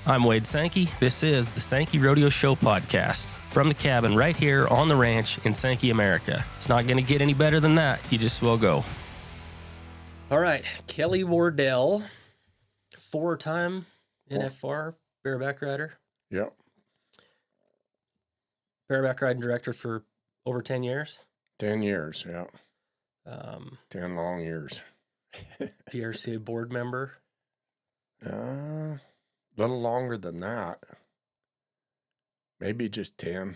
I'm Wade Sankey. This is the Sankey Rodeo Show podcast from the cabin right here on the ranch in Sankey, America. It's not going to get any better than that. You just will go. All right, Kelly Wardell, four-time NFR bareback rider. Yep. Bareback riding director for over 10 years. 10 years, yeah. 10 long years. PRCA board member. Little longer than that. Maybe just 10.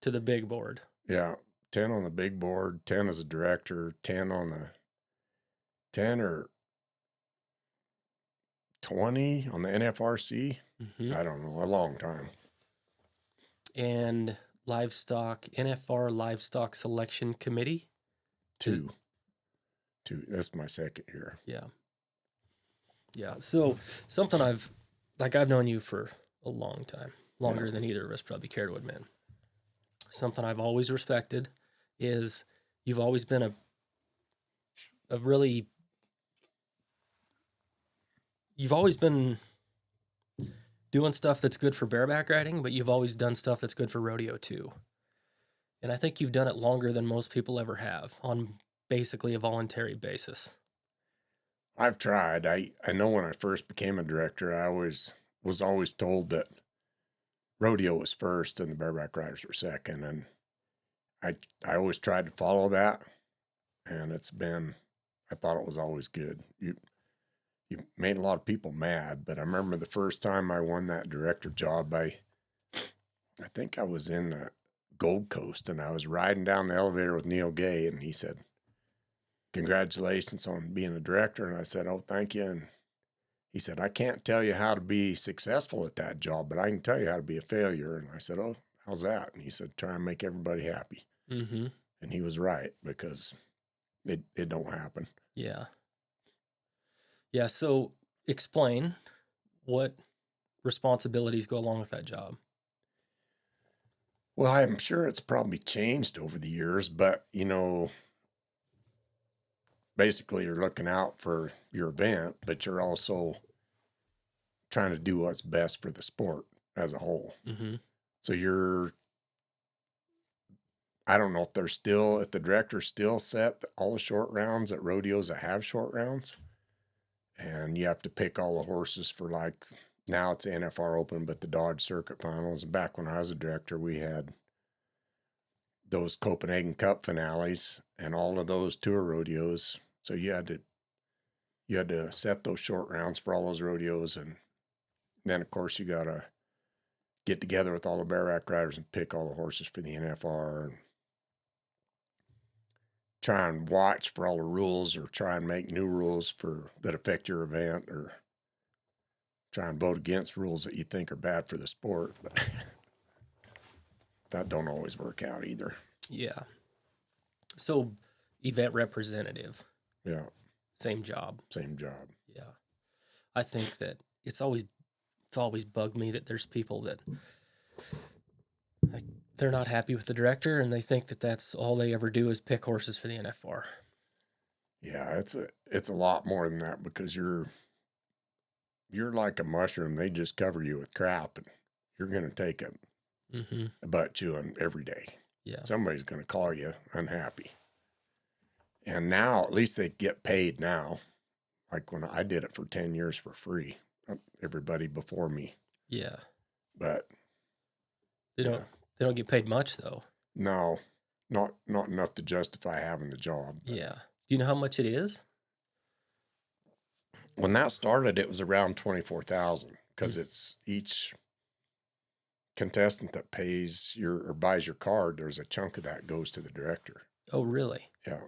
To the big board. Yeah, 10 on the big board, 10 as a director, 10 on the 10 or 20 on the NFRC. Mm-hmm. I don't know, a long time. And livestock, NFR Livestock Selection Committee. Two. That's my second year. Yeah. Yeah. So something I've known you for a long time, longer than either of us probably care to admit. Something I've always respected is you've always been you've always been doing stuff that's good for bareback riding, but you've always done stuff that's good for rodeo too. And I think you've done it longer than most people ever have on basically a voluntary basis. I've tried. I know when I first became a director, I was always told that rodeo was first and the bareback riders were second. And I always tried to follow that. And I thought it was always good. You made a lot of people mad, but I remember the first time I won that director job, I think I was in the Gold Coast and I was riding down the elevator with Neil Gay and he said, "Congratulations on being a director." And I said, "Oh, thank you." And he said, "I can't tell you how to be successful at that job, but I can tell you how to be a failure." And I said, "Oh, how's that?" And he said, "Try and make everybody happy." Mm-hmm. And he was right because it don't happen. Yeah. Yeah. So explain what responsibilities go along with that job. Well, I'm sure it's probably changed over the years, but basically you're looking out for your event, but you're also trying to do what's best for the sport as a whole. Mm-hmm. So I don't know if the director still set all the short rounds at rodeos that have short rounds, and you have to pick all the horses for now it's the NFR Open, but the Dodge Circuit Finals. Back when I was a director, we had those Copenhagen Cup finales and all of those tour rodeos. So you had to set those short rounds for all those rodeos, and then of course you got to get together with all the bareback riders and pick all the horses for the NFR and try and watch for all the rules or try and make new rules that affect your event or try and vote against rules that you think are bad for the sport. But that don't always work out either. Yeah. So event representative. Yeah. Same job. Yeah. I think that it's always bugged me that there's people that they're not happy with the director and they think that that's all they ever do is pick horses for the NFR. Yeah, it's a lot more than that because you're like a mushroom. They just cover you with crap and you're going to take a butt chewing every day. Yeah. Somebody's going to call you unhappy. And now, at least they get paid now. Like when I did it for 10 years for free, everybody before me. Yeah. But they don't get paid much though. No, not enough to justify having the job. But yeah. Do you know how much it is? When that started, it was around $24,000 because it's each contestant that pays or buys your card. There's a chunk of that goes to the director. Oh, really? Yeah.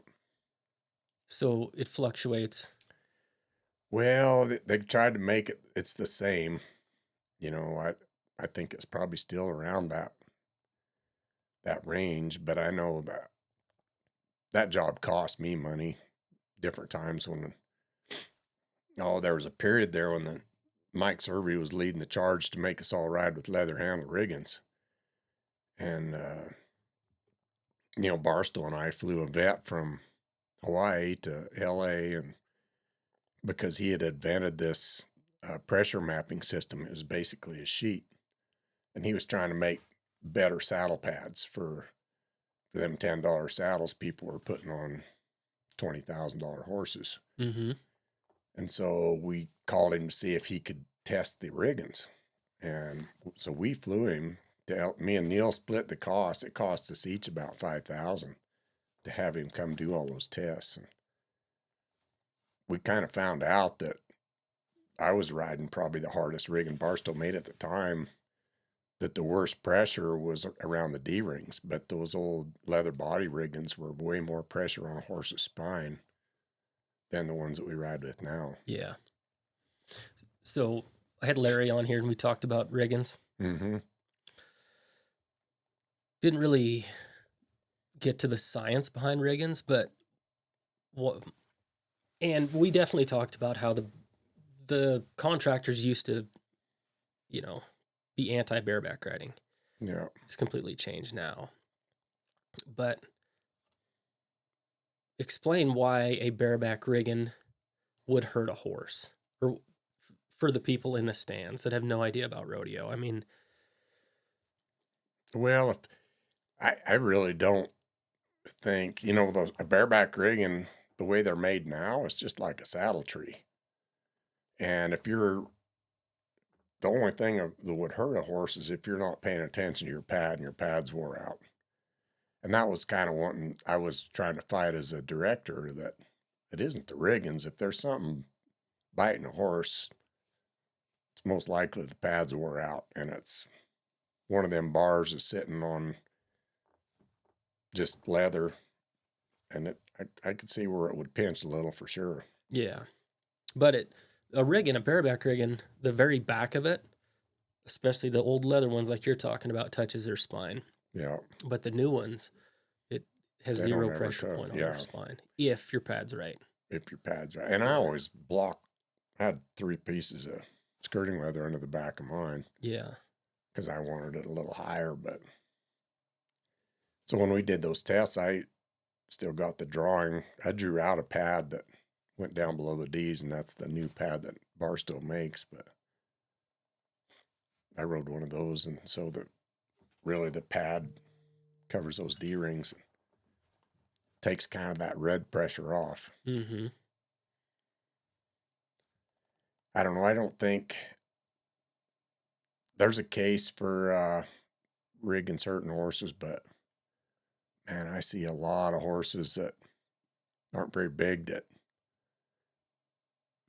So it fluctuates. Well, they tried to make it's the same. I think it's probably still around that range, but I know that job cost me money different times when there was a period there when Mike Servey was leading the charge to make us all ride with leather handle riggings. And, Barstow and I flew a vet from Hawaii to LA and because he had invented this pressure mapping system. It was basically a sheet, and he was trying to make better saddle pads for them $10 saddles people were putting on $20,000 horses. Mm-hmm. And so we called him to see if he could test the riggins. And so we flew him to help me and Neil split the cost. It cost us each about $5,000 to have him come do all those tests. And we kind of found out that I was riding probably the hardest rigging Barstow made at the time, that the worst pressure was around the D-rings, but those old leather body riggins were way more pressure on a horse's spine than the ones that we ride with now. Yeah. So I had Larry on here and we talked about riggins. Mm-hmm. Didn't really get to the science behind riggins, but and we definitely talked about how the contractors used to, be anti-bareback riding. Yeah. It's completely changed now. But explain why a bareback riggin would hurt a horse, or for the people in the stands that have no idea about rodeo. I mean, well, I really don't think, a bareback rigging, the way they're made now, is just like a saddle tree. And the only thing that would hurt a horse is if you're not paying attention to your pad and your pad's wore out. And that was kind of one I was trying to fight as a director, that it isn't the riggins. If there's something biting a horse, it's most likely the pads wore out, and it's one of them bars is sitting on just leather, and I could see where it would pinch a little for sure. yeah. But a bareback riggin, the very back of it, especially the old leather ones like you're talking about, touches their spine. Yeah. But the new ones, it has They don't zero ever pressure touch. point on Yeah. their spine, if your pad's right. If your pad's right. And I always I had 3 pieces of skirting leather under the back of mine Yeah. because I wanted it a little higher. But so when we did those tests, I still got the drawing. I drew out a pad that went down below the D's, and that's the new pad that Barstow makes. But I rode one of those, and so the pad covers those D rings, and takes kind of that red pressure off. Mm-hmm. I don't know. I don't think there's a case for rigging certain horses, but man, I see a lot of horses that aren't very big that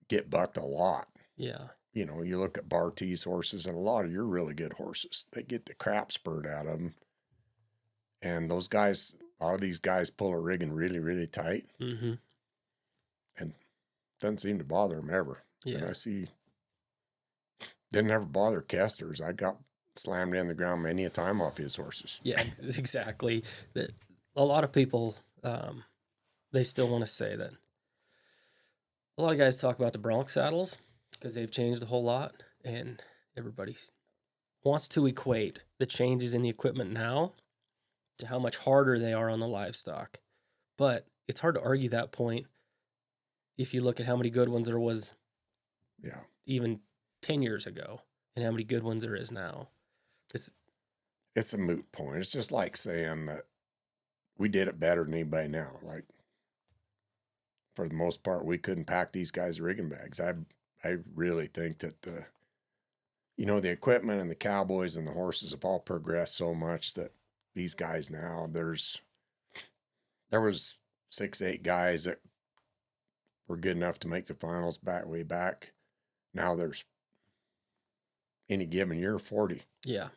get bucked a lot. Yeah. You look at Bartees horses, and a lot of your really good horses, they get the crap spurred out of them. And a lot of these guys pull a rigging really, really tight. Mm-hmm. And doesn't seem to bother them ever. Yeah. And didn't ever bother Kester's. I got slammed in the ground many a time off his horses. Yeah, exactly. A lot of people, they still want to say that. A lot of guys talk about the Bronx saddles because they've changed a whole lot, and everybody wants to equate the changes in the equipment now to how much harder they are on the livestock. But it's hard to argue that point if you look at how many good ones there was even 10 years ago and how many good ones there is now. It's a moot point. It's just like saying that we did it better than anybody now. Like, for the most part, we couldn't pack these guys' rigging bags. I really think that the equipment and the cowboys and the horses have all progressed so much that these guys now, there was 6-8 guys that were good enough to make the finals way back. Now there's any given year 40. Yeah.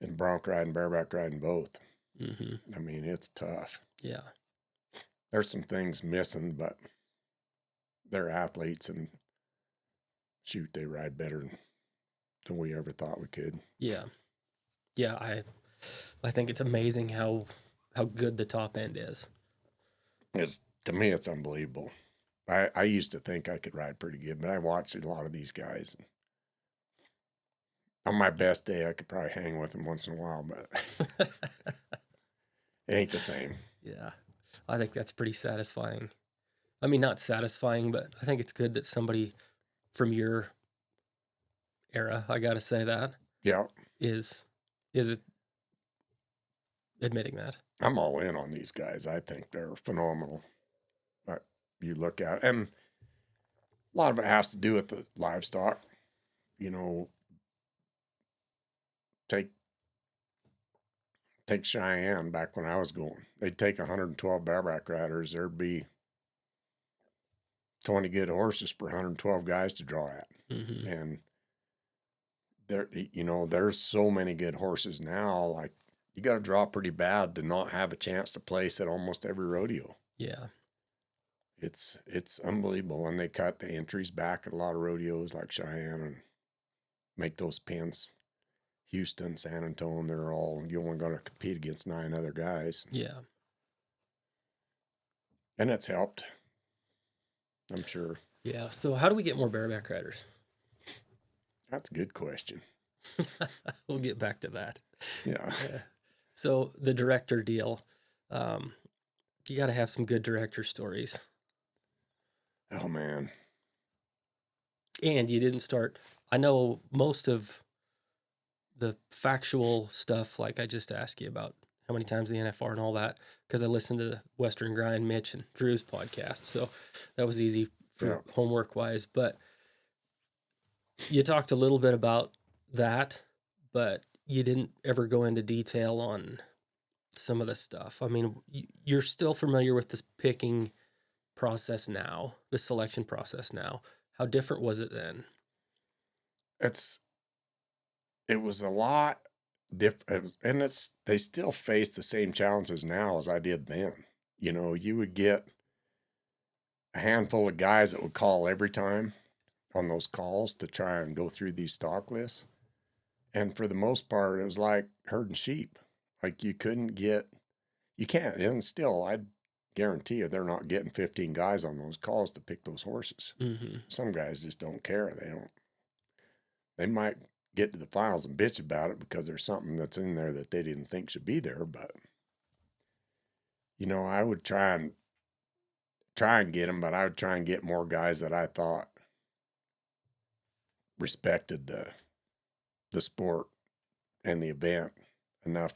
And bronc riding, bareback riding both. Mm-hmm. I mean, it's tough. Yeah. There's some things missing, but they're athletes, and shoot, they ride better than we ever thought we could. Yeah. Yeah, I think it's amazing how good the top end is. To me, it's unbelievable. I used to think I could ride pretty good, but I watched a lot of these guys. And on my best day, I could probably hang with them once in a while, but it ain't the same. Yeah. I think that's pretty satisfying. I mean, not satisfying, but I think it's good that somebody from your era. I got to say that Yeah. is it admitting that. I'm all in on these guys. I think they're phenomenal. But you look at, and a lot of it has to do with the livestock. You know, take Cheyenne back when I was going. They'd take 112 bareback riders. There'd be 20 good horses for 112 guys to draw at. Mm-hmm. And there's so many good horses now. Like, you got to draw pretty bad to not have a chance to place at almost every rodeo. Yeah. It's unbelievable. And they cut the entries back at a lot of rodeos like Cheyenne and make those pins. Houston, San Antonio, they're all, you only got to compete against 9 other guys. Yeah. And it's helped, I'm sure. Yeah. So how do we get more bareback riders? That's a good question. We'll get back to that. Yeah. So the director deal, you got to have some good director stories. Oh, man. And you didn't start, I know most of the factual stuff, like I just asked you about how many times the NFR and all that, because I listened to the Western Grind, Mitch and Drew's podcast. So that was easy for homework wise. But you talked a little bit about that, but you didn't ever go into detail on some of the stuff. I mean, you're still familiar with this picking process now, the selection process now. How different was it then? It was a lot different, and they still face the same challenges now as I did then. You know, you would get a handful of guys that would call every time on those calls to try and go through these stock lists. And for the most part, it was like herding sheep. Like, you can't, and still, I'd guarantee you they're not getting 15 guys on those calls to pick those horses. Mm-hmm. Some guys just don't care. They might get to the finals and bitch about it because there's something that's in there that they didn't think should be there. But, you know, I would try and get them, but I would try and get more guys that I thought respected the sport and the event enough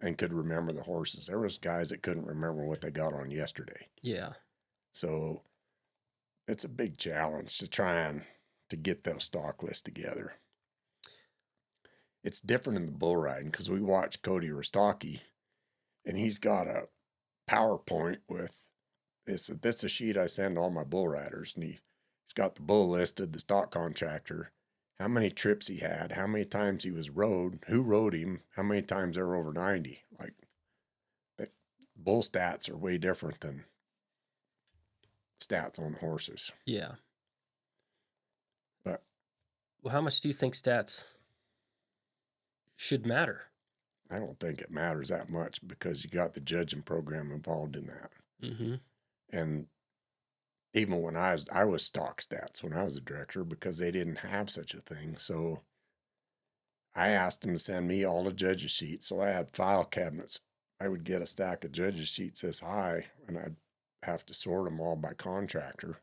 and could remember the horses. There was guys that couldn't remember what they got on yesterday. Yeah. So it's a big challenge to try and to get those stock lists together. It's different in the bull riding because we watch Cody Rostocki, and he's got a PowerPoint with this is a sheet I send to all my bull riders, and he's got the bull listed, the stock contractor, how many trips he had, how many times he was rode, who rode him, how many times they're over 90. Like, bull stats are way different than stats on horses. Yeah. But well, how much do you think stats should matter? I don't think it matters that much because you got the judging program involved in that. Mm-hmm. And even when I was stock stats when I was a director because they didn't have such a thing. So I asked them to send me all the judges' sheets. So I had file cabinets. I would get a stack of judges' sheets this high, and I'd have to sort them all by contractor.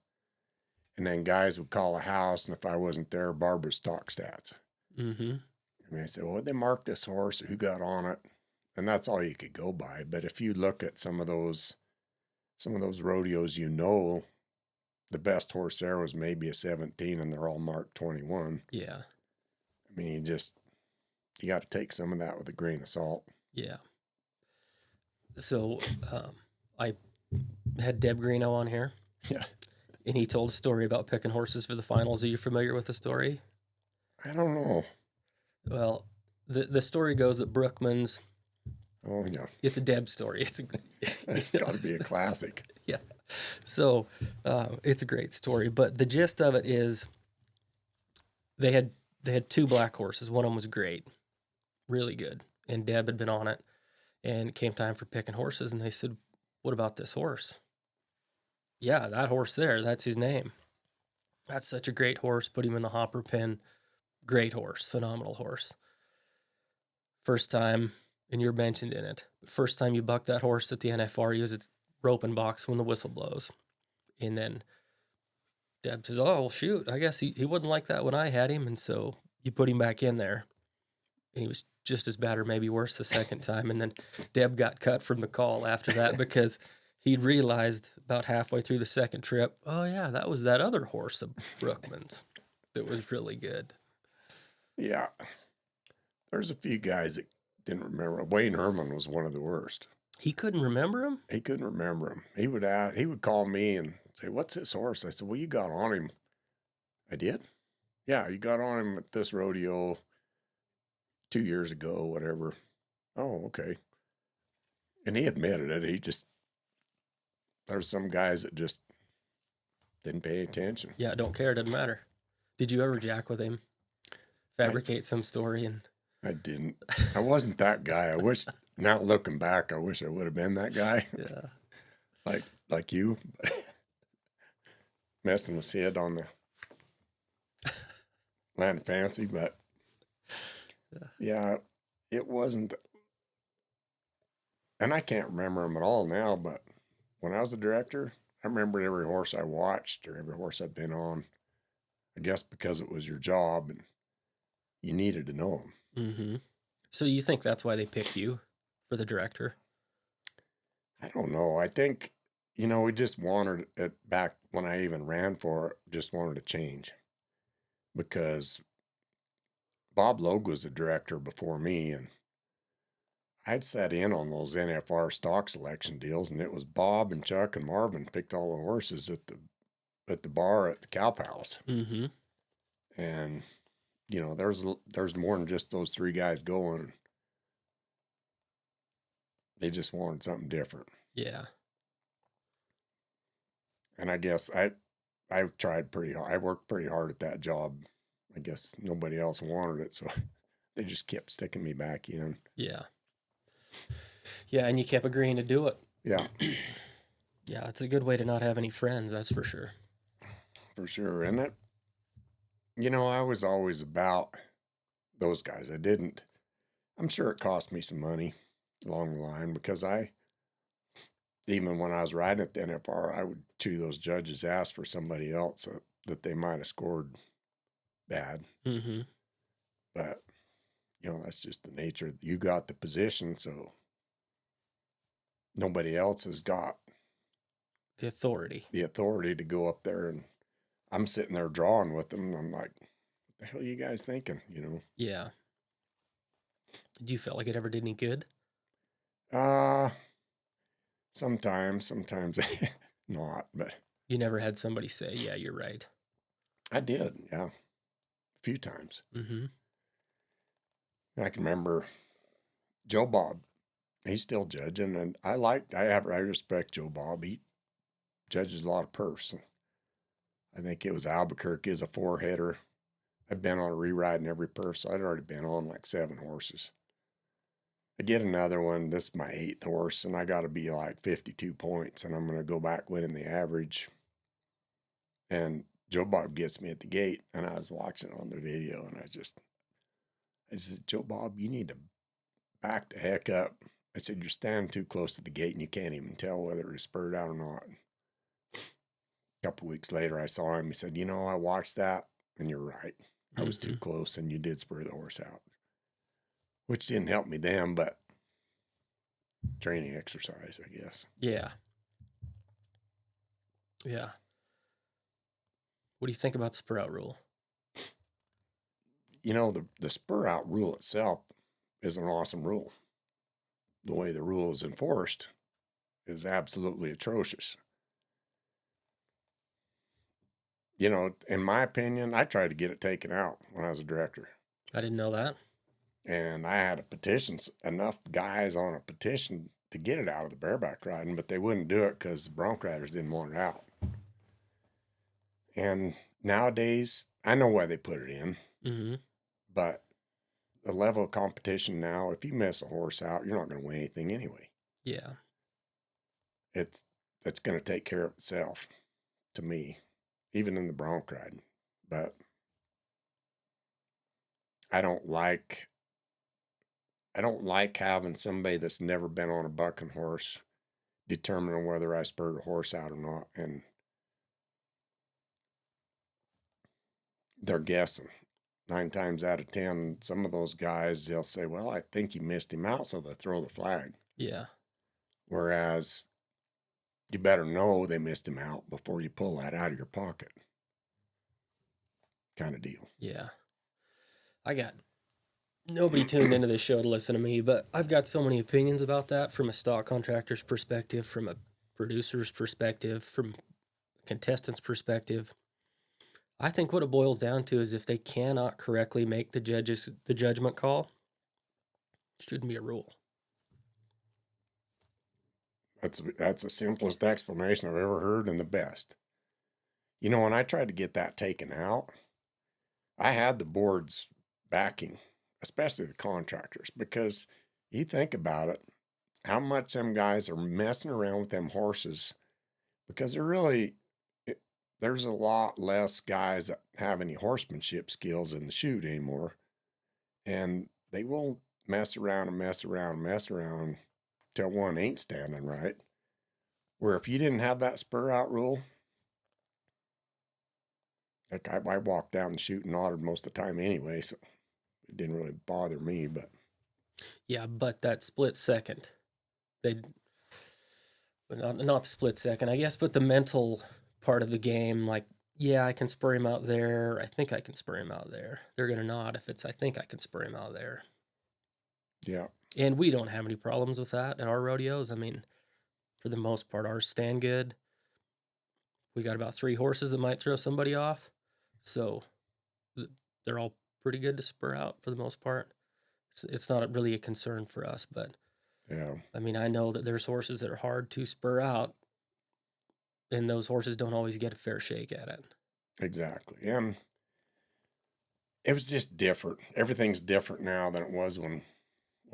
And then guys would call a house, and if I wasn't there, Barbara's stock stats. And Mm-hmm. they said, well, they marked this horse, who got on it? And that's all you could go by. But if you look at some of those rodeos, you know, the best horse there was maybe a 17, and they're all marked 21. Yeah. I mean, you got to take some of that with a grain of salt. Yeah. So I had Deb Greeno on here. Yeah. And he told a story about picking horses for the finals. Are you familiar with the story? I don't know. Well, the story goes that Brookman's. Oh, yeah. It's a Deb story. It's got to be a classic. Yeah. So it's a great story. But the gist of it is they had 2 black horses. One of them was great, really good. And Deb had been on it. And it came time for picking horses. And they said, what about this horse? Yeah, that horse there, that's his name. That's such a great horse. Put him in the hopper pen. Great horse, phenomenal horse. First time, and you're mentioned in it, first time you buck that horse at the NFR, you was at roping box when the whistle blows. And then Deb says, oh, well, shoot, I guess he wouldn't like that when I had him. And so you put him back in there, and he was just as bad or maybe worse the second time. And then Deb got cut from the call after that because he realized about halfway through the second trip, oh, yeah, that was that other horse of Brookman's that was really good. Yeah. There's a few guys that didn't remember. Wayne Herman was one of the worst. He couldn't remember him? He couldn't remember him. He would call me and say, "What's this horse?" I said, "Well, you got on him." I did? Yeah, you got on him at this rodeo 2 years ago, whatever. Oh, okay. And he admitted it. There's some guys that just didn't pay attention. Yeah, don't care. Doesn't matter. Did you ever jack with him? Fabricate some story? And I didn't. I wasn't that guy. Now looking back, I wish I would have been that guy. Yeah. like you. Messing with Sid on the Land of Fancy, but yeah, it wasn't. And I can't remember them at all now, but when I was a director, I remember every horse I watched or every horse I've been on. I guess because it was your job and you needed to know them. Mm-hmm. So you think that's why they picked you for the director? I don't know. I think, we just wanted it back when I even ran for it, just wanted to change. Because Bob Logue was the director before me, and I'd sat in on those NFR stock selection deals, and it was Bob and Chuck and Marvin picked all the horses at the bar at the Cow Palace. Mm-hmm. And there's more than just those three guys going. They just wanted something different. Yeah. And I guess I tried pretty hard. I worked pretty hard at that job. I guess nobody else wanted it, so they just kept sticking me back in. Yeah. Yeah, and you kept agreeing to do it. Yeah. Yeah, it's a good way to not have any friends, that's for sure. For sure. And I was always about those guys. I'm sure it cost me some money along the line because even when I was riding at the NFR, I would chew those judges' ass for somebody else that they might have scored bad. Mm-hmm. But, that's just the nature. You got the position, so nobody else has got the authority to go up there. And I'm sitting there drawing with them, and I'm like, what the hell are you guys thinking, Yeah. Did you feel like it ever did any good? Sometimes not, but. You never had somebody say, yeah, you're right. I did, yeah. A few times. Mm-hmm. I can remember Joe Bob. He's still judging, and I respect Joe Bob. He judges a lot of perfs. I think it was Albuquerque as a 4-header. I'd been on a rewrite in every perf, so I'd already been on like 7 horses. I get another one. This is my 8th horse, and I got to be like 52 points, and I'm going to go back winning the average. And Joe Bob gets me at the gate, and I was watching it on the video, and I said, Joe Bob, you need to back the heck up. I said, you're standing too close to the gate, and you can't even tell whether it was spurred out or not. A couple weeks later, I saw him. He said, I watched that, and you're right. I was too close, and you did spur the horse out. Which didn't help me then, but training exercise, I guess. Yeah. Yeah. What do you think about the spur out rule? The spur out rule itself is an awesome rule. The way the rule is enforced is absolutely atrocious. In my opinion, I tried to get it taken out when I was a director. I didn't know that. And I had enough guys on a petition to get it out of the bareback riding, but they wouldn't do it because the bronc riders didn't want it out. And nowadays, I know why they put it in, but the level of competition now, if you miss a horse out, you're not going to win anything anyway. Yeah. It's going to take care of itself, to me, even in the bronc riding. But I don't like having somebody that's never been on a bucking horse determining whether I spurred a horse out or not. And they're guessing. 9 times out of 10, some of those guys, they'll say, well, I think you missed him out, so they throw the flag. Yeah. Whereas you better know they missed him out before you pull that out of your pocket. Kind of deal. Yeah. I got nobody tuned into this show to listen to me, but I've got so many opinions about that from a stock contractor's perspective, from a producer's perspective, from a contestant's perspective. I think what it boils down to is if they cannot correctly make the judgment call, it shouldn't be a rule. That's the simplest explanation I've ever heard and the best. You know, when I tried to get that taken out, I had the board's backing, especially the contractors, because you think about it, how much them guys are messing around with them horses, because there's a lot less guys that have any horsemanship skills in the chute anymore, and they will mess around till one ain't standing right. Where if you didn't have that spur out rule, like I walked down the chute and nodded most of the time anyway, so it didn't really bother me. But yeah, but that split second, not the split second, I guess, but the mental part of the game, like, yeah, I can spur him out there. I think I can spur him out there. They're gonna nod if it's I think I can spur him out there. Yeah. And we don't have any problems with that at our rodeos. I mean, for the most part, ours stand good. We got about 3 horses that might throw somebody off. So they're all pretty good to spur out for the most part. It's not really a concern for us, but Yeah. I mean, I know that there's horses that are hard to spur out, and those horses don't always get a fair shake at it. Exactly. And it was just different. Everything's different now than it was when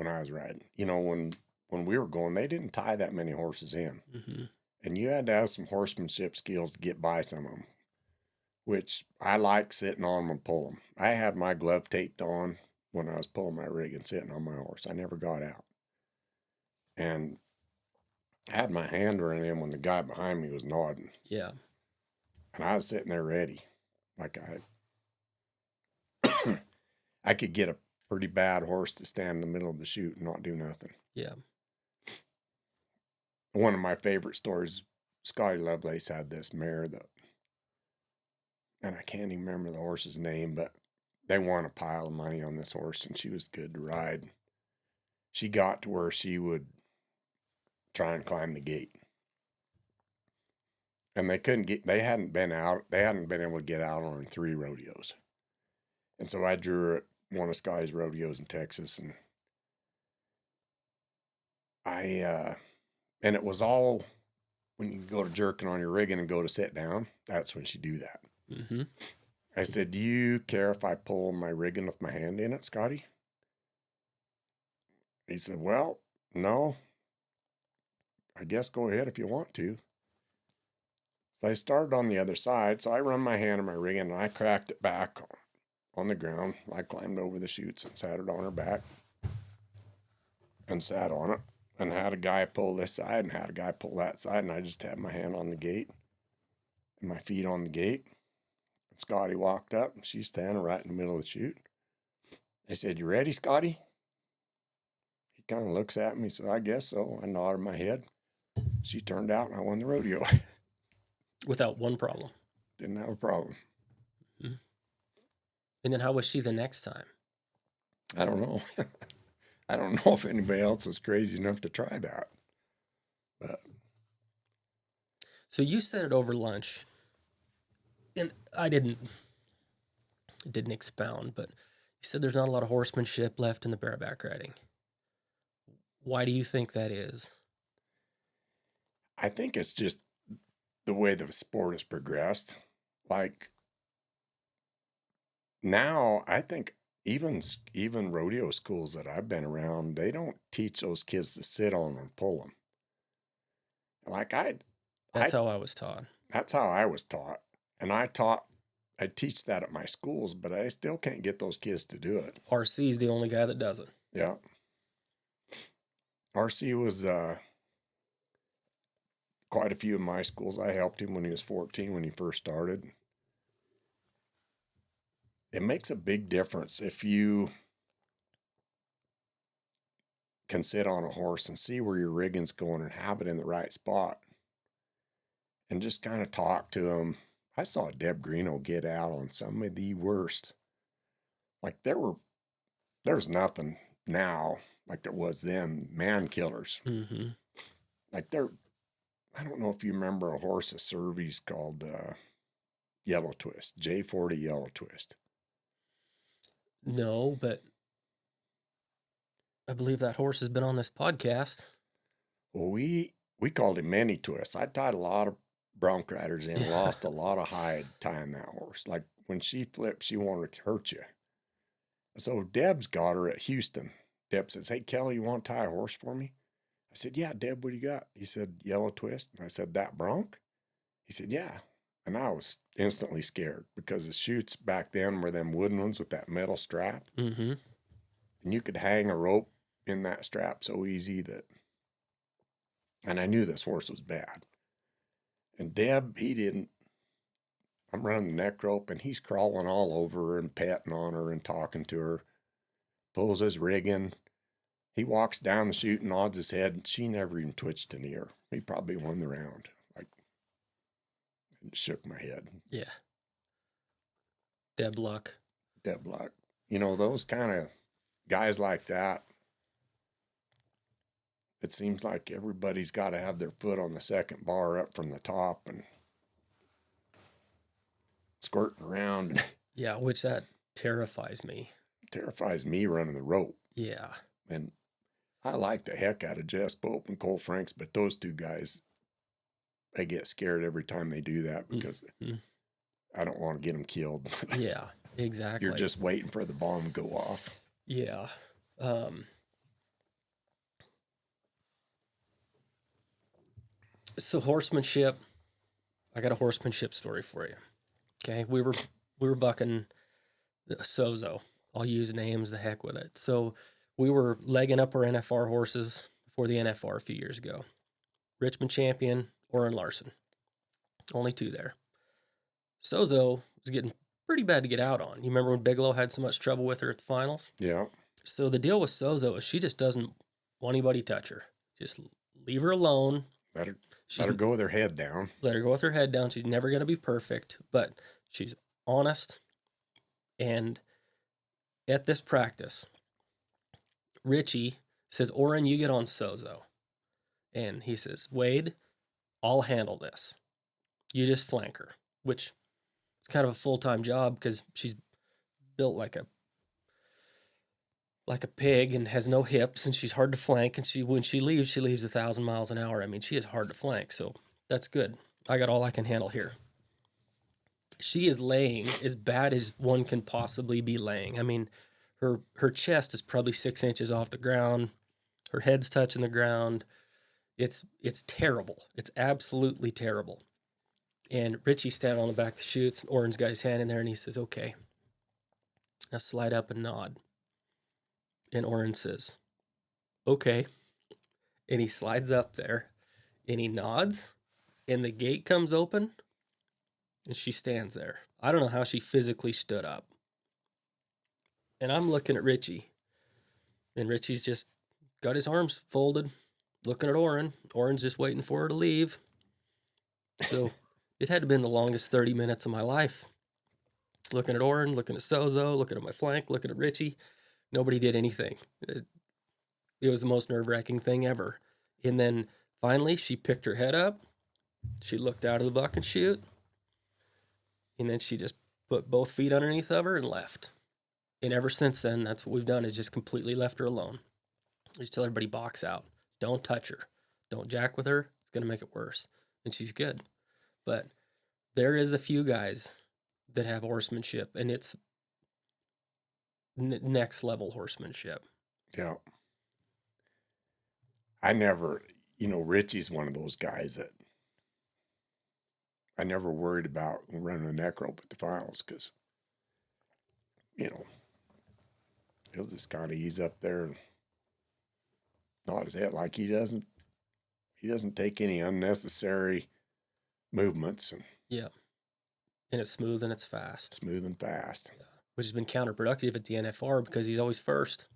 I was riding. You know, when we were going, they didn't tie that many horses in. Mm-hmm. And you had to have some horsemanship skills to get by some of them, which I like sitting on them and pull them. I had my glove taped on when I was pulling my rig and sitting on my horse. I never got out. And I had my hand running in when the guy behind me was nodding. Yeah. And I was sitting there ready. Like I could get a pretty bad horse to stand in the middle of the chute and not do nothing. Yeah. One of my favorite stories, Scotty Lovelace had this mare and I can't even remember the horse's name, but they won a pile of money on this horse and she was good to ride. She got to where she would try and climb the gate. And they hadn't been able to get out on 3 rodeos. And so I drew her at one of Scotty's rodeos in Texas, and and it was all when you go to jerking on your rigging and go to sit down, that's when she do that. Mm-hmm. I said, do you care if I pull my rigging with my hand in it, Scotty? He said, well, no. I guess go ahead if you want to. So I started on the other side, so I run my hand in my rigging, and I cracked it back on the ground. I climbed over the chutes and sat it on her back and sat on it and had a guy pull this side and had a guy pull that side, and I just had my hand on the gate and my feet on the gate. And Scotty walked up, and she's standing right in the middle of the chute. I said, you ready, Scotty? He kind of looks at me, so I guess so. I nodded my head. She turned out, and I won the rodeo. Without one problem. Didn't have a problem. Mm-hmm. And then how was she the next time? I don't know. I don't know if anybody else was crazy enough to try that. But so you said it over lunch, and I didn't expound, but you said there's not a lot of horsemanship left in the bareback riding. Why do you think that is? I think it's just the way the sport has progressed. Like now, I think even rodeo schools that I've been around, they don't teach those kids to sit on and pull them. Like That's how I was taught. That's how I was taught. And I teach that at my schools, but I still can't get those kids to do it. RC's the only guy that does it. Yeah. RC was quite a few of my schools. I helped him when he was 14, when he first started. it makes a big difference if you can sit on a horse and see where your rigging's going and have it in the right spot and just kind of talk to them. I saw Deb Greeno get out on some of the worst. Like there's nothing now like there was then, man killers. Mm-hmm. Like I don't know if you remember a horse of Survey's called Yellow Twist, J40 Yellow Twist. No, but I believe that horse has been on this podcast. Well, we called him Many Twist. I tied a lot of bronc riders in, lost a lot of hide tying that horse. Like when she flipped, she wanted to hurt you. So Deb's got her at Houston. Deb says, "Hey, Kelly, you want to tie a horse for me?" I said, "Yeah, Deb, what do you got?" He said, "Yellow Twist." And I said, "That bronc?" He said, "Yeah." And I was instantly scared because the chutes back then were them wooden ones with that metal strap. Mm-hmm. And you could hang a rope in that strap so easy that, and I knew this horse was bad. And Deb, he didn't. I'm running the neck rope and he's crawling all over her and petting on her and talking to her. Pulls his rigging. He walks down the chute and nods his head. She never even twitched an ear. He probably won the round. Like, shook my head. Yeah. Deb Luck. Deb Luck. You know, those kind of guys like that, it seems like everybody's got to have their foot on the second bar up from the top and squirting around. Yeah, which that terrifies me. Terrifies me running the rope. Yeah. And I like the heck out of Jess Pope and Cole Franks, but those two guys, I get scared every time they do that because I don't want to get them killed. Yeah, exactly. You're just waiting for the bomb to go off. Yeah. So horsemanship, I got a horsemanship story for you. Okay, we were bucking Sozo. I'll use names, the heck with it. So we were legging up our NFR horses for the NFR a few years ago. Richmond champion, Orrin Larson. Only two there. Sozo was getting pretty bad to get out on. You remember when Bigelow had so much trouble with her at the finals? Yeah. So the deal with Sozo is she just doesn't want anybody to touch her. Just leave her alone. Let her go with her head down. Let her go with her head down. She's never going to be perfect, but she's honest. And at this practice, Richie says, "Orrin, you get on Sozo." And he says, "Wade, I'll handle this. You just flank her," which is kind of a full-time job because she's built like a pig and has no hips, and she's hard to flank. And when she leaves 1,000 miles an hour. I mean, she is hard to flank, so that's good. I got all I can handle here. She is laying as bad as one can possibly be laying. I mean, her chest is probably 6 inches off the ground. Her head's touching the ground. It's terrible. It's absolutely terrible. And Richie's standing on the back of the chutes, and Orrin's got his hand in there, and he says, "Okay, now slide up and nod." And Orrin says, "Okay." And he slides up there, and he nods, and the gate comes open, and she stands there. I don't know how she physically stood up. And I'm looking at Richie, and Richie's just got his arms folded, looking at Orrin. Orrin's just waiting for her to leave. So it had to have been the longest 30 minutes of my life. Looking at Orrin, looking at Sozo, looking at my flank, looking at Richie. Nobody did anything. It was the most nerve-wracking thing ever. And then finally, she picked her head up. She looked out of the buck and chute. And then she just put both feet underneath of her and left. And ever since then, that's what we've done, is just completely left her alone. Just tell everybody, box out. Don't touch her. Don't jack with her. It's going to make it worse. And she's good. But there is a few guys that have horsemanship, and it's next level horsemanship. Yeah. I never, Richie's one of those guys that I never worried about running a neck rope at the finals because, he'll just kind of ease up there and nod his head like he doesn't take any unnecessary movements. And yeah. And it's smooth and it's fast. Smooth and fast. Yeah. which has been counterproductive at the NFR because he's always first.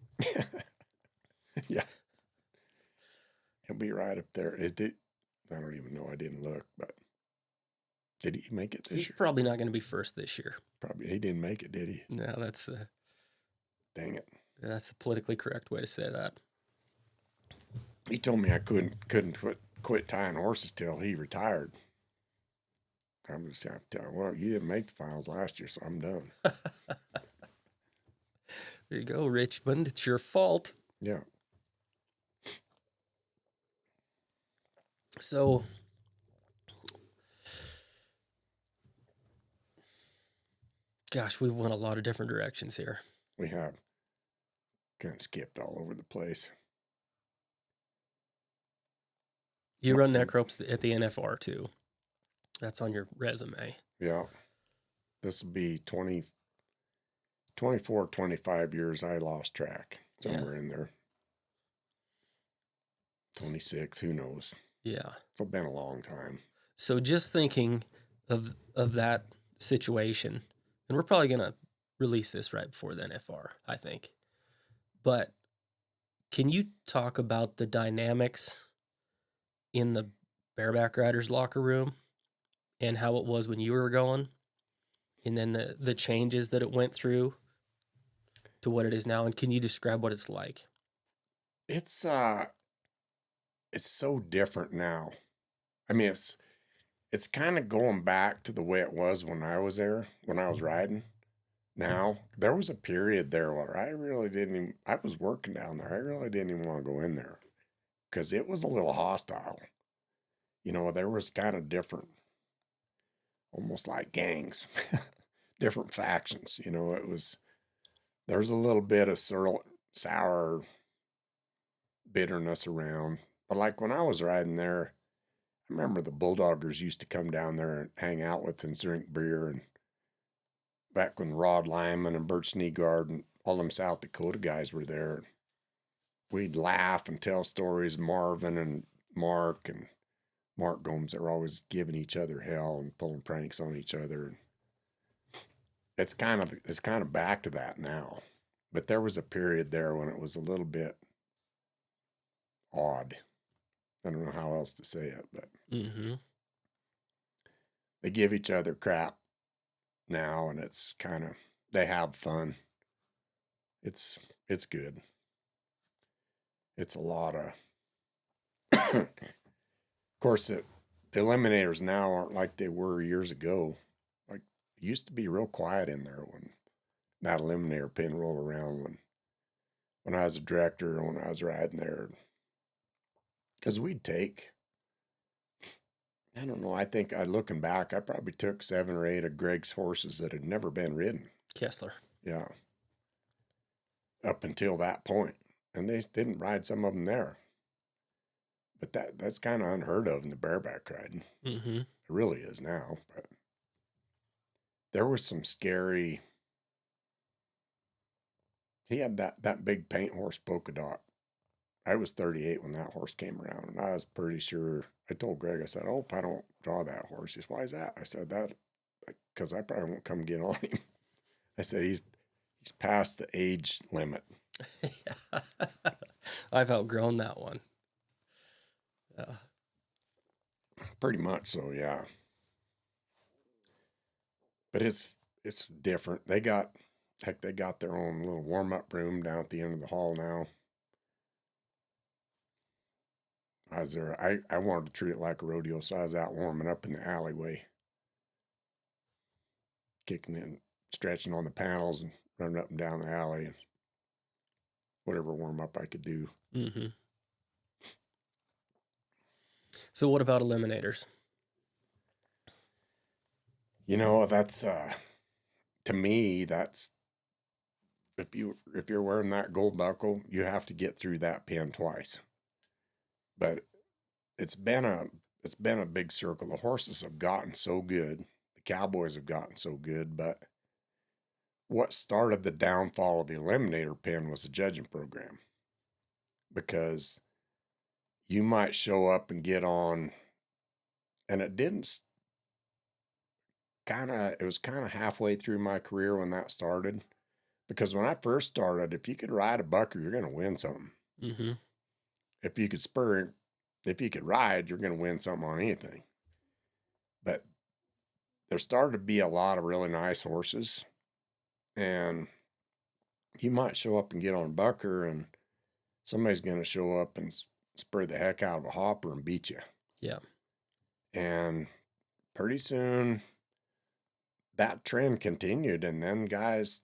Yeah. He'll be right up there. I don't even know. I didn't look, but did he make it this He's year? probably not going to be first this year. Probably. He didn't make it, did he? No, that's the Dang it. That's the politically correct way to say that. He told me I couldn't quit tying horses till he retired. I'm just going to tell him, well, you didn't make the finals last year, so I'm done. There you go, Richmond. It's your fault. Yeah. So, gosh, we went a lot of different directions here. We have kind of skipped all over the place. You run neck ropes at the NFR too. That's on your resume. Yeah. This will be 24, 25 years I lost track. Somewhere in there. 26, who knows? Yeah. It's been a long time. So just thinking of that situation, and we're probably going to release this right before the NFR, I think. But can you talk about the dynamics in the bareback riders locker room and how it was when you were going, and then the changes that it went through to what it is now? And can you describe what it's like? It's so different now. I mean, it's kind of going back to the way it was when I was there, when I was riding. Now, there was a period there where I was working down there. I really didn't even want to go in there because it was a little hostile. You know, there was kind of different, almost like gangs, different factions. You know, there's a little bit of sour bitterness around. But like when I was riding there, I remember the Bulldoggers used to come down there and hang out with and drink beer. And back when Rod Lyman and Bert Sneegard and all them South Dakota guys were there, we'd laugh and tell stories. Marvin and Mark Gomes, they were always giving each other hell and pulling pranks on each other. It's kind of back to that now. But there was a period there when it was a little bit odd. I don't know how else to say it, but they give each other crap now, and it's kind of, they have fun. It's good. It's a lot of, of course, the eliminators now aren't like they were years ago. Like, it used to be real quiet in there when that eliminator pin rolled around when I was a director and when I was riding there. Because we'd take, I don't know, I think looking back, I probably took 7 or 8 of Greg's horses that had never been ridden. Kessler. Yeah. Up until that point. And they didn't ride some of them there. But that's kind of unheard of in the bareback riding. It really is now. But there was some scary. He had that big paint horse Polka Dot. I was 38 when that horse came around, and I was pretty sure. I told Greg, I said, "Oh, I don't draw that horse." He said, "Why is that?" I said, "That because I probably won't come get on him." I said, "He's past the age limit." I've outgrown that one. Pretty much so, yeah. But it's different. They got their own little warm-up room down at the end of the hall now. I was there. I wanted to treat it like a rodeo, so I was out warming up in the alleyway, kicking in, stretching on the panels and running up and down the alley and whatever warm-up I could do. So what about eliminators? You know, that's to me, that's if you're wearing that gold buckle, you have to get through that pin twice. But it's been a big circle. The horses have gotten so good. The cowboys have gotten so good. But what started the downfall of the eliminator pin was the judging program. Because you might show up and get on, and it didn't it was kind of halfway through my career when that started. Because when I first started, if you could ride a bucker, you're going to win something. Mm-hmm. If you could spur, if you could ride, you're going to win something on anything. But there started to be a lot of really nice horses. And you might show up and get on a bucker, and somebody's going to show up and spur the heck out of a hopper and beat you. Yeah. And pretty soon that trend continued, and then guys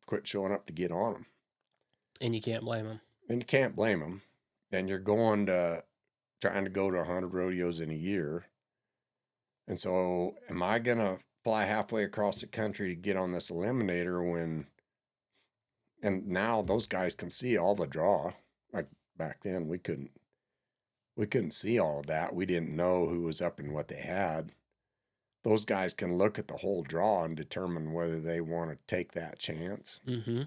quit showing up to get on them. And you can't blame them. And you can't blame them. And you're trying to go to 100 rodeos in a year. And so am I going to fly halfway across the country to get on this eliminator and now those guys can see all the draw. Like back then we couldn't see all of that. We didn't know who was up and what they had. Those guys can look at the whole draw and determine whether they want to take that chance. Mm-hmm.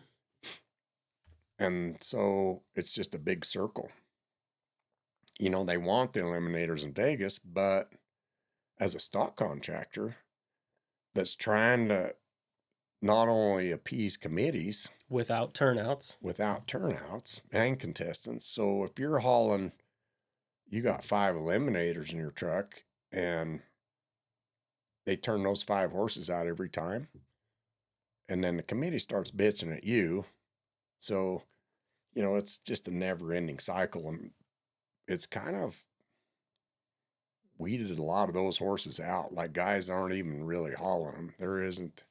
And so it's just a big circle. You know, they want the eliminators in Vegas, but as a stock contractor that's trying to not only appease committees Without turnouts and contestants. So if you're hauling, you got 5 eliminators in your truck and they turn those 5 horses out every time, and then the committee starts bitching at you. So, you know, it's just a never ending cycle. And it's kind of weeded a lot of those horses out. Like guys aren't even really hauling them. There isn't.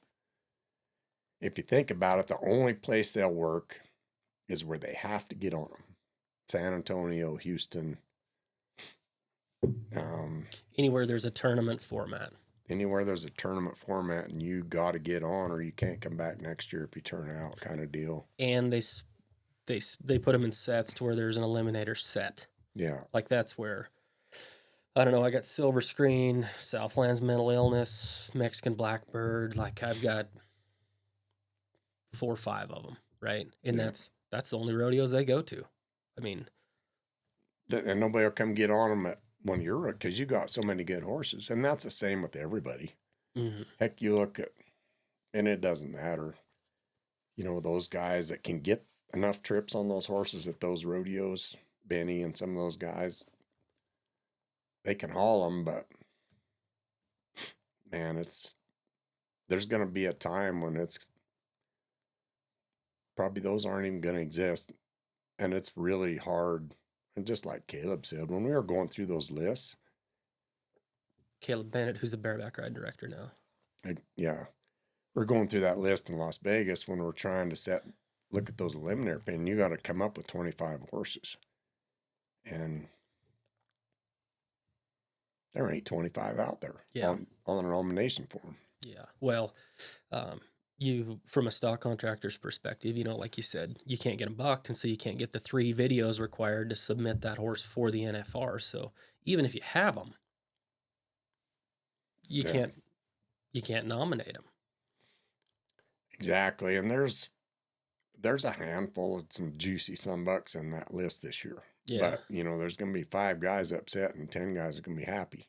If you think about it, the only place they'll work is where they have to get on them. San Antonio, Houston. Anywhere there's a tournament format. Anywhere there's a tournament format and you got to get on or you can't come back next year if you turn out kind of deal. And they put them in sets to where there's an eliminator set. Yeah. Like that's where, I don't know, I got Silver Screen, Southland's Mental Illness, Mexican Blackbird. Like I've got 4 or 5 of them, right? And Yeah. that's the only rodeos they go to. I mean, and nobody will come get on them when you're, because you got so many good horses. And that's the same with everybody. mm-hmm. Heck, you look at, and it doesn't matter, you know, those guys that can get enough trips on those horses at those rodeos, Benny and some of those guys, they can haul them, but man, there's going to be a time when it's probably those aren't even going to exist. And it's really hard. And just like Caleb said, when we were going through those lists. Caleb Bennett, who's the bareback ride director now. We're going through that list in Las Vegas when we're trying to look at those eliminator pin. You got to come up with 25 horses. And there ain't 25 out there on a nomination form. Yeah. Well, you, from a stock contractor's perspective, you know, like you said, you can't get them bucked, and so you can't get the 3 videos required to submit that horse for the NFR. So even if you have them, you can't nominate them. Exactly. And there's a handful of some juicy sunbucks in that list this year. Yeah. But, you know, there's going to be 5 guys upset and 10 guys are going to be happy.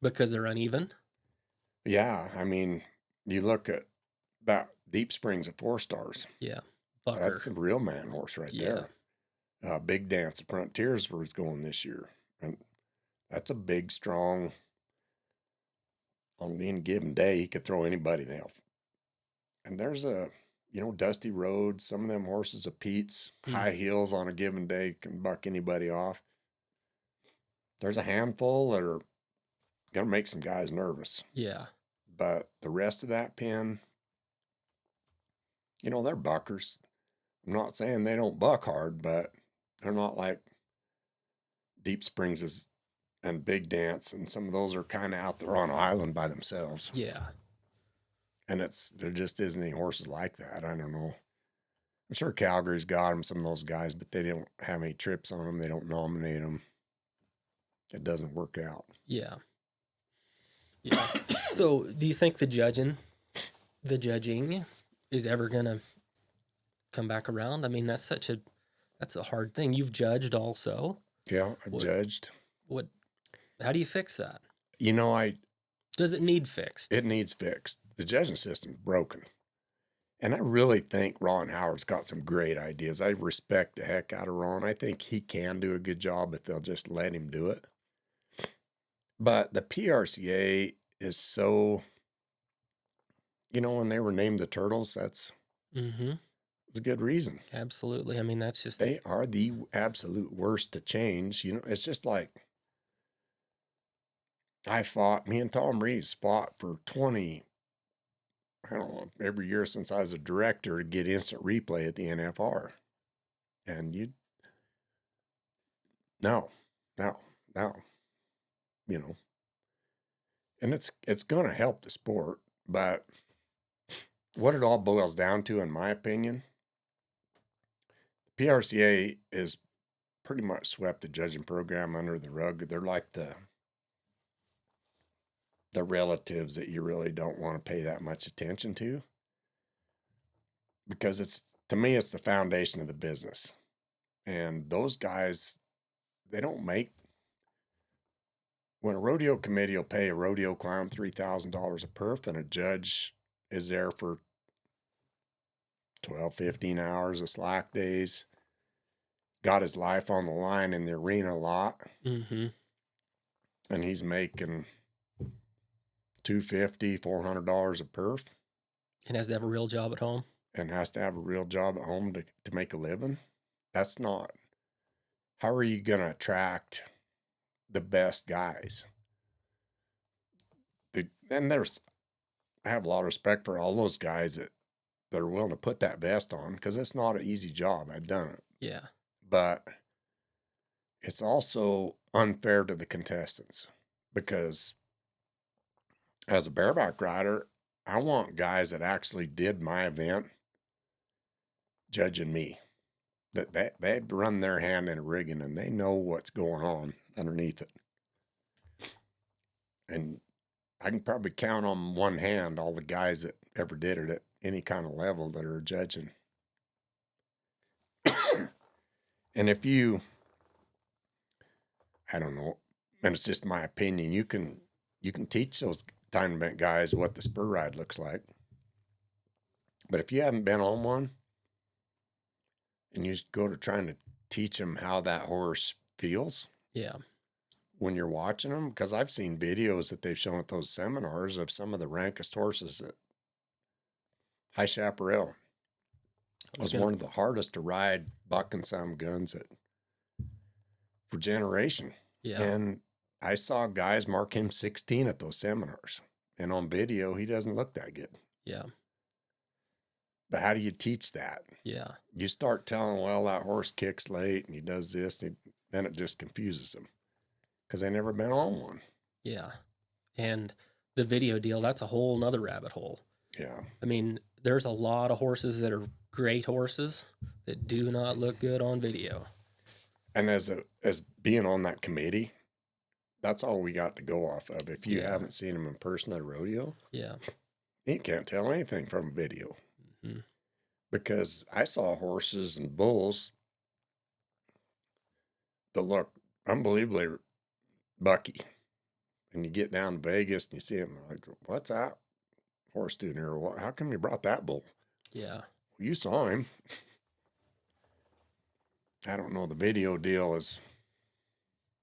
Because they're uneven? Yeah. I mean, you look at that Deep Springs of 4 stars. Yeah. Bucker. That's a real man horse right there. Big Dance of Frontiers where he's going this year. And that's a big, strong, on any given day, he could throw anybody there. And there's Dusty Roads, some of them horses of Pete's, high heels on a given day can buck anybody off. There's a handful that are going to make some guys nervous. Yeah. But the rest of that pen, you know, they're buckers. I'm not saying they don't buck hard, but they're not like Deep Springs and Big Dance, and some of those are kind of out there on an island by themselves. Yeah. And there just isn't any horses like that. I don't know. I'm sure Calgary's got them, some of those guys, but they don't have any trips on them. They don't nominate them. It doesn't work out. Yeah. Yeah. So do you think the judging is ever going to come back around? I mean, that's a hard thing. You've judged also. Yeah, I've judged. How do you fix that? You know, Does it need fixed? It needs fixed. The judging system's broken. And I really think Ron Howard's got some great ideas. I respect the heck out of Ron. I think he can do a good job if they'll just let him do it. But the PRCA is so, when they were named the Turtles, that's a good reason. Absolutely. I mean, that's just... They are the absolute worst to change. It's just like me and Tom Reeves fought for 20, I don't know, every year since I was a director to get instant replay at the NFR. And no. And it's going to help the sport, but what it all boils down to, in my opinion, the PRCA is pretty much swept the judging program under the rug. They're like the relatives that you really don't want to pay that much attention to, because to me, it's the foundation of the business. And those guys, they don't make, when a rodeo committee will pay a rodeo clown $3,000 a perf and a judge is there for 12, 15 hours of slack days, got his life on the line in the arena a lot, and he's making $250, $400 a perf. And has to have a real job at home. And has to have a real job at home to make a living. That's not, how are you going to attract the best guys? I have a lot of respect for all those guys that are willing to put that vest on, because it's not an easy job. I've done it. Yeah. But it's also unfair to the contestants, because as a bareback rider, I want guys that actually did my event judging me. That they've run their hand in a rigging and they know what's going on underneath it. And I can probably count on one hand all the guys that ever did it at any kind of level that are judging. And if I don't know, and it's just my opinion, you can teach those time event guys what the spur ride looks like. But if you haven't been on one, and you go to trying to teach them how that horse feels, yeah, when you're watching them, because I've seen videos that they've shown at those seminars of some of the rankest horses at High Chaparral. Was one of the hardest to ride buck and some guns for generation. Yeah. And I saw guys mark him 16 at those seminars. And on video, he doesn't look that good. Yeah. But how do you teach that? Yeah. You start telling, well, that horse kicks late and he does this, and then it just confuses them because they've never been on one. Yeah. And the video deal, that's a whole nother rabbit hole. Yeah. I mean, there's a lot of horses that are great horses that do not look good on video. And as being on that committee, that's all we got to go off of. If you haven't seen them in person at a rodeo, you can't tell anything from a video. Mm-hmm. Because I saw horses and bulls that look unbelievably bucky. And you get down to Vegas and you see them like, what's that horse doing here? How come you brought that bull? Yeah. Well, you saw him. I don't know. The video deal is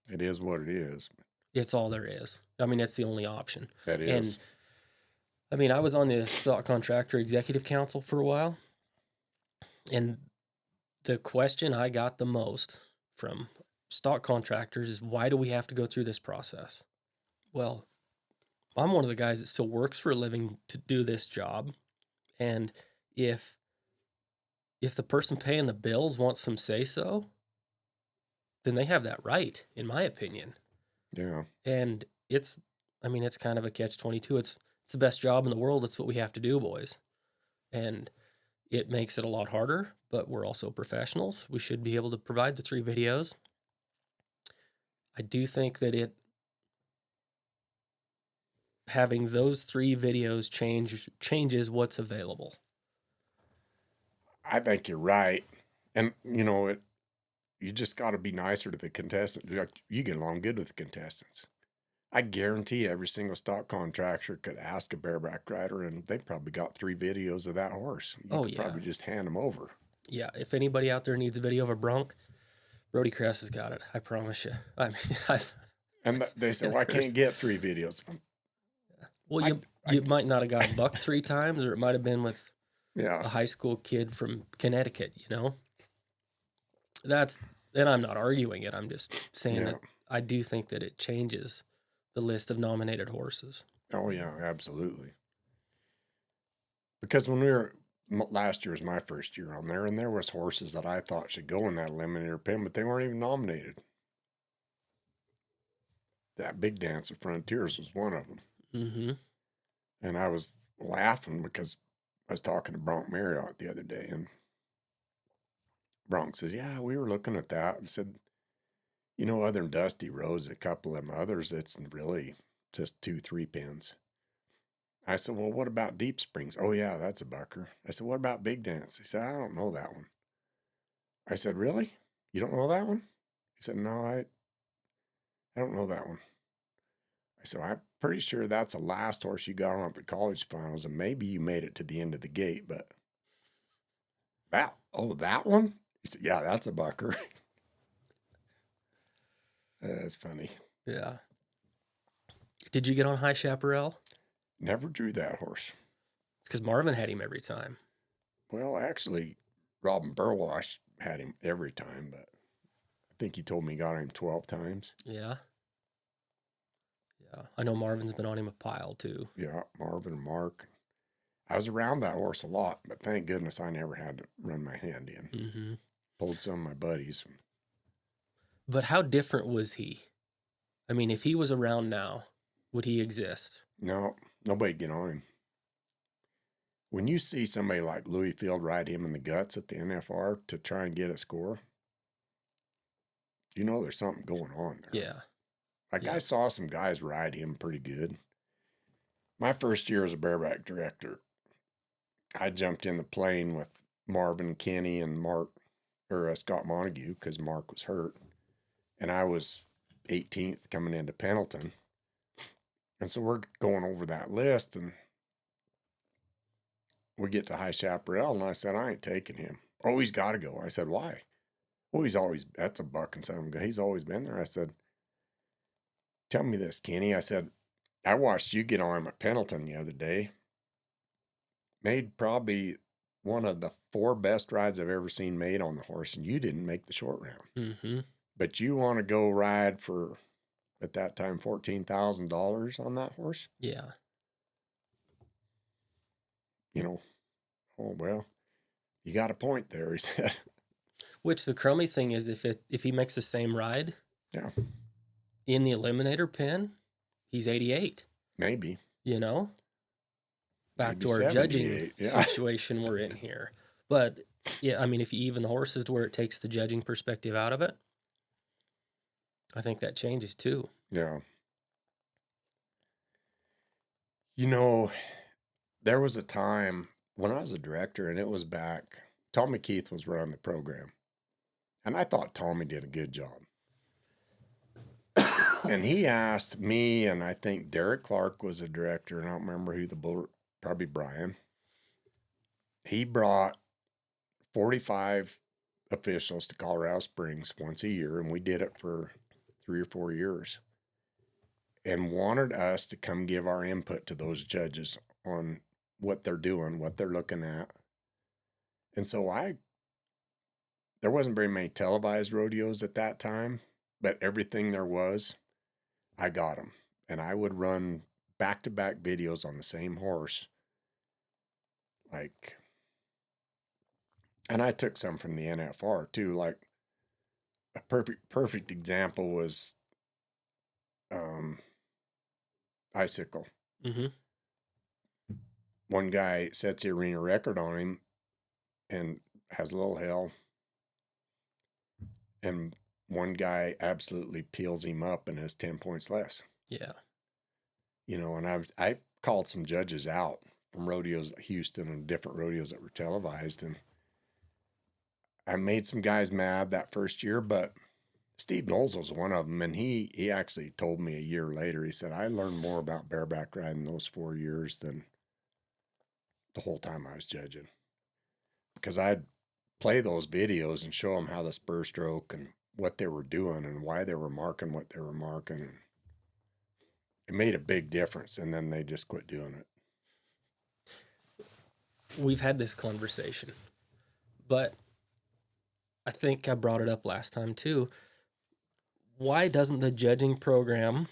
what it is. It's all there is. I mean, it's the only option. That is. And, I mean, I was on the Stock Contractor Executive Council for a while. And the question I got the most from stock contractors is, why do we have to go through this process? Well, I'm one of the guys that still works for a living to do this job. And if the person paying the bills wants some say-so, then they have that right, in my opinion. Yeah. And it's kind of a catch-22. It's the best job in the world. It's what we have to do, boys. And it makes it a lot harder, but we're also professionals. We should be able to provide the 3 videos. I do think that having those 3 videos changes what's available. I think you're right. And, you just got to be nicer to the contestants. You get along good with the contestants. I guarantee every single stock contractor could ask a bareback rider, and they probably got 3 videos of that horse. You could probably just hand them over. Yeah, if anybody out there needs a video of a bronc, Brody Kress has got it. I promise you. I mean, and they said, well, I can't get 3 videos. Well, you might not have got bucked 3 times, or it might have been with Yeah. a high school kid from Connecticut, you know? And I'm not arguing it. I'm just saying that I do think that it changes the list of nominated horses. Oh, yeah, absolutely. Because when last year was my first year on there, and there was horses that I thought should go in that eliminator pen, but they weren't even nominated. That Big Dance of Frontiers was one of them. Mm-hmm. And I was laughing because I was talking to Bronk Marriott the other day, and Bronk says, yeah, we were looking at that. And said, you know, other than Dusty Rose, a couple of them others, it's really just 2-3 pins. I said, well, what about Deep Springs? Oh, yeah, that's a bucker. I said, what about Big Dance? He said, I don't know that one. I said, really? You don't know that one? He said, no, I don't know that one. I said, I'm pretty sure that's the last horse you got on at the college finals, and maybe you made it to the end of the gate, but that one? He said, yeah, that's a bucker. That's funny. Yeah. Did you get on High Chaparral? Never drew that horse. It's because Marvin had him every time. Well, actually, Robin Burwash had him every time, but I think he told me he got him 12 times. Yeah. Yeah. I know Marvin's been on him a pile, too. Yeah, Marvin and Mark. I was around that horse a lot, but thank goodness I never had to run my hand in. Mm-hmm. Pulled some of my buddies. But how different was he? I mean, if he was around now, would he exist? No, nobody'd get on him. When you see somebody like Louis Field ride him in the guts at the NFR to try and get a score, you know there's something going on there. Yeah. I saw some guys ride him pretty good. My first year as a bareback director, I jumped in the plane with Marvin Kenny and Scott Montague because Mark was hurt. And I was 18th coming into Pendleton. And so we're going over that list, and we get to High Chaparral, and I said, I ain't taking him. Oh, he's got to go. I said, why? Well, that's a buck and something. He's always been there. I said, tell me this, Kenny. I said, I watched you get on him at Pendleton the other day. Made probably one of the 4 best rides I've ever seen made on the horse, and you didn't make the short round. Mm-hmm. But you want to go ride for, at that time, $14,000 on that horse? Yeah. You know, oh, well, you got a point there, he said. Which the crummy thing is, if he makes the same ride, yeah, in the eliminator pen, he's 88. Maybe. You know? Back Maybe to our judging yeah. situation we're in here. But, yeah, I mean, if you even the horses to where it takes the judging perspective out of it, I think that changes too. Yeah. You know, there was a time when I was a director, and it was back, Tommy Keith was running the program. And I thought Tommy did a good job. And he asked me, and I think Derek Clark was a director, and I don't remember who probably Brian. He brought 45 officials to Colorado Springs once a year, and we did it for 3 or 4 years, and wanted us to come give our input to those judges on what they're doing, what they're looking at. And so there wasn't very many televised rodeos at that time, but everything there was, I got them. And I would run back-to-back videos on the same horse. And I took some from the NFR too. Like a perfect example was Icicle. Mm-hmm. One guy sets the arena record on him and has a little hell. And one guy absolutely peels him up and has 10 points less. Yeah. You know, and I called some judges out from rodeos at Houston and different rodeos that were televised, and I made some guys mad that first year, but Steve Knowles was one of them, and he actually told me a year later, he said, I learned more about bareback riding those 4 years than the whole time I was judging. Because I'd play those videos and show them how the spur stroke and what they were doing and why they were marking what they were marking. It made a big difference, and then they just quit doing it. We've had this conversation, but I think I brought it up last time too. Why doesn't the judging program,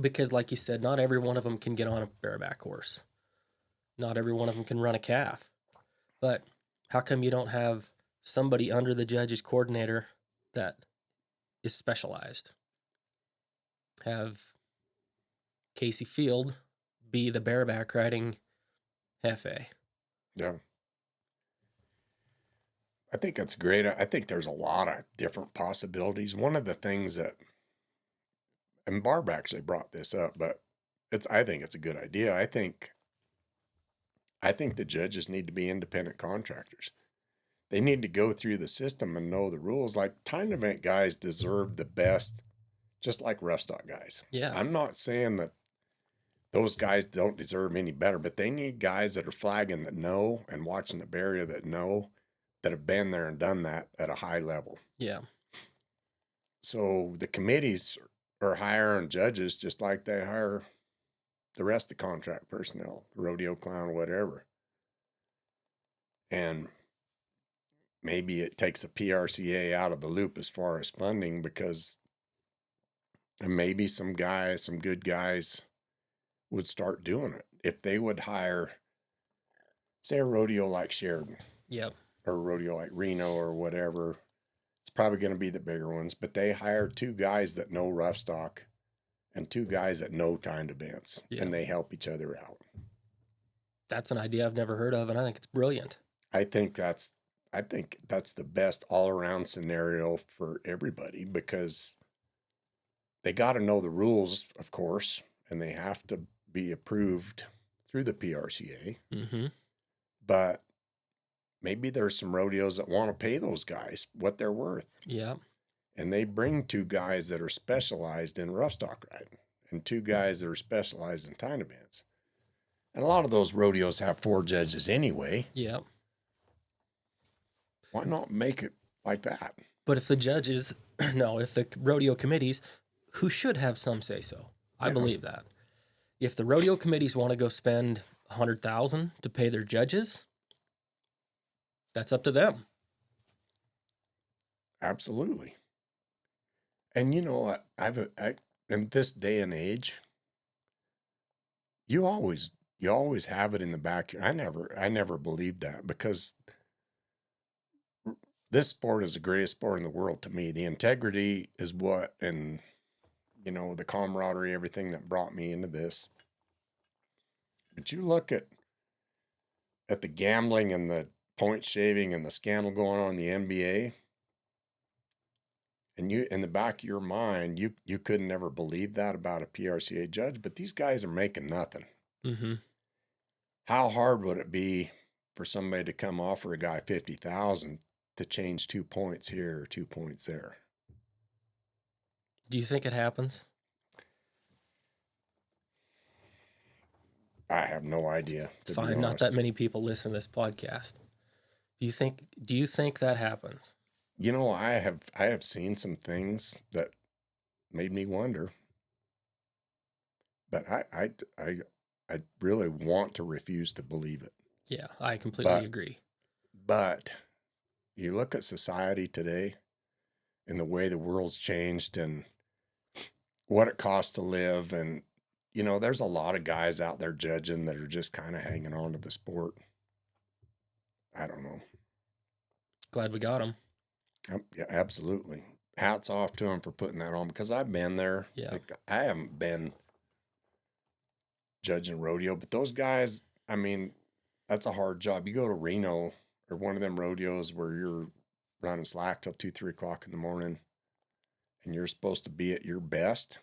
because like you said, not every one of them can get on a bareback horse. Not every one of them can run a calf. But how come you don't have somebody under the judge's coordinator that is specialized? Have Casey Field be the bareback riding Hefe. Yeah. I think that's great. I think there's a lot of different possibilities. One of the things that, and Barb actually brought this up, but I think it's a good idea. I think the judges need to be independent contractors. They need to go through the system and know the rules. Like time event guys deserve the best, just like rough stock guys. Yeah. I'm not saying that those guys don't deserve any better, but they need guys that are flagging that know and watching the barrier that know, that have been there and done that at a high level. Yeah. So the committees are hiring judges just like they hire the rest of the contract personnel, rodeo clown, whatever. And maybe it takes a PRCA out of the loop as far as funding, because maybe some good guys would start doing it. If they would hire, say, a rodeo like Sheridan. Yep. Or a rodeo like Reno or whatever. It's probably going to be the bigger ones, but they hire 2 guys that know rough stock and 2 guys that know timed events, and they help each other out. That's an idea I've never heard of, and I think it's brilliant. I think that's the best all-around scenario for everybody, because they got to know the rules, of course, and they have to be approved through the PRCA. Mm-hmm. But maybe there's some rodeos that want to pay those guys what they're worth. Yeah. And they bring 2 guys that are specialized in rough stock riding and 2 guys that are specialized in time events. And a lot of those rodeos have 4 judges anyway. Yeah. Why not make it like that? But if the judges, if the rodeo committees, who should have some say so, I believe that. If the rodeo committees want to go spend $100,000 to pay their judges, that's up to them. Absolutely. And you know what? In this day and age, you always have it in the back. I never believed that, because this sport is the greatest sport in the world to me. The integrity is what, and the camaraderie, everything that brought me into this. But you look at the gambling and the point shaving and the scandal going on in the NBA, and you, in the back of your mind, you couldn't never believe that about a PRCA judge, but these guys are making nothing. Mm-hmm. How hard would it be for somebody to come offer a guy $50,000 to change 2 points here or 2 points there? Do you think it happens? I have no idea. It's fine. Not that many people listen to this podcast. Do you think that happens? I have seen some things that made me wonder, but I really want to refuse to believe it. Yeah, I completely agree. But you look at society today and the way the world's changed and what it costs to live, and there's a lot of guys out there judging that are just kind of hanging on to the sport. I don't know. Glad we got them. Yeah, absolutely. Hats off to them for putting that on, because I've been there. Yeah. I haven't been judging rodeo, but those guys, that's a hard job. You go to Reno or one of them rodeos where you're running slack till 2, 3 o'clock in the morning, and you're supposed to be at your best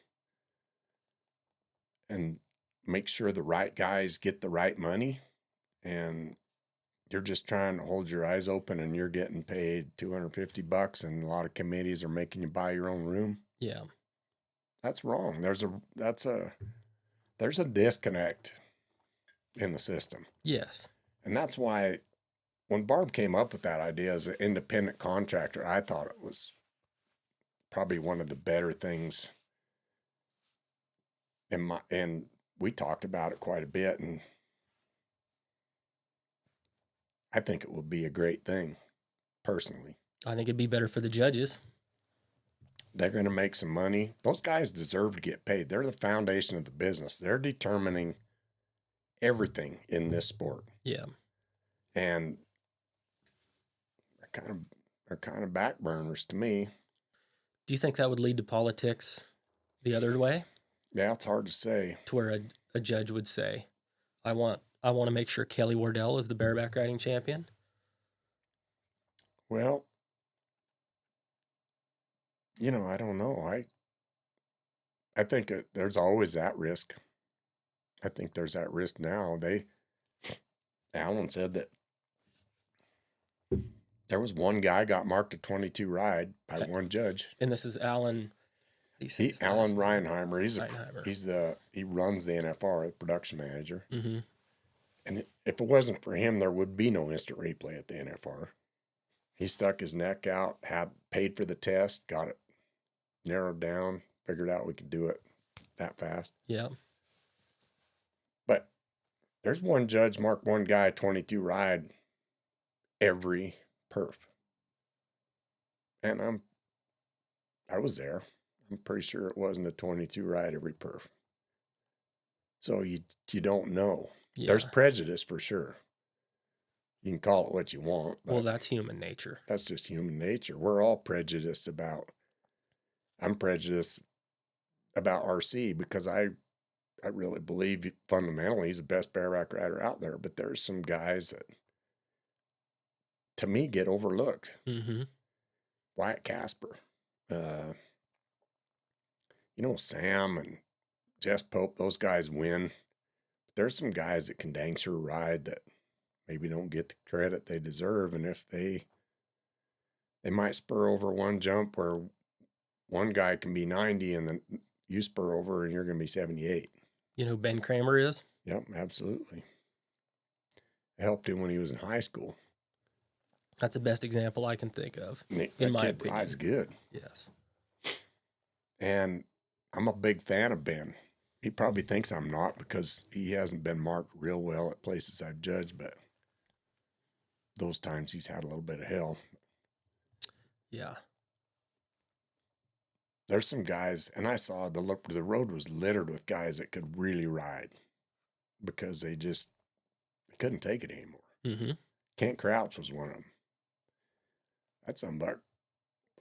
and make sure the right guys get the right money. And you're just trying to hold your eyes open and you're getting paid $250 and a lot of committees are making you buy your own room. Yeah. That's wrong. There's a disconnect in the system. Yes. And that's why when Barb came up with that idea as an independent contractor, I thought it was probably one of the better things and we talked about it quite a bit, and I think it would be a great thing, personally. I think it'd be better for the judges. They're going to make some money. Those guys deserve to get paid. They're the foundation of the business. They're determining everything in this sport. Yeah. And they're kind of backburners to me. Do you think that would lead to politics the other way? Yeah, it's hard to say. To where a judge would say, I want to make sure Kelly Wardell is the bareback riding champion? Well, I don't know. I think there's always that risk. I think there's that risk now. Alan said that there was one guy got marked a 22 ride by one judge. And this is Alan. Alan Reinheimer. He runs the NFR, the production manager. Mm-hmm. And if it wasn't for him, there would be no instant replay at the NFR. He stuck his neck out, had paid for the test, got it narrowed down, figured out we could do it that fast. Yeah. But there's one judge marked one guy 22 ride every perf. And I was there. I'm pretty sure it wasn't a 22 ride every perf. So you don't know. Yeah. There's prejudice for sure. You can call it what you want. Well, that's human nature. That's just human nature. We're all prejudiced I'm prejudiced about RC because I really believe fundamentally he's the best bareback rider out there. But there's some guys that, to me, get overlooked. Mm-hmm. Wyatt Casper. Sam and Jess Pope, those guys win. But there's some guys that can dang sure ride that maybe don't get the credit they deserve. And if they might spur over one jump where one guy can be 90 and then you spur over and you're going to be 78. You know who Ben Kramer is? Yep, absolutely. I helped him when he was in high school. That's the best example I can think of, in my opinion. Rides good. Yes. And I'm a big fan of Ben. He probably thinks I'm not because he hasn't been marked real well at places I've judged, but those times he's had a little bit of hell. Yeah. There's some guys, and I saw the road was littered with guys that could really ride because they couldn't take it anymore. Mm-hmm. Kent Crouch was one of them. That's something.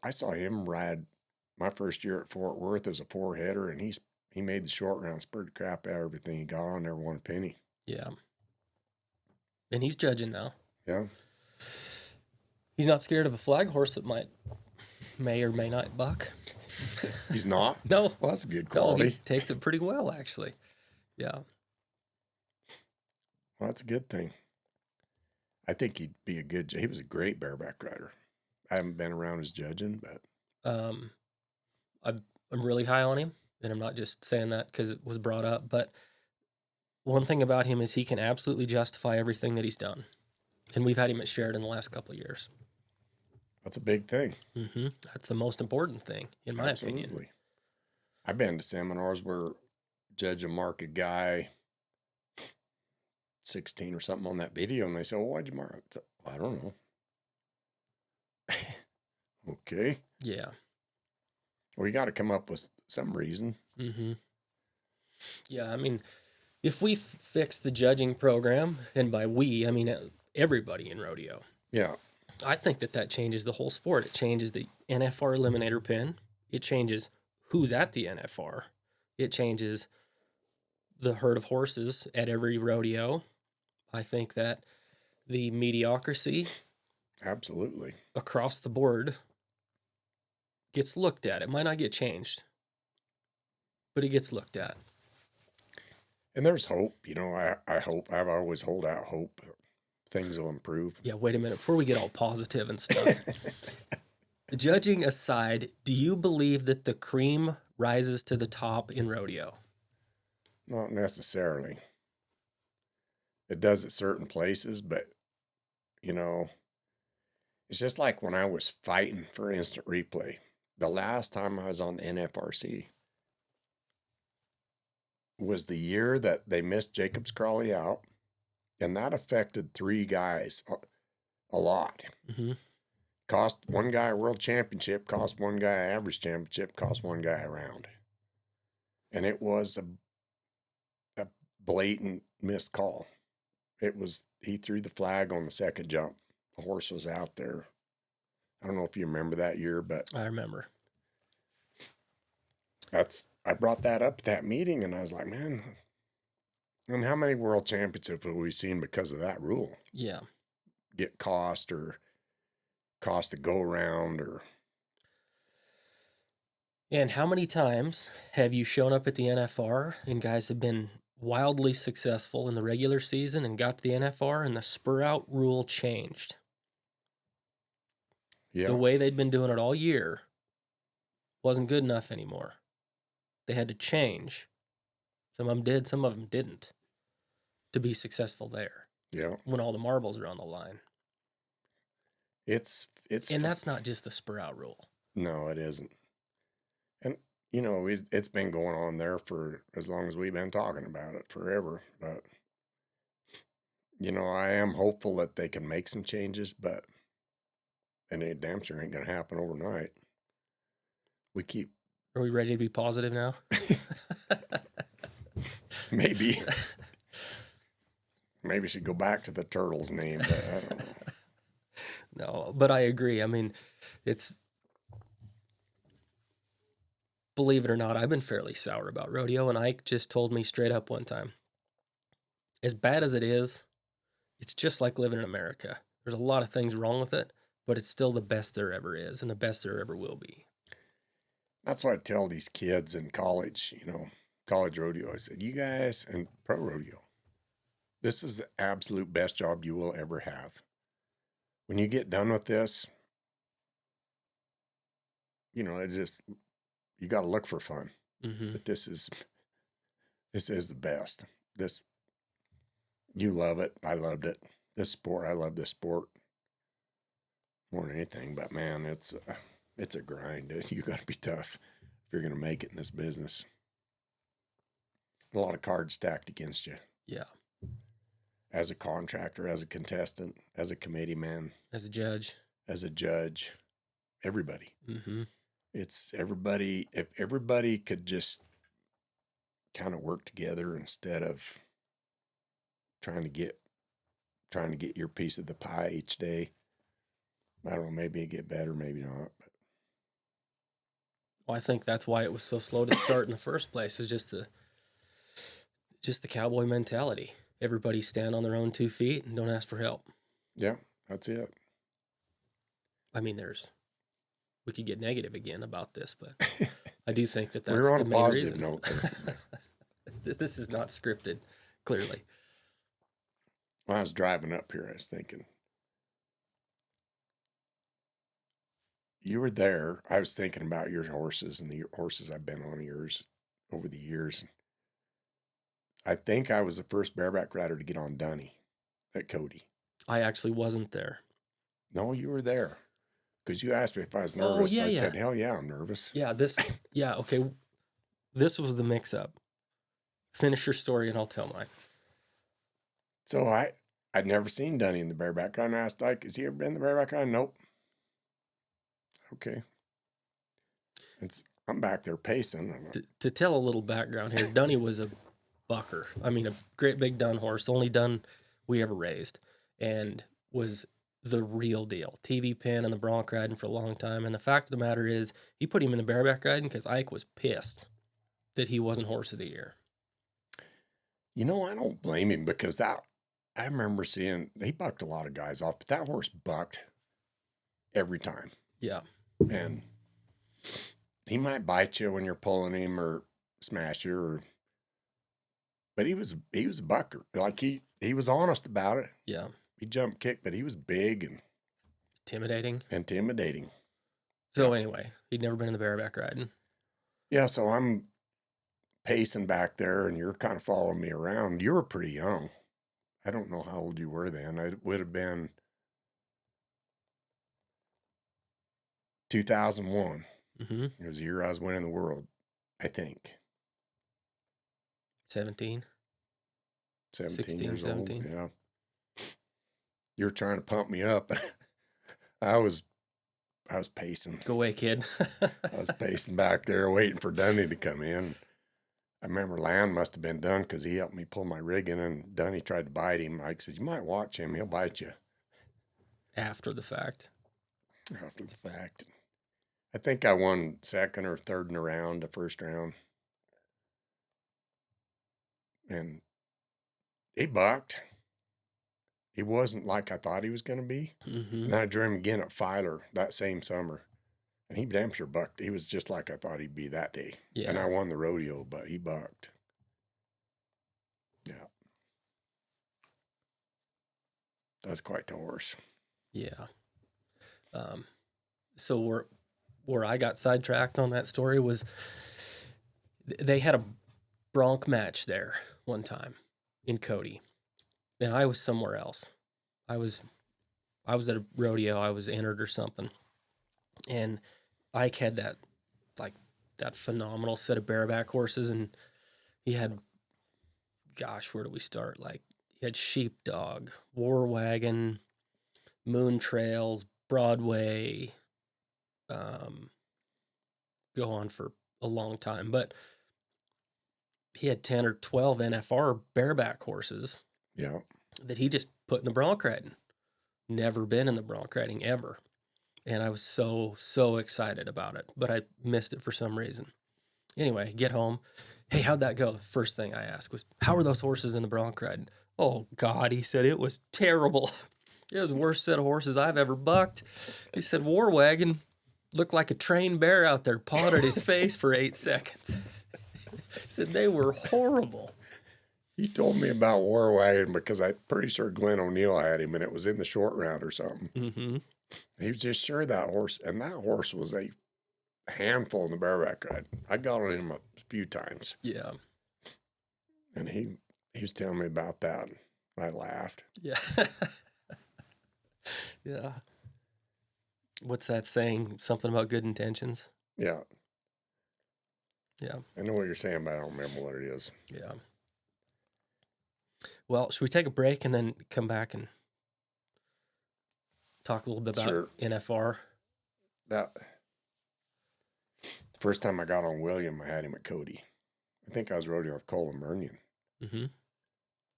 I saw him ride my first year at Fort Worth as a four-header, and he made the short round, spurred the crap out of everything he got on, never won a penny. Yeah. And he's judging now. Yeah. He's not scared of a flag horse that may or may not buck. He's not? No. Well, that's a good quality. No, he takes it pretty well, actually. Yeah. Well, that's a good thing. I think he'd be he was a great bareback rider. I haven't been around his judging, but. I'm really high on him, and I'm not just saying that because it was brought up, but one thing about him is he can absolutely justify everything that he's done. And we've had him at Sheridan the last couple of years. That's a big thing. Mm-hmm. That's the most important thing, in my opinion. I've been to seminars where judge will mark a guy 16 or something on that video, and they say, well, why'd you mark it? I don't know. Okay. Yeah. Well, you got to come up with some reason. Mm-hmm. Yeah, I mean, if we fix the judging program, and by we, I mean everybody in rodeo. Yeah. I think that changes the whole sport. It changes the NFR eliminator pin. It changes who's at the NFR. It changes the herd of horses at every rodeo. I think that the mediocrity, absolutely, across the board gets looked at. It might not get changed, but it gets looked at. And there's hope. I hope. I've always hold out hope things will improve. Yeah, wait a minute. Before we get all positive and stuff, judging aside, do you believe that the cream rises to the top in rodeo? Not necessarily. It does at certain places, but, it's just like when I was fighting for instant replay. The last time I was on the NFRC was the year that they missed Jacobs Crawley out, and that affected 3 guys a lot. Mm-hmm. Cost one guy a world championship, cost one guy an average championship, cost one guy a round. And it was a blatant missed call. He threw the flag on the second jump. The horse was out there. I don't know if you remember that year, but I remember. I brought that up at that meeting, and I was like, man, and how many world championships have we seen because of that rule? Yeah. Get cost a go around or. And how many times have you shown up at the NFR and guys have been wildly successful in the regular season and got to the NFR and the spur out rule changed? Yeah. The way they'd been doing it all year wasn't good enough anymore. They had to change. Some of them did, some of them didn't, to be successful there. Yeah. When all the marbles are on the line. And that's not just the spur out rule. No, it isn't. And, it's been going on there for as long as we've been talking about it, forever. But, I am hopeful that they can make some changes, and it damn sure ain't going to happen overnight. Are we ready to be positive now? Maybe. Maybe we should go back to the Turtles name, but I don't know. No, but I agree. I mean, believe it or not, I've been fairly sour about rodeo, and Ike just told me straight up one time, as bad as it is, it's just like living in America. There's a lot of things wrong with it, but it's still the best there ever is and the best there ever will be. That's what I tell these kids in college, college rodeo. I said, you guys, and pro rodeo, this is the absolute best job you will ever have. When you get done with this, you got to look for fun. Mm-hmm. But this is the best. You love it. I loved it. This sport, I love this sport more than anything. But man, it's a grind. You got to be tough if you're going to make it in this business. A lot of cards stacked against you. Yeah. As a contractor, as a contestant, as a committee man, as a judge, everybody. Mm-hmm. It's everybody. If everybody could just kind of work together instead of trying to get your piece of the pie each day, I don't know, maybe it get better, maybe not. But. Well, I think that's why it was so slow to start in the first place. Is just the cowboy mentality. Everybody stand on their own 2 feet and don't ask for help. Yeah, that's it. I mean, we could get negative again about this, but I do think that's We're on the a main positive reason. Note. This is not scripted, clearly. When I was driving up here, I was thinking, you were there. I was thinking about your horses and the horses I've been on yours over the years. I think I was the first bareback rider to get on Dunny at Cody. I actually wasn't there. No, you were there. Because you asked me if I was nervous. Oh, yeah, I said, hell yeah, I'm nervous. Yeah, okay. This was the mix-up. Finish your story and I'll tell mine. So I'd never seen Dunny in the bareback ride. I asked Ike, has he ever been in the bareback ride? Nope. Okay. I'm back there pacing. To tell a little background here, Dunny was a bucker. I mean, a great big dun horse, the only dun we ever raised, and was the real deal. TV pin and the bronc riding for a long time. And the fact of the matter is, he put him in the bareback riding because Ike was pissed that he wasn't horse of the year. I don't blame him because I remember seeing, he bucked a lot of guys off, but that horse bucked every time. Yeah. And he might bite you when you're pulling him or smash you, but he was a bucker. Like he was honest about it. Yeah. he jumped, kicked, but he was big and intimidating. So anyway, he'd never been in the bareback riding. Yeah, so I'm pacing back there, and you're kind of following me around. You were pretty young. I don't know how old you were then. I would have been 2001. Mm-hmm. It was the year I was winning the world, I think. 17 16, years 17. old. Yeah. You were trying to pump me up. I was pacing. Go away, kid. I was pacing back there waiting for Dunny to come in. I remember Land must have been done because he helped me pull my rig in, and Dunny tried to bite him. Mike said, you might watch him. He'll bite you. After the fact. I think I won second or third in the round, the first round. And he bucked. He wasn't like I thought he was going to be. Mm-hmm. And then I drew him again at Filer that same summer. And he damn sure bucked. He was just like I thought he'd be that day. Yeah. And I won the rodeo, but he bucked. Yeah. That's quite the horse. Yeah. So where I got sidetracked on that story was they had a bronc match there one time in Cody, and I was somewhere else. I was at a rodeo. I was entered or something, and Ike had that phenomenal set of bareback horses, and he had, gosh, where do we start? Like, he had Sheepdog, War Wagon, Moon Trails, Broadway, go on for a long time, but he had 10 or 12 NFR bareback horses. Yeah. That he just put in the bronc riding. Never been in the bronc riding ever. And I was so excited about it, but I missed it for some reason. Anyway, get home. Hey, how'd that go? The first thing I asked was, how were those horses in the bronc riding? Oh, God, he said, it was terrible. It was the worst set of horses I've ever bucked. He said, War Wagon looked like a trained bear out there, pawed at his face for 8 seconds. He said they were horrible. He told me about War Wagon because I'm pretty sure Glenn O'Neill had him, and it was in the short round or something. Mm-hmm. He was just sure that horse, and that horse was a handful in the bareback ride. I got on him a few times. Yeah. And he was telling me about that. I laughed. Yeah. Yeah. What's that saying? Something about good intentions? Yeah. Yeah. I know what you're saying, but I don't remember what it is. Yeah. Well, should we take a break and then come back and talk a little bit about NFR? The first time I got on William, I had him at Cody. I think I was rodeoing with Cole and Murnion. Mm-hmm.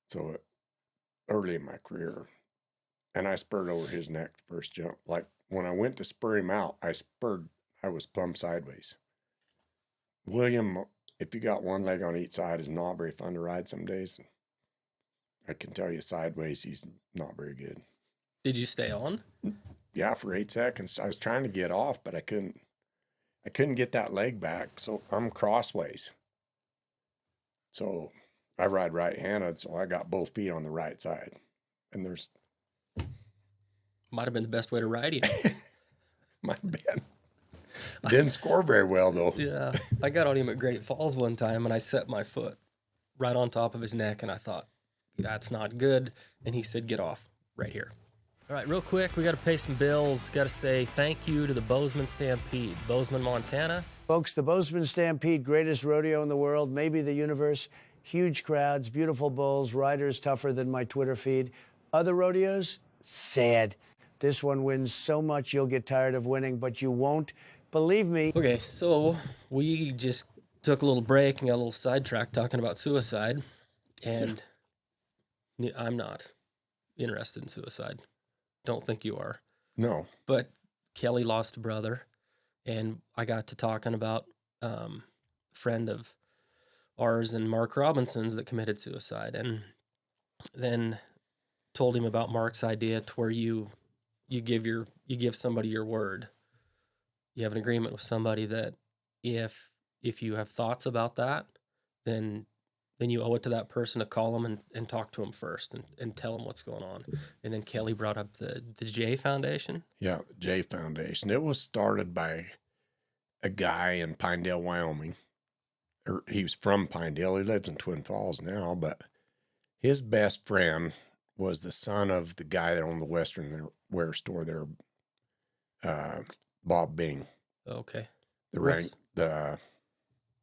So early in my career, and I spurred over his neck the first jump. Like when I went to spur him out, I was plumb sideways. William, if you got one leg on each side, is not very fun to ride some days. I can tell you sideways, he's not very good. Did you stay on? Yeah, for 8 seconds. I was trying to get off, but I couldn't get that leg back. So I'm crossways. So I ride right-handed, so I got both feet on the right side. And there's... Might have been the best way to ride him. Might have been. Didn't score very well, though. Yeah. I got on him at Great Falls one time, and I set my foot right on top of his neck, and I thought, that's not good. And he said, get off right here. All right, real quick, we got to pay some bills. Got to say thank you to the Bozeman Stampede, Bozeman, Montana. Folks, the Bozeman Stampede, greatest rodeo in the world, maybe the universe. Huge crowds, beautiful bulls, riders tougher than my Twitter feed. Other rodeos, sad. This one wins so much you'll get tired of winning, but you won't. Believe me. Okay, so we just took a little break and got a little sidetracked talking about suicide. And I'm not interested in suicide. Don't think you are. No. But Kelly lost a brother, and I got to talking about a friend of ours and Mark Robinson's that committed suicide, and then told him about Mark's idea to where you give somebody your word. You have an agreement with somebody that if you have thoughts about that, then then you owe it to that person to call them and talk to them first and tell them what's going on. And then Kelly brought up the J Foundation. Yeah, the J Foundation. It was started by a guy in Pinedale, Wyoming. He was from Pinedale. He lives in Twin Falls now, but his best friend was the son of the guy that owned the Western wear store there, Bob Bing. Okay. The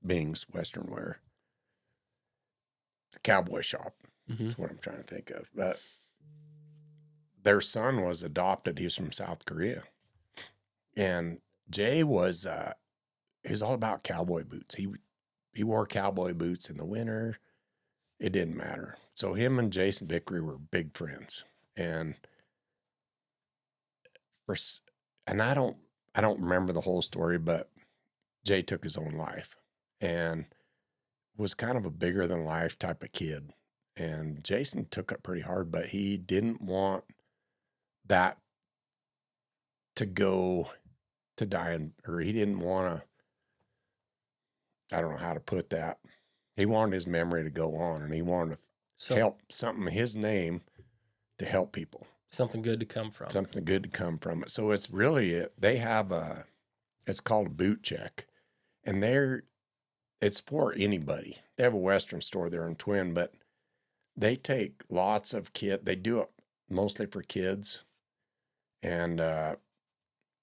Bing's Western Wear. The cowboy shop. That's what I'm trying to think of. But their son was adopted. He was from South Korea. And Jay was he was all about cowboy boots. He wore cowboy boots in the winter. It didn't matter. So him and Jason Vickery were big friends. And I don't remember the whole story, but Jay took his own life and was kind of a bigger than life type of kid. And Jason took it pretty hard, but he didn't want that to go to die, or he didn't want to, I don't know how to put that. He wanted his memory to go on, and he wanted to help something, his name, to help people. Something good to come from. Something good to come from it. So it's really, they have it's called a boot check, and it's for anybody. They have a Western store there in Twin, but they take lots of they do it mostly for kids. And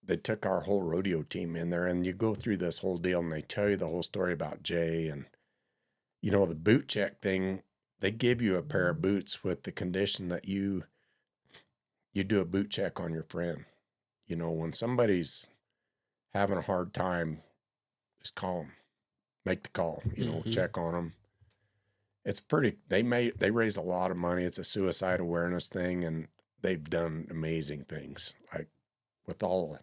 they took our whole rodeo team in there, and you go through this whole deal, and they tell you the whole story about Jay. And, the boot check thing, they give you a pair of boots with the condition that you do a boot check on your friend. When somebody's having a hard time, just call them. Make the call, check on them. It's they raise a lot of money. It's a suicide awareness thing, and they've done amazing things, like with all the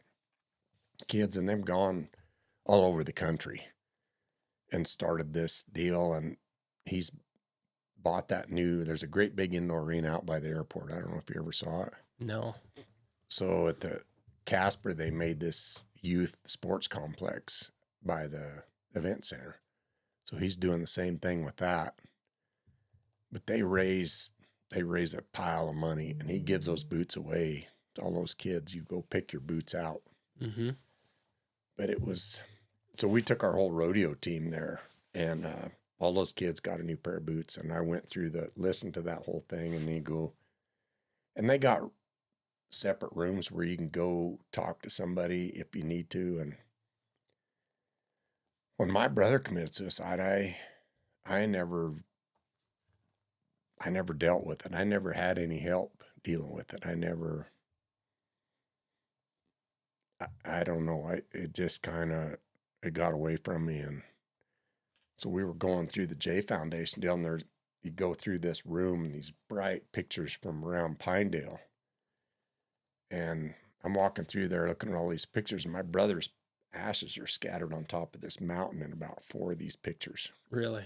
kids, and they've gone all over the country and started this deal. And he's bought there's a great big indoor arena out by the airport. I don't know if you ever saw it. No. So at the Casper, they made this youth sports complex by the event center. So he's doing the same thing with that. But they raise a pile of money, and he gives those boots away to all those kids. You go pick your boots out. Mm-hmm. But so we took our whole rodeo team there, and all those kids got a new pair of boots. And I went through listened to that whole thing, and and they got separate rooms where you can go talk to somebody if you need to. And when my brother committed suicide, I never dealt with it. I never had any help dealing with it. I don't know. It just kind of, it got away from me. And so we were going through the J Foundation down there. You go through this room, and these bright pictures from around Pinedale. And I'm walking through there looking at all these pictures, and my brother's ashes are scattered on top of this mountain in about 4 of these pictures. Really?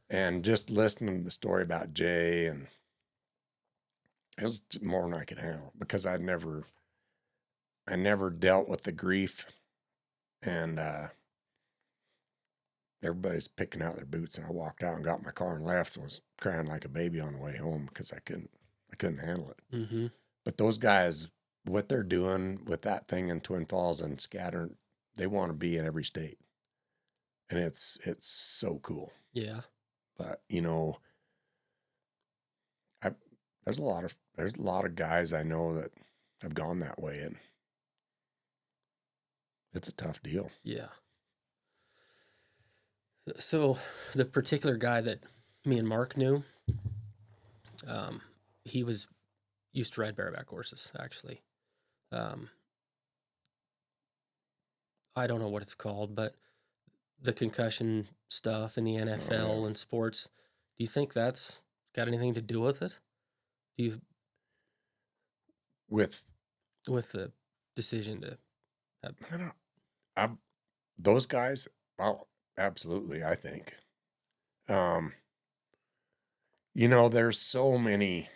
And just listening to the story about Jay, and it was more than I could handle, because I never dealt with the grief, and everybody's picking out their boots, and I walked out and got in my car and left, and was crying like a baby on the way home because I couldn't handle it. Mm-hmm. But those guys, what they're doing with that thing in Twin Falls and scattering, they want to be in every state, and it's so cool. Yeah. But there's a lot of guys I know that have gone that way, and it's a tough deal. Yeah. So the particular guy that me and Mark knew, he used to ride bareback horses, actually. I don't know what it's called, but the concussion stuff in the NFL and sports, do you think that's got anything to do with it? With the decision to have... those guys, well, absolutely, I think. There's so many,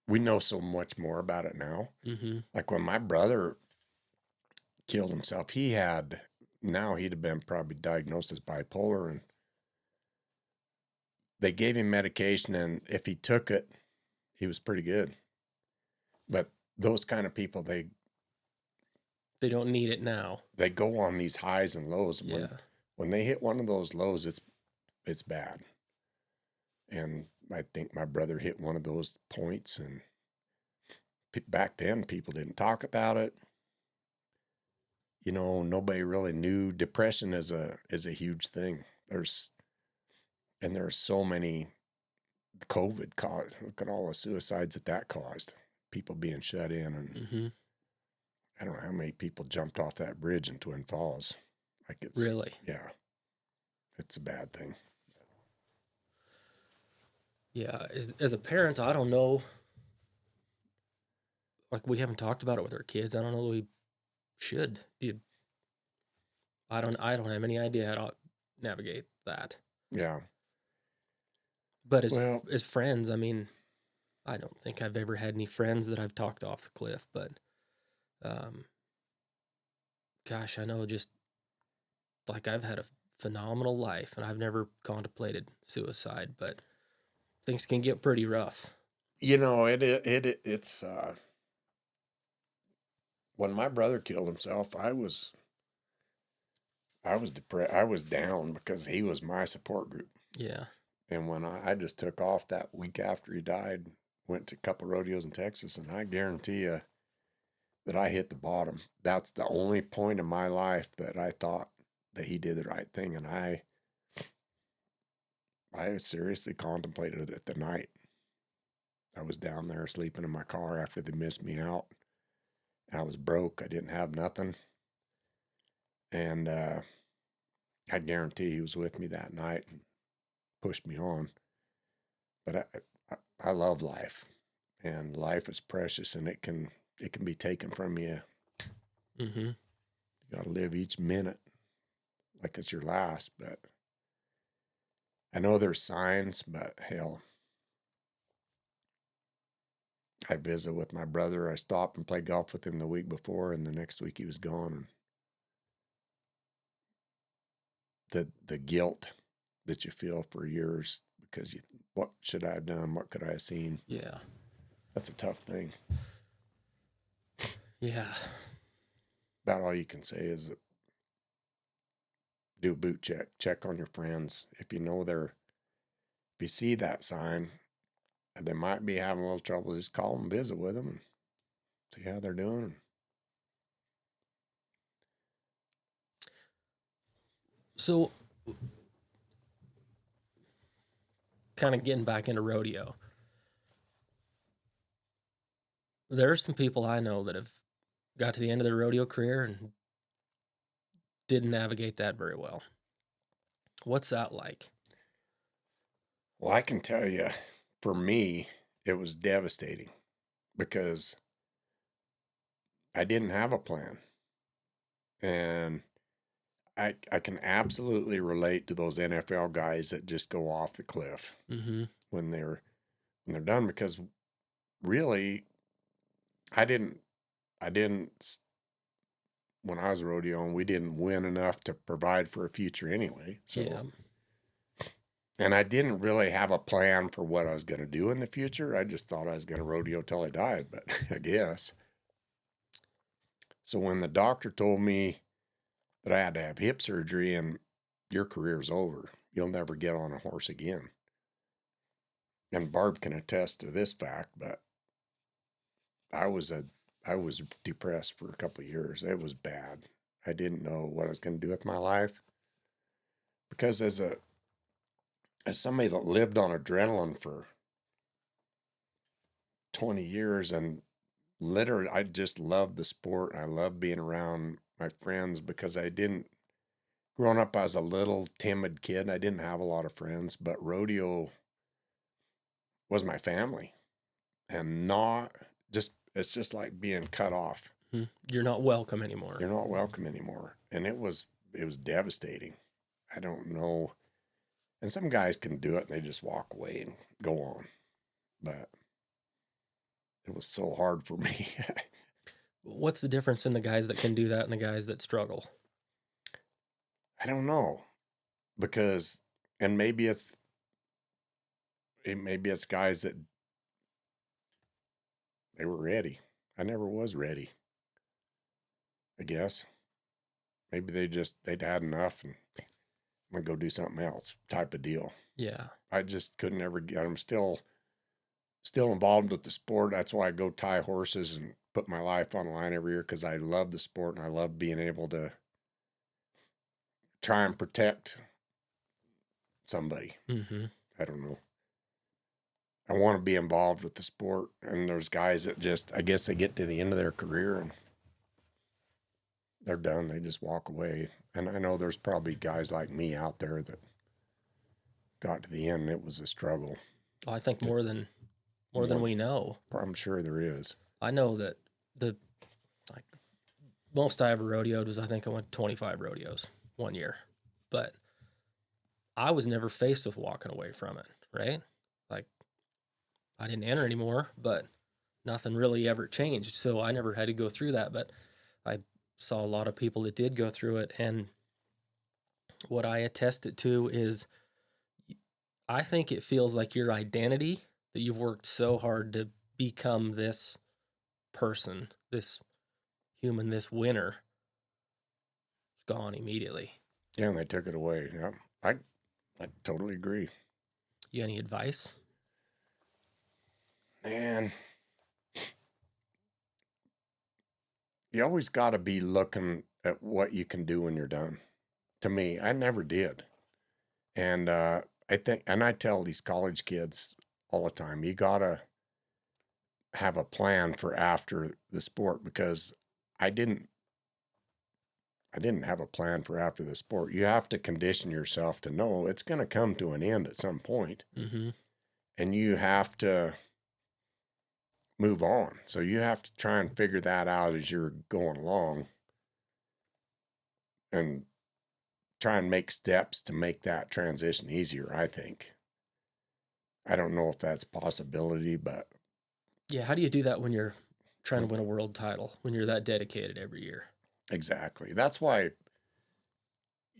we know so much more about it now. Mm-hmm. Like when my brother killed himself, he'd have been probably diagnosed as bipolar, and they gave him medication, and if he took it, he was pretty good. But those kind of people, they don't need it now. They go on these highs and lows. Yeah. When they hit one of those lows, it's bad. And I think my brother hit one of those points, and back then people didn't talk about it. You know, nobody really knew depression is a huge thing. There's so many. COVID caused. Look at all the suicides that caused. People being shut in, and I don't know how many people jumped off that bridge in Twin Falls. Like it's really, yeah, it's a bad thing. Yeah, as a parent, I don't know. Like, we haven't talked about it with our kids. I don't know that we should. I don't have any idea how to navigate that. Yeah. But as friends, I mean, I don't think I've ever had any friends that I've talked off the cliff, but gosh, I know just like I've had a phenomenal life and I've never contemplated suicide, but things can get pretty rough. You know, it's when my brother killed himself, I was depressed. I was down because he was my support group. Yeah. And when I just took off that week after he died, went to a couple rodeos in Texas, and I guarantee you that I hit the bottom. That's the only point in my life that I thought that he did the right thing. And I seriously contemplated it the night. I was down there sleeping in my car after they missed me out. I was broke. I didn't have nothing. And I guarantee he was with me that night and pushed me on. But I love life, and life is precious, and it can be taken from you. Mm-hmm. You got to live each minute like it's your last. But I know there's signs, but hell, I visit with my brother. I stopped and played golf with him the week before, and the next week he was gone. And the guilt that you feel for years because what should I have done? What could I have seen? Yeah. That's a tough thing. Yeah. About all you can say is do a boot check. Check on your friends. If you know if you see that sign, and they might be having a little trouble, just call them, visit with them, and see how they're doing. So, kind of getting back into rodeo, there are some people I know that have got to the end of their rodeo career and didn't navigate that very well. What's that like? Well, I can tell you, for me, it was devastating because I didn't have a plan. And I can absolutely relate to those NFL guys that just go off the cliff when they're done, because really I didn't when I was rodeoing, we didn't win enough to provide for a future anyway. So yeah. And I didn't really have a plan for what I was going to do in the future. I just thought I was going to rodeo till I died, but I guess. So when the doctor told me that I had to have hip surgery and your career's over, you'll never get on a horse again. And Barb can attest to this fact, but I was depressed for a couple of years. It was bad. I didn't know what I was going to do with my life, because as somebody that lived on adrenaline for 20 years, and literally I just loved the sport. I loved being around my friends, because growing up, I was a little timid kid. I didn't have a lot of friends, but rodeo was my family, and it's just like being cut off. You're not welcome anymore. You're not welcome anymore. And it was devastating. I don't know. And some guys can do it and they just walk away and go on. But it was so hard for me. What's the difference in the guys that can do that and the guys that struggle? I don't know. And maybe it's maybe it's guys that they were ready. I never was ready. I guess maybe they'd had enough and I'm gonna go do something else type of deal. Yeah. I just couldn't ever get. I'm still involved with the sport. That's why I go tie horses and put my life on the line every year, because I love the sport and I love being able to try and protect somebody. Mm-hmm. I don't know. I want to be involved with the sport, and there's guys that just, I guess they get to the end of their career and they're done. They just walk away. And I know there's probably guys like me out there that got to the end and it was a struggle. I think more than we know. I'm sure there is. I know that most I ever rodeoed was, I think I went 25 rodeos one year, but I was never faced with walking away from it, right? Like, I didn't enter anymore, but nothing really ever changed. So I never had to go through that, but I saw a lot of people that did go through it. And what I attested to is, I think it feels like your identity, that you've worked so hard to become this person, this human, this winner, gone immediately. Yeah, and they took it away. Yeah, I totally agree. You any advice? Man, you always got to be looking at what you can do when you're done. To me, I never did. And I think, and I tell these college kids all the time, you got to have a plan for after the sport, because I didn't have a plan for after the sport. You have to condition yourself to know it's going to come to an end at some point. Mm-hmm. And you have to move on. So you have to try and figure that out as you're going along and try and make steps to make that transition easier, I think. I don't know if that's a possibility, but... Yeah, how do you do that when you're trying to win a world title, when you're that dedicated every year? Exactly. That's why,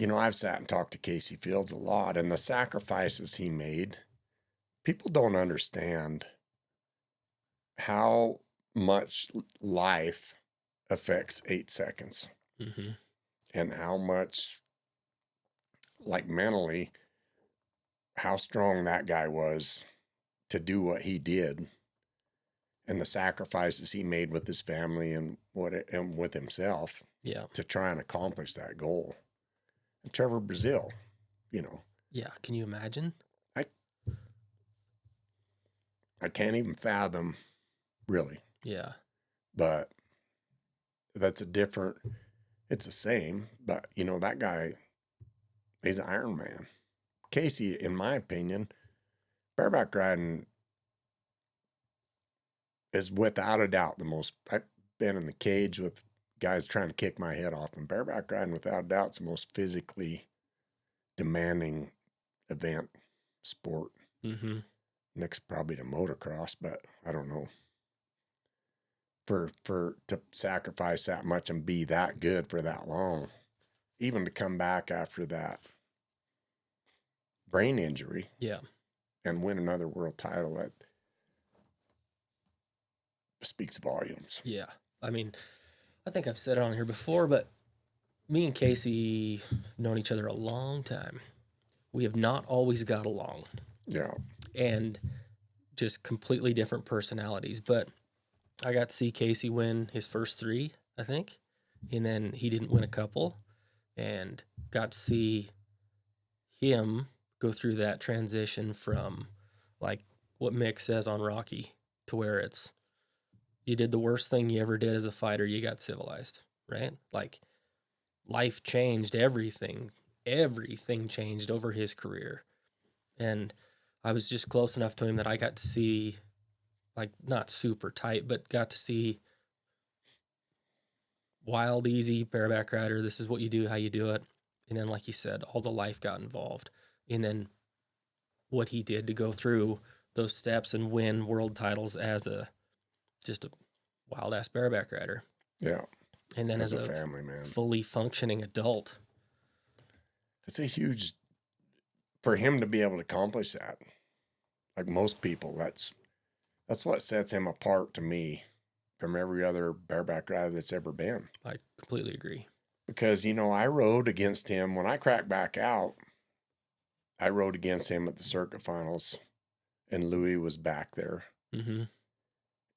I've sat and talked to Casey Fields a lot, and the sacrifices he made, people don't understand how much life affects 8 seconds. Mm-hmm. And how much, like, mentally, how strong that guy was to do what he did, and the sacrifices he made with his family and with himself. Yeah. To try and accomplish that goal. And Trevor Brazil, Yeah, can you imagine? I can't even fathom, really. Yeah. But it's the same, but, that guy, he's an Iron Man. Casey, in my opinion, bareback riding is without a doubt the most, I've been in the cage with guys trying to kick my head off, and bareback riding without a doubt is the most physically demanding sport. Mm-hmm. Next probably to motocross, but I don't know. To sacrifice that much and be that good for that long, even to come back after that brain injury, yeah, and win another world title, that speaks volumes. Yeah. I mean, I think I've said it on here before, but me and Casey have known each other a long time. We have not always got along. Yeah. And just completely different personalities. But I got to see Casey win his first 3, I think. And then he didn't win a couple. And got to see him go through that transition from, like what Mick says on Rocky, to where it's, you did the worst thing you ever did as a fighter, you got civilized, right? Like, life changed, everything changed over his career. And I was just close enough to him that I got to see, like, not super tight, but got to see wild, easy bareback rider. This is what you do, how you do it. And then, like you said, all the life got involved. And then what he did to go through those steps and win world titles as just a wild ass bareback rider. Yeah. And then as a family man, fully functioning adult. It's a huge, for him to be able to accomplish that. Like most people, that's what sets him apart to me from every other bareback rider that's ever been. I completely agree. Because, you know, I rode against him when I cracked back out. I rode against him at the circuit finals, and Louis was back there. Mm-hmm.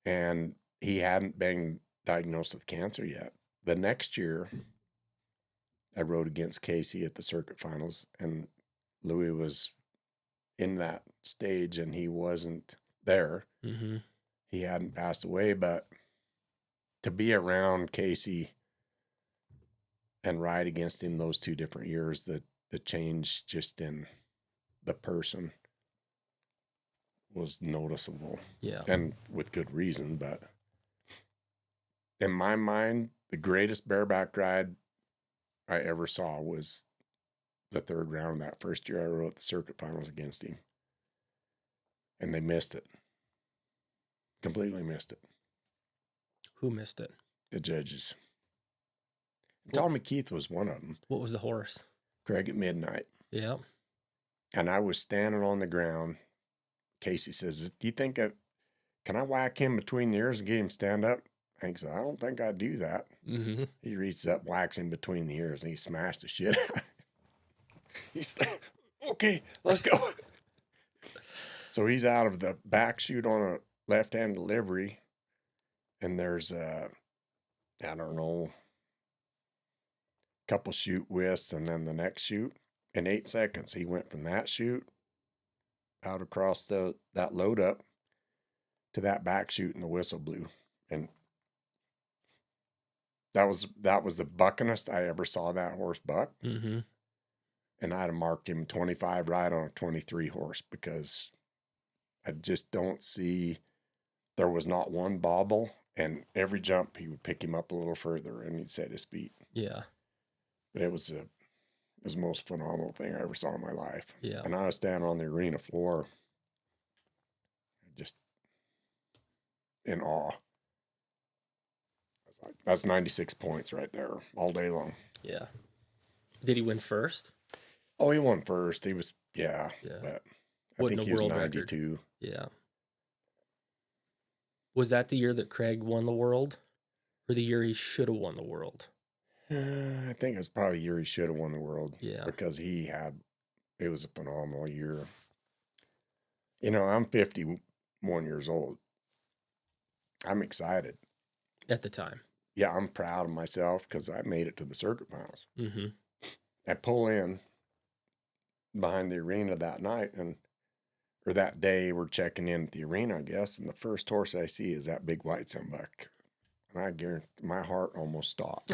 And he hadn't been diagnosed with cancer yet. The next year, I rode against Casey at the circuit finals, and Louis was in that stage, and he wasn't there. Mm-hmm. He hadn't passed away, but to be around Casey and ride against him those 2 different years, the change just in the person was noticeable. Yeah. And with good reason, but in my mind, the greatest bareback ride I ever saw was the 3rd round that first year I rode at the circuit finals against him. And they missed it. Completely missed it. Who missed it? The judges. Tommy Keith was one of them. What was the horse? Craig at Midnight. Yeah. And I was standing on the ground. Casey says, do you think can I whack him between the ears and get him stand up? Hank said, I don't think I'd do that. Mm-hmm. He reaches up, whacks him between the ears, and he smashed the shit out. He's like, okay, let's go. So he's out of the back chute on a left-hand delivery, and there's I don't know, couple chute whisks, and then the next chute. In 8 seconds, he went from that chute out across that load up to that back chute, and the whistle blew. And that was the buckinest I ever saw that horse buck. Mm-hmm. And I'd have marked him 25 right on a 23 horse, because I just don't see, there was not one bobble, and every jump he would pick him up a little further and he'd set his feet. Yeah. But it was the most phenomenal thing I ever saw in my life. Yeah. And I was standing on the arena floor, just in awe. I was like, that's 96 points right there all day long. Yeah. Did he win first? Oh, he won first. He was, yeah. Yeah. But I Wasn't think a he was world 92. record. Yeah. Was that the year that Craig won the world, or the year he should have won the world? I think it was probably the year he should have won the world. Yeah. Because it was a phenomenal year. You know, I'm 51 years old. I'm excited. At the time. Yeah, I'm proud of myself because I made it to the circuit finals. Mm-hmm. I pull in behind the arena that night, or that day, we're checking in at the arena, I guess, and the first horse I see is that big white sunbuck. And I guarantee my heart almost stopped.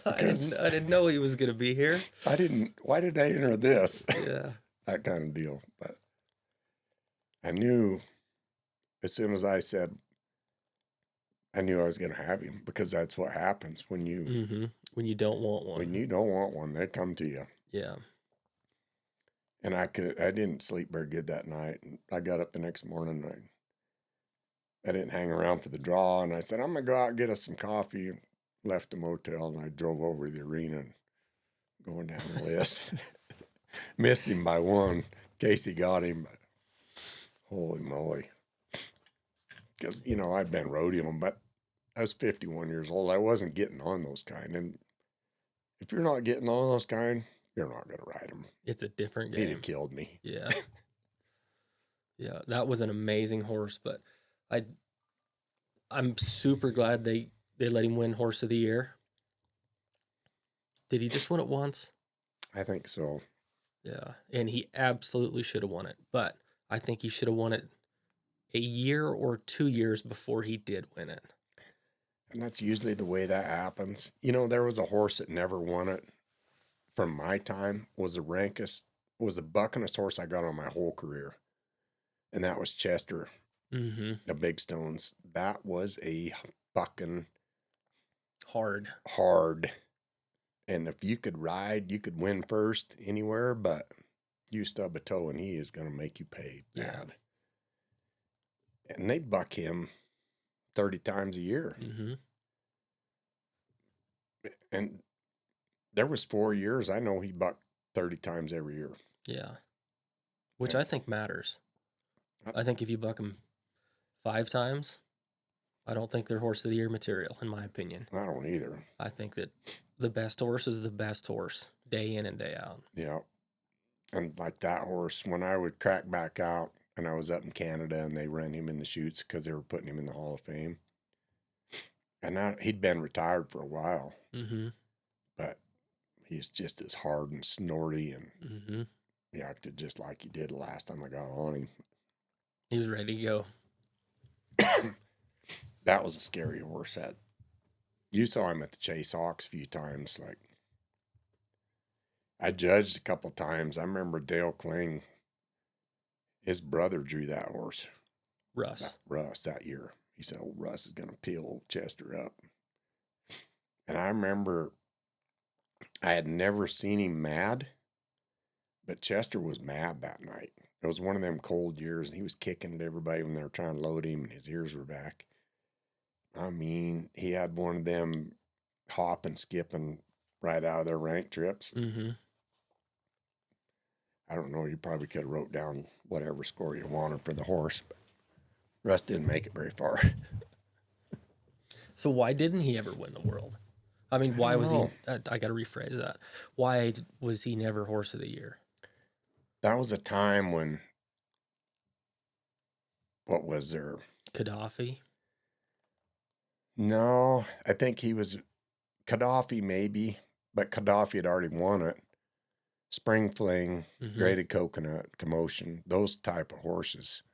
I didn't know he was going to be here. Why did I enter this? Yeah. That kind of deal. But I knew as soon as I said, I knew I was going to have him, because that's what happens when you Mm-hmm. When you don't want one. when you don't want one, they come to you. Yeah. And I didn't sleep very good that night. And I got up the next morning, and I didn't hang around for the draw, and I said, I'm gonna go out and get us some coffee. Left the motel, and I drove over to the arena and going down the list. Missed him by one. Casey got him, but holy moly. Because, you know, I'd been rodeoing, but I was 51 years old. I wasn't getting on those kind. And if you're not getting on those kind, you're not going to ride them. It's a different He'd game. have killed me. Yeah. Yeah, that was an amazing horse, but I'm super glad they let him win Horse of the Year. Did he just win it once? I think so. Yeah, and he absolutely should have won it, but I think he should have won it a year or 2 years before he did win it. And that's usually the way that happens. You know, there was a horse that never won it from my time, was the buckinest horse I got on my whole career. And that was Chester, the Big Stones. That was a bucking hard. And if you could ride, you could win first anywhere, but you stub a toe and he is going to make you pay bad. Yeah. And they buck him 30 times a year. Mm-hmm. And there was 4 years, I know he bucked 30 times every year. Yeah. which I think matters. I think if you buck them 5 times, I don't think they're horse of the year material, in my opinion. I don't either. I think that the best horse is the best horse, day in and day out. Yeah. And like that horse, when I would crack back out and I was up in Canada and they ran him in the chutes because they were putting him in the Hall of Fame. And he'd been retired for a while. Mm-hmm. But he's just as hard and snorty and Mm-hmm. he acted just like he did the last time I got on him. He was ready to go. That was a scary horse. You saw him at the Chase Hawks a few times. Like, I judged a couple times. I remember Dale Kling, his brother drew that horse. Russ. Russ that year. He said, "Old Russ is going to peel old Chester up." And I remember I had never seen him mad, but Chester was mad that night. It was one of them cold years, and he was kicking at everybody when they were trying to load him, and his ears were back. I mean, he had one of them hop and skipping right out of their rank trips. Mm-hmm. I don't know. You probably could have wrote down whatever score you wanted for the horse, but Russ didn't make it very far. So why didn't he ever win the world? I mean, why was he? I got to rephrase that. Why was he never horse of the year? That was a time when, what was there? Gaddafi. No, I think he was Gaddafi maybe, but Gaddafi had already won it. Spring Fling, Graded Coconut, Commotion, those type of horses.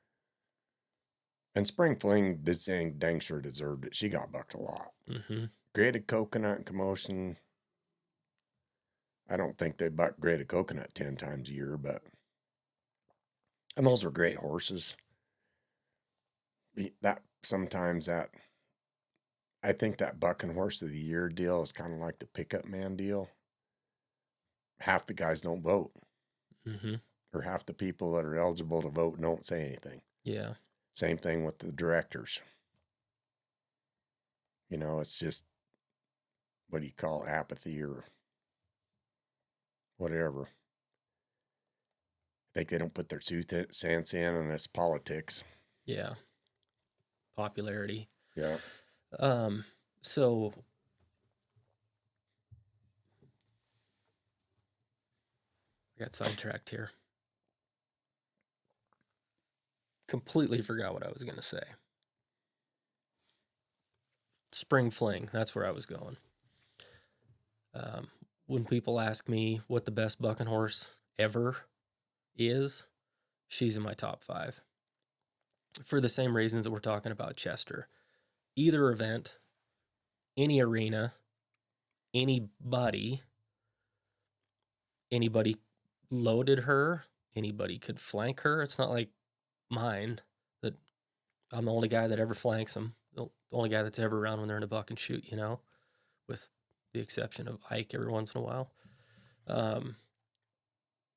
And Spring Fling, this thing dang sure deserved it. She got bucked a lot. Mm-hmm. Graded Coconut and Commotion, I don't think they bucked Graded Coconut 10 times a year, but, and those were great horses. I think that bucking horse of the year deal is kind of like the pickup man deal. Half the guys don't vote. Mm-hmm. Or half the people that are eligible to vote don't say anything. Yeah. Same thing with the directors. You know, it's just, what do you call it, apathy or whatever. I think they don't put their 2 cents in, and it's politics. Yeah. Popularity. Yeah. So I got sidetracked here. Completely forgot what I was going to say. Spring Fling, that's where I was going. When people ask me what the best bucking horse ever is, she's in my top 5. For the same reasons that we're talking about Chester. Either event, any arena, anybody loaded her, anybody could flank her. It's not like mine that I'm the only guy that ever flanks them, the only guy that's ever around when they're in a buck and shoot, you know, with the exception of Ike every once in a while.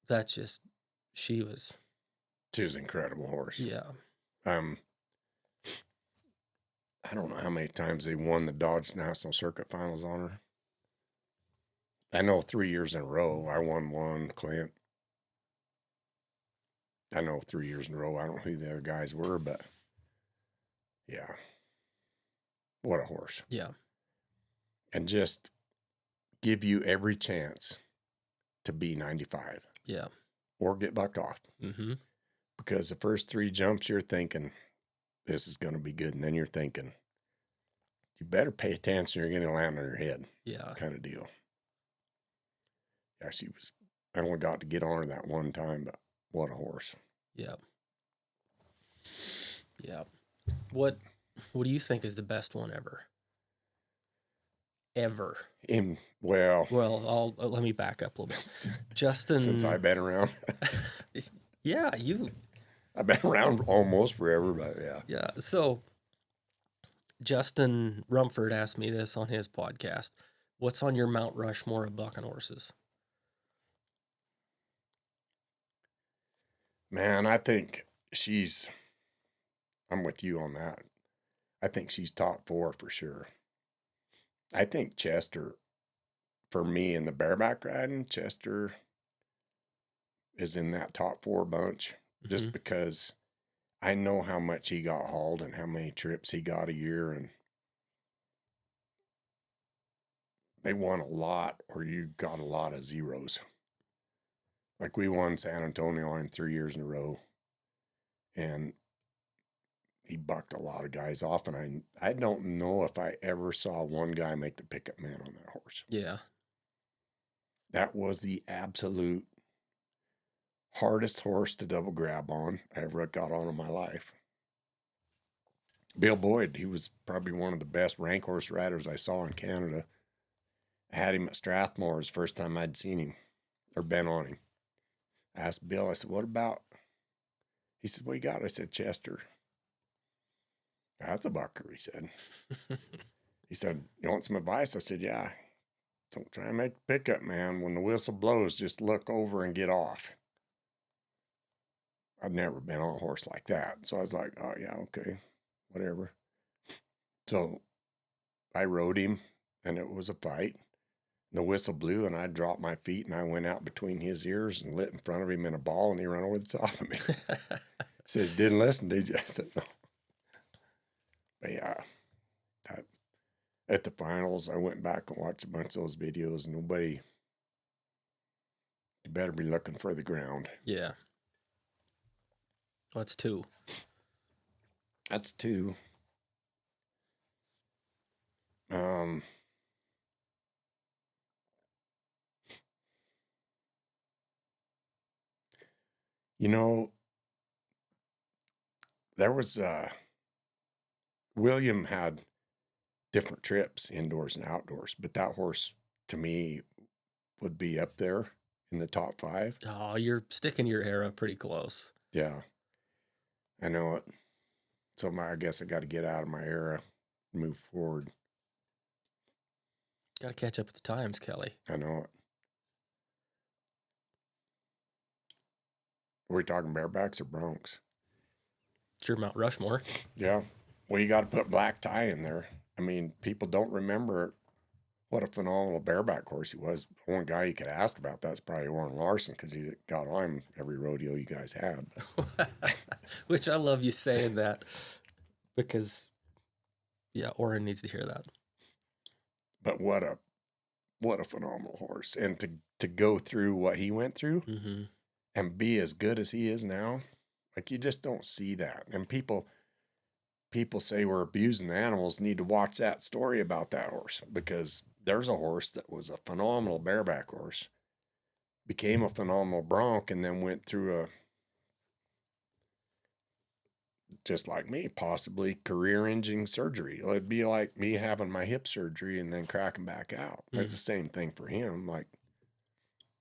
That's just, she was an incredible horse. Yeah. I don't know how many times they won the Dodge National Circuit Finals on her. I know 3 years in a row. I won one, Clint. I know 3 years in a row. I don't know who the other guys were, but yeah. What a horse. Yeah. And just give you every chance to be 95. Yeah. Or get bucked off. Mm-hmm. Because the first 3 jumps, you're thinking, this is going to be good. And then you're thinking, you better pay attention. You're going to land on your head. Yeah. Kind of deal. Yeah, I only got to get on her that one time, but what a horse. Yeah. Yeah. What do you think is the best one ever? Ever? Well, let me back up a little bit. Justin. Since I've been around. Yeah, I've been around almost forever, but yeah. Yeah. So Justin Rumford asked me this on his podcast. What's on your Mount Rushmore of bucking horses? Man, I think I'm with you on that. I think she's top 4 for sure. I think Chester, for me in the bareback riding, Chester is in that top 4 bunch just because I know how much he got hauled and how many trips he got a year, and they won a lot or you got a lot of zeros. Like we won San Antonio on 3 years in a row, and he bucked a lot of guys off, and I don't know if I ever saw one guy make the pickup man on that horse. Yeah. That was the absolute hardest horse to double grab on I ever got on in my life. Bill Boyd, he was probably one of the best rank horse riders I saw in Canada. I had him at Strathmore's first time I'd seen him or been on him. I asked Bill, I said, what about? He said, what you got? I said, Chester. That's a bucker, he said. He said, you want some advice? I said, yeah. Don't try and make a pickup, man. When the whistle blows, just look over and get off. I'd never been on a horse like that. So I was like, oh, yeah, okay, whatever. So I rode him, and it was a fight. The whistle blew, and I dropped my feet, and I went out between his ears and lit in front of him in a ball, and he ran over the top of me. He says, didn't listen, did you? I said, no. But yeah, at the finals, I went back and watched a bunch of those videos. Nobody, you better be looking for the ground. Yeah. Well, that's 2. That's 2. You know, there was, William had different trips, indoors and outdoors, but that horse, to me, would be up there in the top 5. Oh, you're sticking your era pretty close. Yeah, I know it. So I guess I got to get out of my era, move forward. Got to catch up with the times, Kelly. I know it. Are we talking barebacks or broncs? Sure, Mount Rushmore. Yeah. Well, you got to put Black Tie in there. I mean, people don't remember what a phenomenal bareback horse he was. The only guy you could ask about that's probably Warren Larson, because he got on him every rodeo you guys had. Which I love you saying that, because, yeah, Orrin needs to hear that. But what a phenomenal horse. And to go through what he went through and be as good as he is now, like, you just don't see that. And people say we're abusing the animals. Need to watch that story about that horse, because there's a horse that was a phenomenal bareback horse, became a phenomenal bronc, and then went through just like me, possibly career-ending surgery. It'd be like me having my hip surgery and then cracking back out. That's the same thing for him. Like,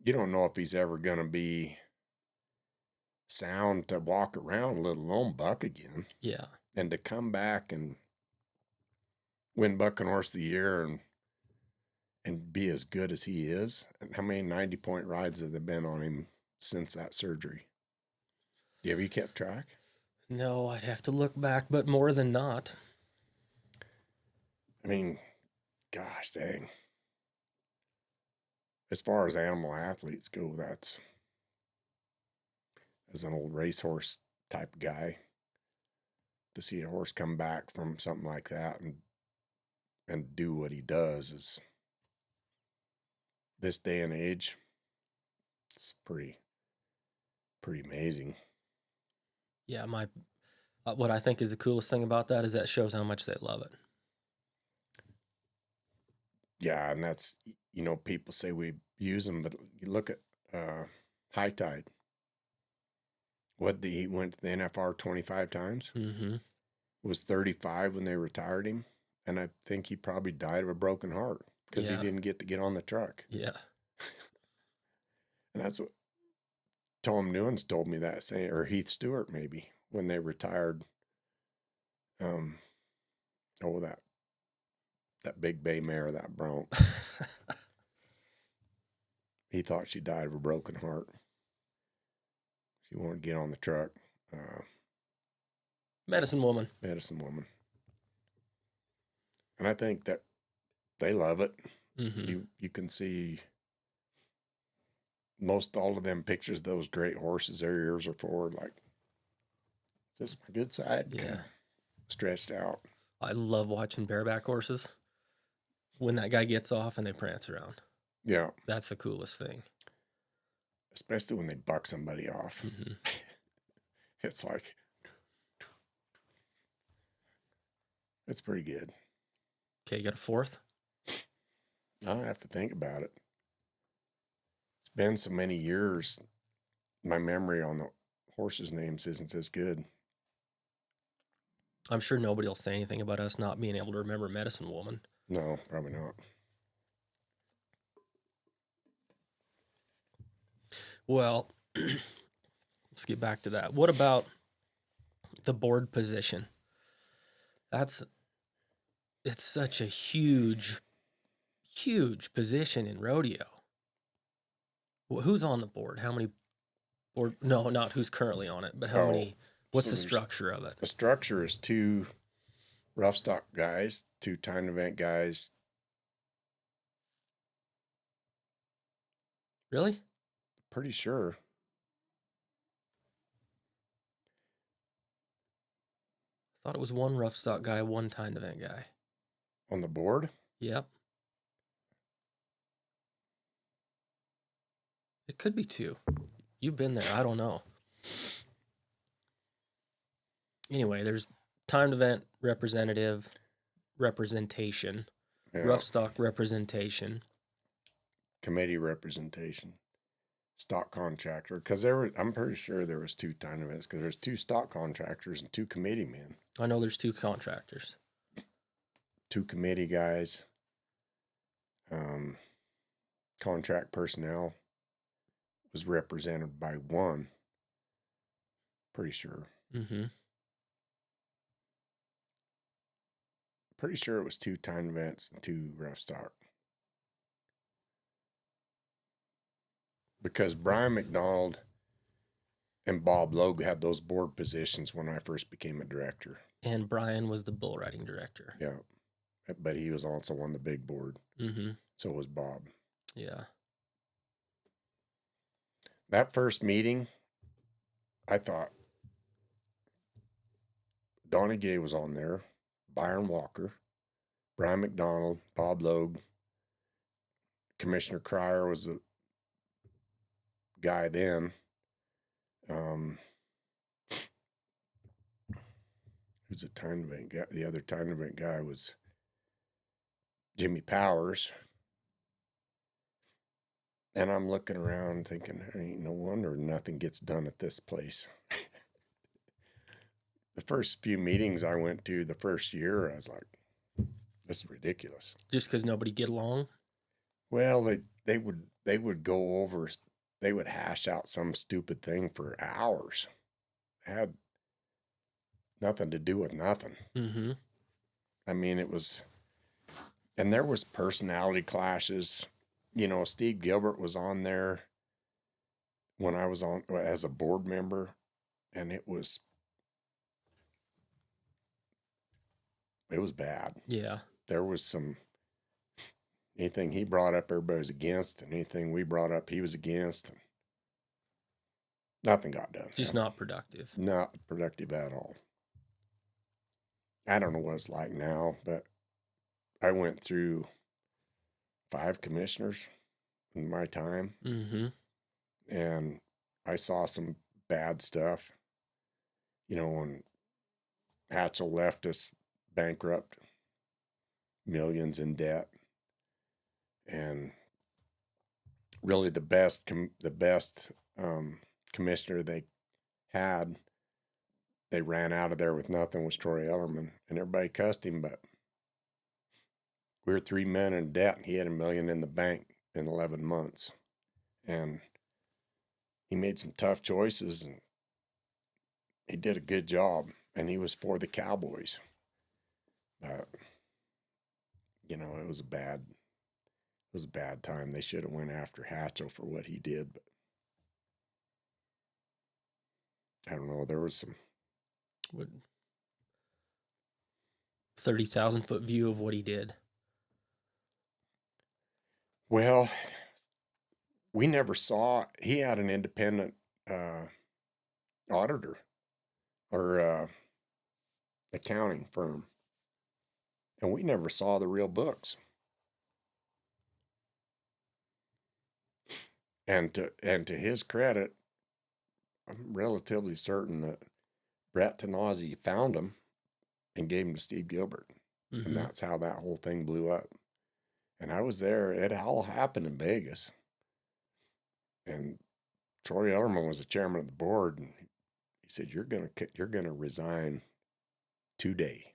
you don't know if he's ever going to be sound to walk around, let alone buck again. Yeah. And to come back and win Bucking Horse of the Year and be as good as he is. And how many 90-point rides have there been on him since that surgery? Have you kept track? No, I'd have to look back, but more than not. I mean, gosh dang. As far as animal athletes go, that's, as an old racehorse type of guy, to see a horse come back from something like that and do what he does is, this day and age, it's pretty amazing. Yeah, what I think is the coolest thing about that is that shows how much they love it. Yeah, and that's, people say we use them, but you look at High Tide. He went to the NFR 25 times. Mm-hmm. Was 35 when they retired him, and I think he probably died of a broken heart because he didn't get on the truck. Yeah. And that's what Tom Newens told me that, saying, or Heath Stewart maybe, when they retired. That big bay mare, that bronc. He thought she died of a broken heart. She wanted to get on the truck. Medicine woman. And I think that they love it. Mm-hmm. You can see most all of them pictures of those great horses, their ears are forward, like, is this my good side? Yeah. Kinda stretched out. I love watching bareback horses when that guy gets off and they prance around. Yeah. That's the coolest thing. Especially when they buck somebody off. Mm-hmm. It's like, it's pretty good. Okay, you got a fourth? I don't have to think about it. It's been so many years. My memory on the horses' names isn't as good. I'm sure nobody will say anything about us not being able to remember Medicine Woman. No, probably not. Well, let's get back to that. What about the board position? It's such a huge position in rodeo. Who's on the board? How many board? No, not who's currently on it, but how many? What's so the structure of it? The structure is 2 rough stock guys, 2 time event guys. Really? Pretty sure. I thought it was 1 rough stock guy, 1 time event guy. On the board? Yep. It could be 2. You've been there. I don't know. Anyway, there's timed event representation, Yeah. rough stock representation, Committee representation, stock contractor. Because I'm pretty sure there was 2 time events because there's 2 stock contractors and 2 committee men. I know there's 2 contractors. 2 committee guys. Contract personnel was represented by 1. Pretty sure. Mm-hmm. Pretty sure it was 2 time events and 2 rough stock. Because Brian McDonald and Bob Logue had those board positions when I first became a director. And Brian was the bull riding director. Yeah. But he was also on the big board. Mm-hmm. So was Bob. Yeah. That first meeting, I thought Donnie Gay was on there, Byron Walker, Brian McDonald, Bob Logue, Commissioner Cryer was the guy then. Who's the time event guy? The other time event guy was Jimmy Powers. And I'm looking around thinking, ain't no wonder nothing gets done at this place. The first few meetings I went to the first year, I was like, this is ridiculous. Just because nobody get along? Well, they would go over, they would hash out some stupid thing for hours. It had nothing to do with nothing. Mm-hmm. I mean, and there was personality clashes. You know, Steve Gilbert was on there when I was on as a board member, and it was bad. Yeah. There was anything he brought up, everybody was against, and anything we brought up, he was against. And nothing got done. Just not productive. Not productive at all. I don't know what it's like now, but I went through 5 commissioners in my time. Mm-hmm. And I saw some bad stuff. You know, when Hatchell left us bankrupt, millions in debt. And really the best commissioner they had, they ran out of there with nothing, was Troy Ellerman. And everybody cussed him, but we were 3 men in debt, and he had $1 million in the bank in 11 months. And he made some tough choices, and he did a good job, and he was for the Cowboys. But, you know, it was a bad time. They should have went after Hatchell for what he did, but I don't know. There was some 30,000-foot view of what he did. Well, we never saw, he had an independent auditor or accounting firm, and we never saw the real books. And to his credit, I'm relatively certain that Brett Tanazzi found them and gave them to Steve Gilbert. Mm-hmm. And that's how that whole thing blew up. And I was there. It all happened in Vegas. And Troy Ellerman was the chairman of the board, and he said, "You're gonna resign today."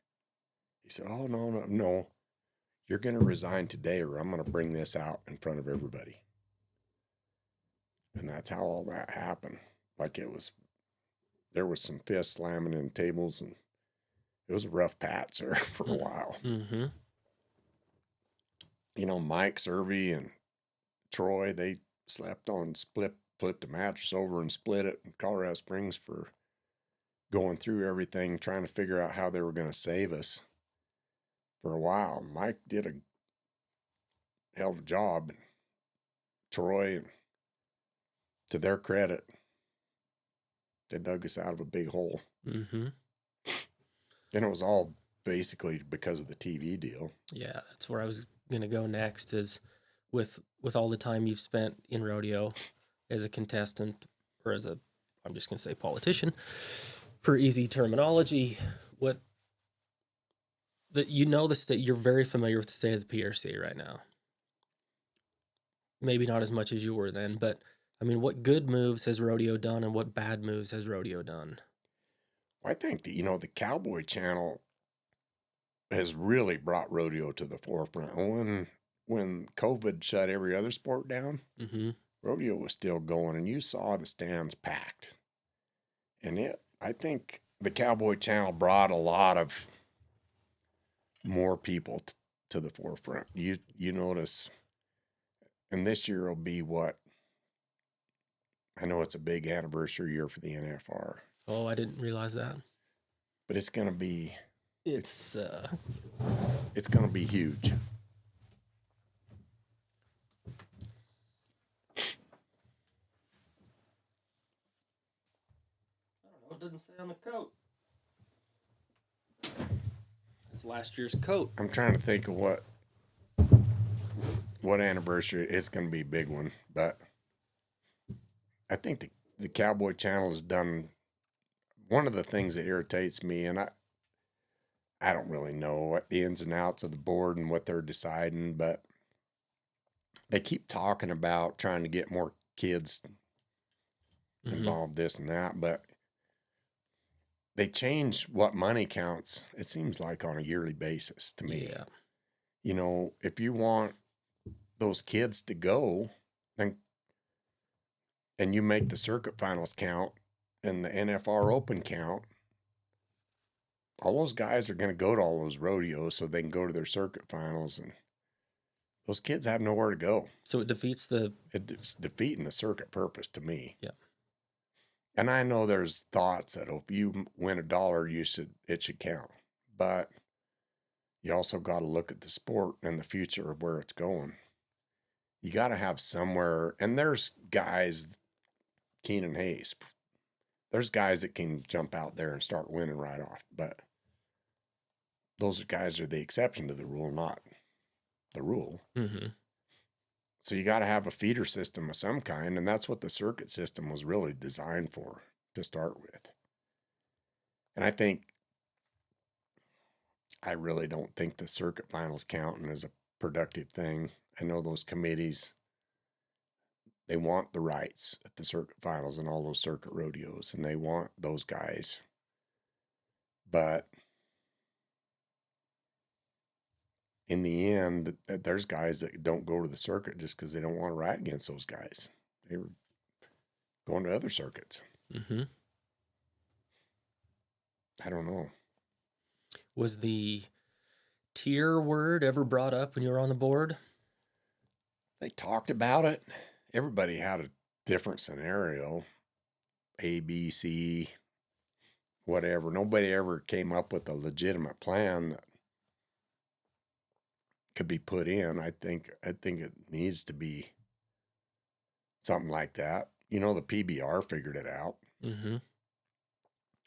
He said, "Oh, no. You're gonna resign today, or I'm gonna bring this out in front of everybody." And that's how all that happened. Like there was some fist slamming in tables, and it was a rough patch there for a while. Mm-hmm. You know, Mike Servey and Troy, they flipped a mattress over and split it in Colorado Springs for going through everything, trying to figure out how they were going to save us for a while. Mike did a hell of a job. And Troy, to their credit, they dug us out of a big hole. Mm-hmm. And it was all basically because of the TV deal. Yeah, that's where I was going to go next, is with all the time you've spent in rodeo as a contestant, or as I'm just going to say politician, for easy terminology, you're very familiar with the state of the PRC right now. Maybe not as much as you were then, but I mean, what good moves has rodeo done and what bad moves has rodeo done? I think that, the Cowboy Channel has really brought rodeo to the forefront. When COVID shut every other sport down, mm-hmm. rodeo was still going, and you saw the stands packed. And I think the Cowboy Channel brought a lot of more people to the forefront. You notice, and this year will be what? I know it's a big anniversary year for the NFR. Oh, I didn't realize that. But it's going to be... It's going to be huge. I don't know. It doesn't say on the coat. It's last year's coat. I'm trying to think of what anniversary. It's going to be a big one, but I think the Cowboy Channel has done one of the things that irritates me, and I don't really know what the ins and outs of the board and what they're deciding, but they keep talking about trying to get more kids involved, this and that, but they change what money counts, it seems like, on a yearly basis to me. Yeah. If you want those kids to go, then, and you make the circuit finals count and the NFR Open count, all those guys are going to go to all those rodeos so they can go to their circuit finals, and those kids have nowhere to go. So it defeats It's defeating the circuit purpose to me. Yeah. And I know there's thoughts that if you win $1, it should count. But you also got to look at the sport and the future of where it's going. You got to have somewhere, and there's guys, Keenan Hayes, there's guys that can jump out there and start winning right off, but those guys are the exception to the rule, not the rule. Mm-hmm. So you got to have a feeder system of some kind, and that's what the circuit system was really designed for to start with. And I really don't think the circuit finals counting is a productive thing. I know those committees, they want the rights at the circuit finals and all those circuit rodeos, and they want those guys. But in the end, there's guys that don't go to the circuit just because they don't want to ride against those guys. They were going to other circuits. Mm-hmm. I don't know. Was the tier word ever brought up when you were on the board? They talked about it. Everybody had a different scenario. A, B, C, whatever. Nobody ever came up with a legitimate plan that could be put in. I think it needs to be something like that. You know, the PBR figured it out. Mm-hmm.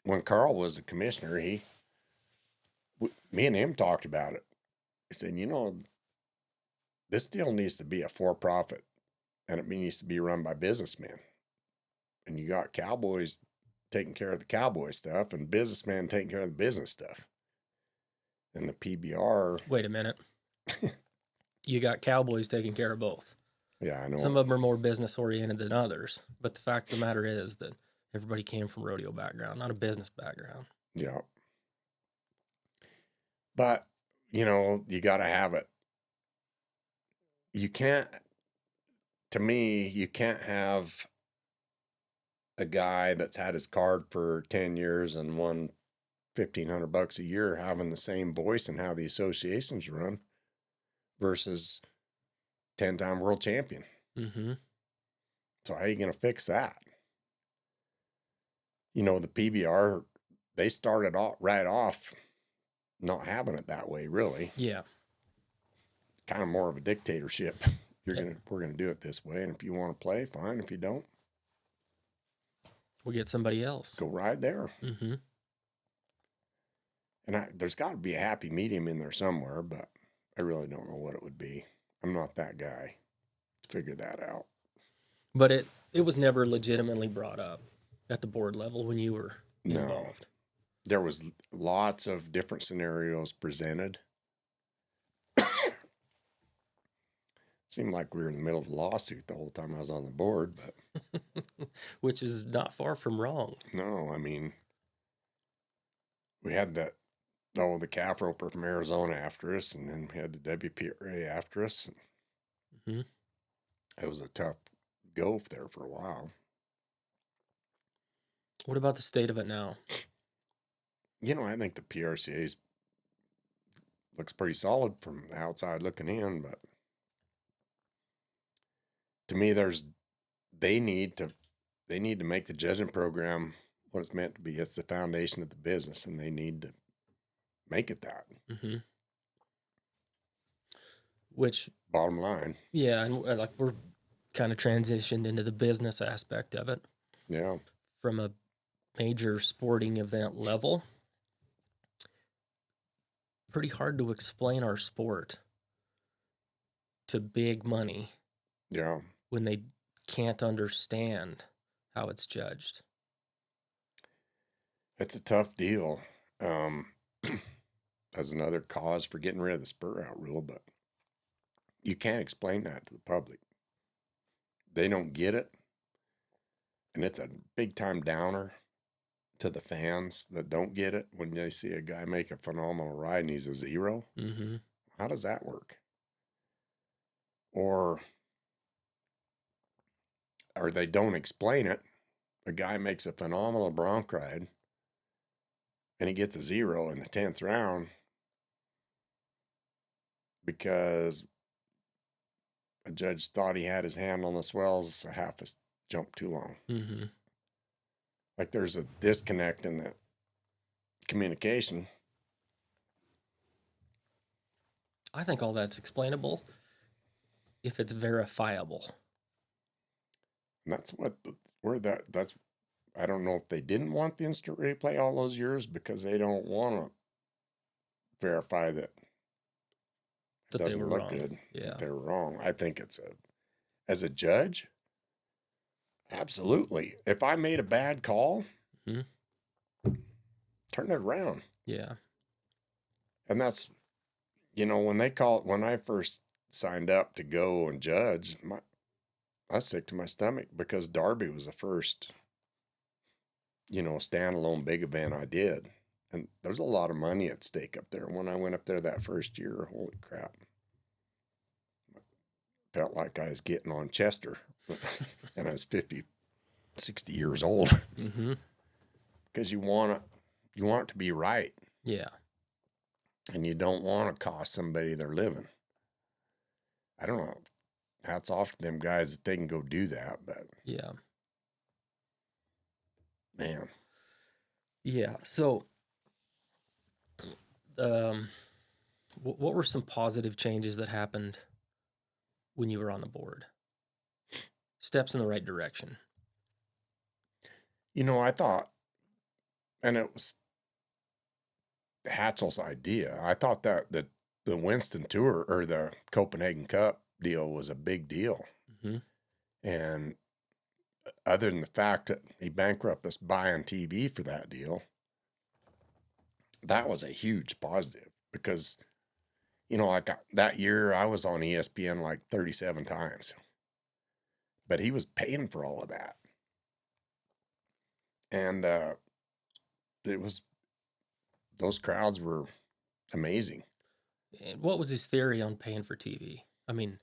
When Carl was the commissioner, me and him talked about it. He said, you know, this still needs to be a for-profit, and it needs to be run by businessmen. And you got cowboys taking care of the cowboy stuff and businessmen taking care of the business stuff. And the PBR. Wait a minute. You got cowboys taking care of both. Yeah, I know. Some of them are more business oriented than others. But the fact of the matter is that everybody came from rodeo background, not a business background. Yeah. But, you know, you got to have it. You can't, to me, you can't have a guy that's had his card for 10 years and won $1,500 a year having the same voice in how the associations run versus 10-time world champion. Mm-hmm. So how are you going to fix that? You know, the PBR, they started off right off not having it that way, really. Yeah. Kind of more of a dictatorship. We're gonna do it this way, and if you want to play, fine. If you don't, we'll get somebody else. Go right there. Mm-hmm. And there's got to be a happy medium in there somewhere, but I really don't know what it would be. I'm not that guy to figure that out. But it was never legitimately brought up at the board level when you were involved. There was lots of different scenarios presented. Seemed like we were in the middle of a lawsuit the whole time I was on the board, but which is not far from wrong. No, I mean, we had the calf roper from Arizona after us, and then we had the WPRA after us. Mm-hmm. It was a tough go there for a while. What about the state of it now? You know, I think the PRCA looks pretty solid from the outside looking in, but to me, they need to make the judging program what it's meant to be. It's the foundation of the business, and they need to make it that. Mm-hmm. Which, bottom line, yeah, and like we're kind of transitioned into the business aspect of it. Yeah, from a major sporting event level. Pretty hard to explain our sport to big money. Yeah. When they can't understand how it's judged. It's a tough deal. As another cause for getting rid of the spur out rule, but you can't explain that to the public. They don't get it. And it's a big time downer to the fans that don't get it when they see a guy make a phenomenal ride and he's a zero. Mm-hmm. How does that work? Or they don't explain it. A guy makes a phenomenal bronc ride and he gets a zero in the 10th round because a judge thought he had his hand on the swells a half a jump too long. Mm-hmm. Like there's a disconnect in the communication. I think all that's explainable if it's verifiable. And that's I don't know if they didn't want the instant replay all those years because they don't want to verify that it doesn't look good. Yeah. They were wrong. I think as a judge, absolutely. If I made a bad call, turn it around. Yeah. And that's, when I first signed up to go and judge, I was sick to my stomach because Derby was the first, standalone big event I did. And there's a lot of money at stake up there. When I went up there that first year, holy crap. Felt like I was getting on Chester. And I was 50, 60 years old. Mm-hmm. Because you want it to be right. Yeah. And you don't want to cost somebody their living. I don't know. Hats off to them guys that they can go do that, but yeah, man, yeah. So, what were some positive changes that happened when you were on the board? steps in the right direction? You know, I thought, and it was Hatchell's idea. I thought that the Winston Tour or the Copenhagen Cup deal was a big deal. Mm-hmm. And other than the fact that he bankrupted us buying TV for that deal, that was a huge positive because, you know, like that year I was on ESPN like 37 times, but he was paying for all of that. And it was, those crowds were amazing. And what was his theory on paying for TV? I mean,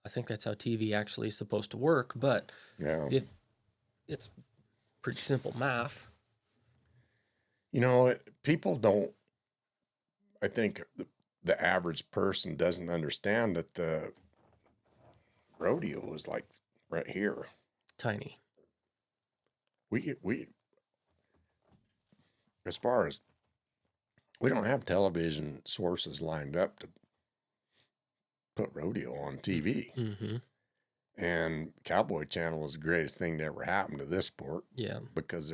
I think that's how TV actually is supposed to work, but Yeah. it's pretty simple math. You know, people don't, I think the average person doesn't understand that the rodeo was like right here. Tiny. We, as far as, we don't have television sources lined up to put rodeo on TV. Mm-hmm. And Cowboy Channel was the greatest thing that ever happened to this sport. Yeah. Because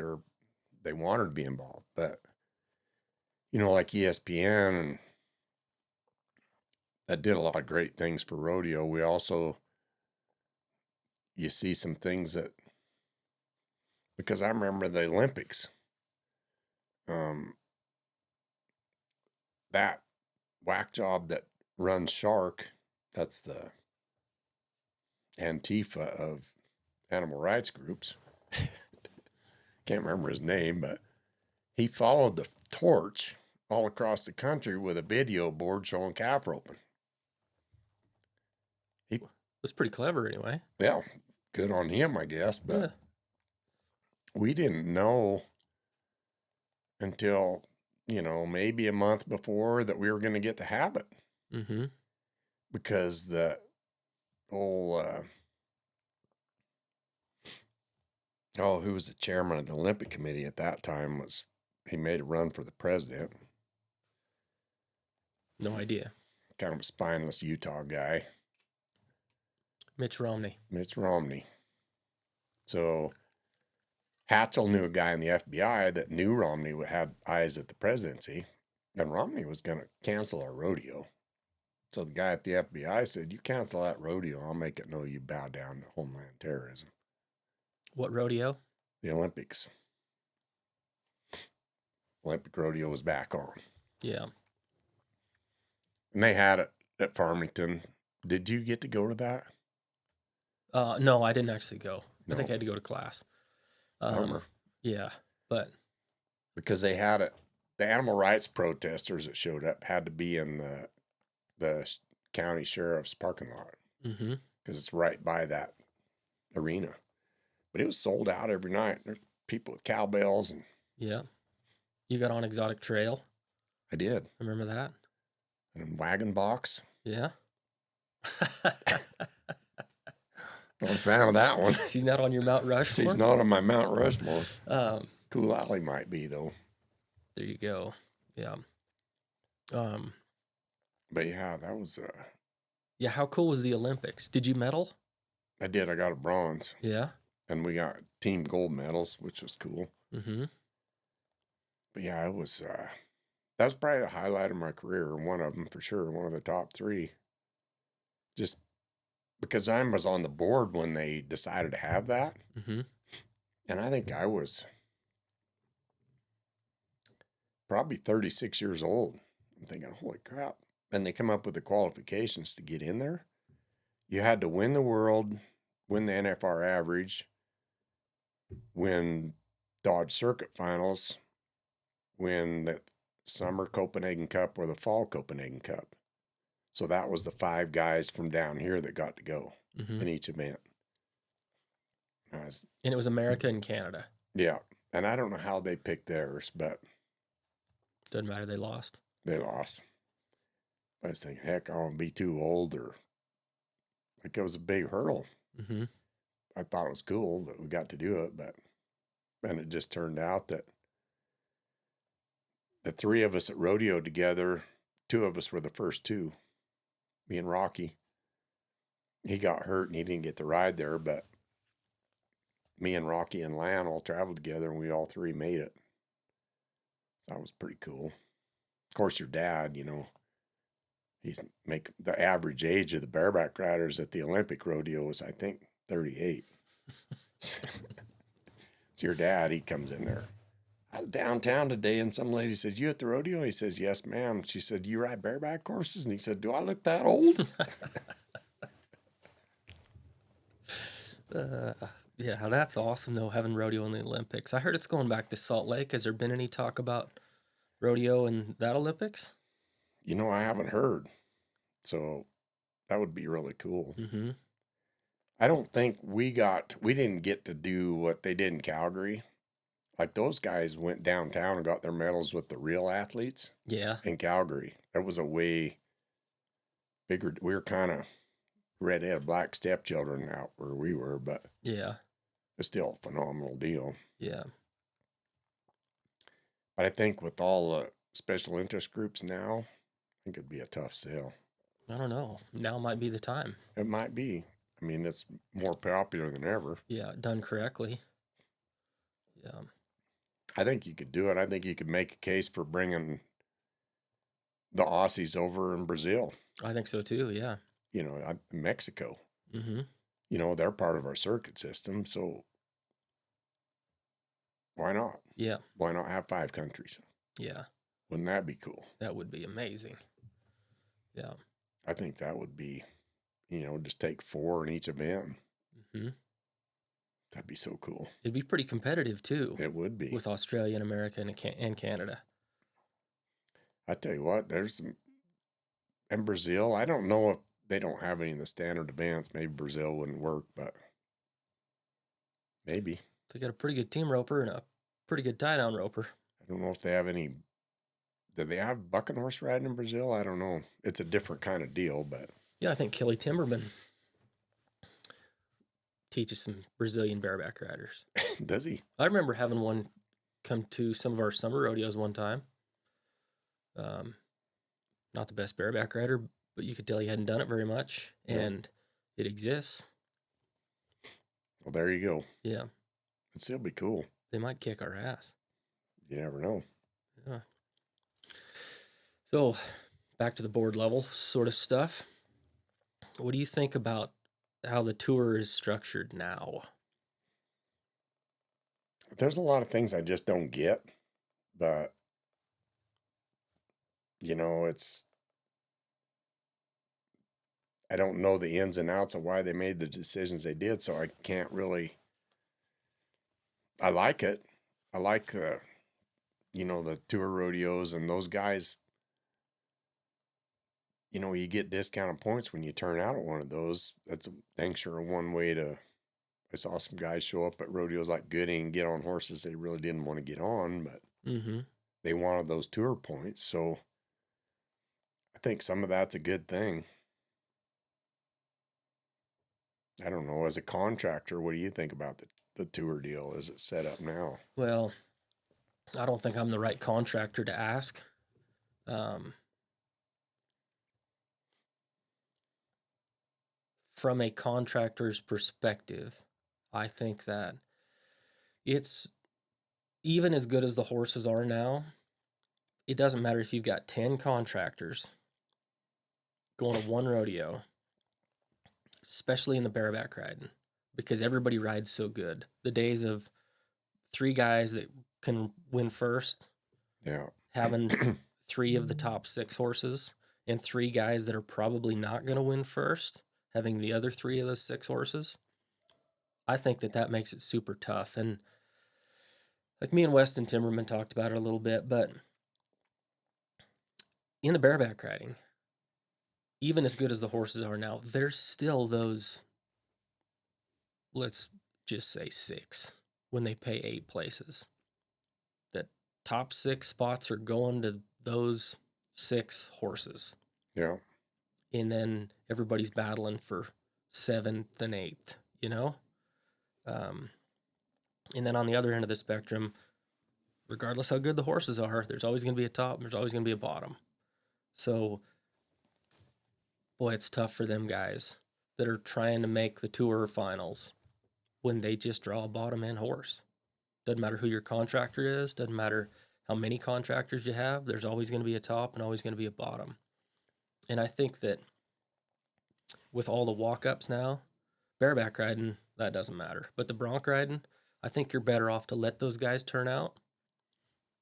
they wanted to be involved. But, you know, like ESPN, and that did a lot of great things for rodeo. We also, you see some things that, because I remember the Olympics, that whack job that runs Shark, that's the Antifa of animal rights groups. Can't remember his name, but he followed the torch all across the country with a video board showing calf roping. It was pretty clever anyway. Yeah, good on him, I guess. But Yeah. we didn't know until, you know, maybe a month before that we were going to get the habit. Mm-hmm. Because the whole, who was the chairman of the Olympic Committee at that time he made a run for the president. No idea. Kind of a spineless Utah guy. Mitch Romney. So Hatchell knew a guy in the FBI that knew Romney had eyes at the presidency, and Romney was going to cancel our rodeo. So the guy at the FBI said, "You cancel that rodeo, I'll make it know you bow down to homeland terrorism." What rodeo? The Olympics. Olympic rodeo was back on. Yeah. And they had it at Farmington. Did you get to go to that? No, I didn't actually go. No. I think I had to go to class. Bummer. Yeah, but Because they had it, the animal rights protesters that showed up had to be in the county sheriff's parking lot. Mm-hmm. Because it's right by that arena. But it was sold out every night. There's people with cowbells. And Yeah. You got on Exotic Trail. I did. Remember that? And Wagon Box. Yeah. Not a fan of that one. She's not on your Mount Rushmore? She's not on my Mount Rushmore. Cool Alley might be, though. There you go. Yeah. But yeah, that was... Yeah, how cool was the Olympics? Did you medal? I did. I got a bronze. Yeah. And we got team gold medals, which was cool. Mm-hmm. But yeah, it was... that was probably the highlight of my career. One of them, for sure. One of the top three. Just... because I was on the board when they decided to have that. Mm-hmm. And I think I was probably 36 years old. I'm thinking, holy crap. And they come up with the qualifications to get in there. You had to win the world, win the NFR average, win Dodge Circuit finals, win the Summer Copenhagen Cup or the Fall Copenhagen Cup. So that was the 5 guys from down here that got to go in each event. And it was America and Canada. Yeah. And I don't know how they picked theirs, but... Doesn't matter, they lost. They lost. I was thinking, heck, I don't want to be too old, or... Like, it was a big hurdle. Mm-hmm. I thought it was cool that we got to do it, but... And it just turned out that the 3 of us that rodeoed together, 2 of us were the first 2. Me and Rocky. He got hurt and he didn't get to ride there, but me and Rocky and Lan all traveled together, and we all three made it. So that was pretty cool. Of course, your dad, you know, he's the average age of the bareback riders at the Olympic rodeo is, I think, 38. So your dad, he comes in there. I was downtown today, and some lady said, "You at the rodeo?" He says, "Yes, ma'am." She said, "You ride bareback horses?" And he said, "Do I look that old?" Yeah, that's awesome, though, having rodeo in the Olympics. I heard it's going back to Salt Lake. Has there been any talk about rodeo in that Olympics? You know, I haven't heard. So that would be really cool. Mm-hmm. I don't think we didn't get to do what they did in Calgary. Like those guys went downtown and got their medals with the real athletes. Yeah. In Calgary. That was a way bigger. We were kind of redhead black stepchildren out where we were, but yeah, it's still a phenomenal deal. Yeah. But I think with all the special interest groups now, I think it'd be a tough sale. I don't know. Now might be the time. It might be. I mean, it's more popular than ever. Yeah, done correctly. Yeah. I think you could do it. I think you could make a case for bringing the Aussies over in Brazil. I think so too, yeah. You know, Mexico. Mm-hmm. You know, they're part of our circuit system, so why not? Yeah. Why not have 5 countries? Yeah. Wouldn't that be cool? That would be amazing. Yeah. I think that would be, you know, just take 4 in each event. Mm-hmm. That'd be so cool. It'd be pretty competitive too. It would be. With Australia and America and Canada. I tell you what, there's some, and Brazil, I don't know if they don't have any of the standard events. Maybe Brazil wouldn't work, but maybe. They got a pretty good team roper and a pretty good tie-down roper. I don't know if they have any. Do they have bucking horse riding in Brazil? I don't know. It's a different kind of deal, but. Yeah, I think Kelly Timberman teaches some Brazilian bareback riders. Does he? I remember having one come to some of our summer rodeos one time. Not the best bareback rider, but you could tell he hadn't done it very much, and it exists. Well, there you go. Yeah. It'd still be cool. They might kick our ass. You never know. Yeah. So, back to the board level sort of stuff. What do you think about how the tour is structured now? There's a lot of things I just don't get, but, you know, I don't know the ins and outs of why they made the decisions they did, so I can't really. I like it. I like the, you know, the tour rodeos and those guys. You know, you get discounted points when you turn out at one of those. That's sure one way to. I saw some guys show up at rodeos like Gooding and get on horses they really didn't want to get on, but they wanted those tour points. So I think some of that's a good thing. I don't know. As a contractor, what do you think about the tour deal as it's set up now? Well, I don't think I'm the right contractor to ask. From a contractor's perspective, I think that it's even as good as the horses are now. It doesn't matter if you've got 10 contractors going to one rodeo, especially in the bareback riding, because everybody rides so good. The days of 3 guys that can win first, having 3 of the top 6 horses, and 3 guys that are probably not going to win first, having the other 3 of those 6 horses, I think that makes it super tough. And like me and Weston Timberman talked about it a little bit, but in the bareback riding, even as good as the horses are now, there's still those, let's just say 6, when they pay 8 places. That top 6 spots are going to those 6 horses. Yeah. And then everybody's battling for 7th and 8th, you know? And then on the other end of the spectrum, regardless how good the horses are, there's always going to be a top and there's always going to be a bottom. So, boy, it's tough for them guys that are trying to make the tour finals when they just draw a bottom end horse. Doesn't matter who your contractor is, doesn't matter how many contractors you have, there's always going to be a top and always going to be a bottom. And I think that with all the walk-ups now, bareback riding, that doesn't matter. But the bronc riding, I think you're better off to let those guys turn out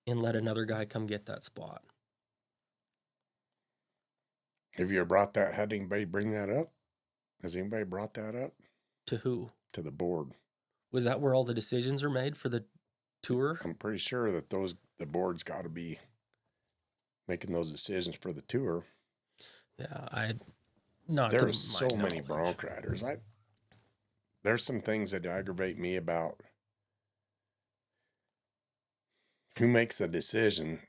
and let another guy come get that spot. Have you ever brought that? Had anybody bring that up? Has anybody brought that up? To who? To the board. Was that where all the decisions are made for the tour? I'm pretty sure that the board's got to be making those decisions for the tour. Yeah, not. There's so many bronc riders. There's some things that aggravate me about who makes the decision.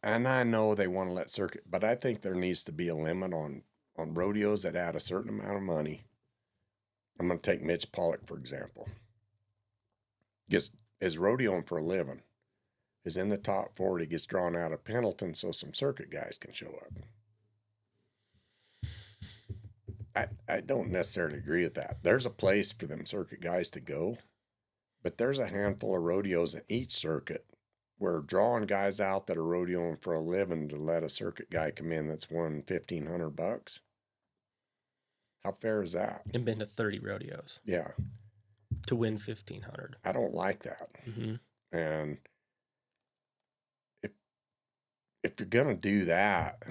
And I know they want to let circuit, but I think there needs to be a limit on rodeos that add a certain amount of money. I'm going to take Mitch Pollock, for example. Is rodeoing for a living, is in the top 40, gets drawn out of Pendleton so some circuit guys can show up. I don't necessarily agree with that. There's a place for them circuit guys to go, but there's a handful of rodeos in each circuit where drawing guys out that are rodeoing for a living to let a circuit guy come in that's won $1,500. How fair is that? And been to 30 rodeos. Yeah. To win $1,500. I don't like that. Mm-hmm. And if you're gonna do that,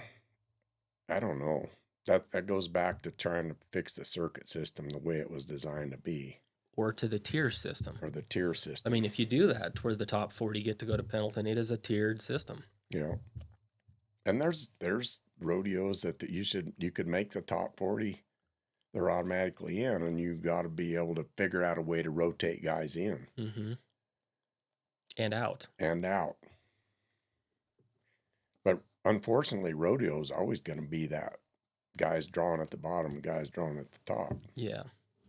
I don't know. That goes back to trying to fix the circuit system the way it was designed to be. Or to the tier system. Or the tier system. I mean, if you do that to where the top 40 get to go to Pendleton, it is a tiered system. Yeah. And there's rodeos that you could make the top 40, they're automatically in, and you got to be able to figure out a way to rotate guys in. Mm-hmm. And out. But unfortunately, rodeo is always going to be that guys drawn at the bottom, guys drawn at the top. Yeah.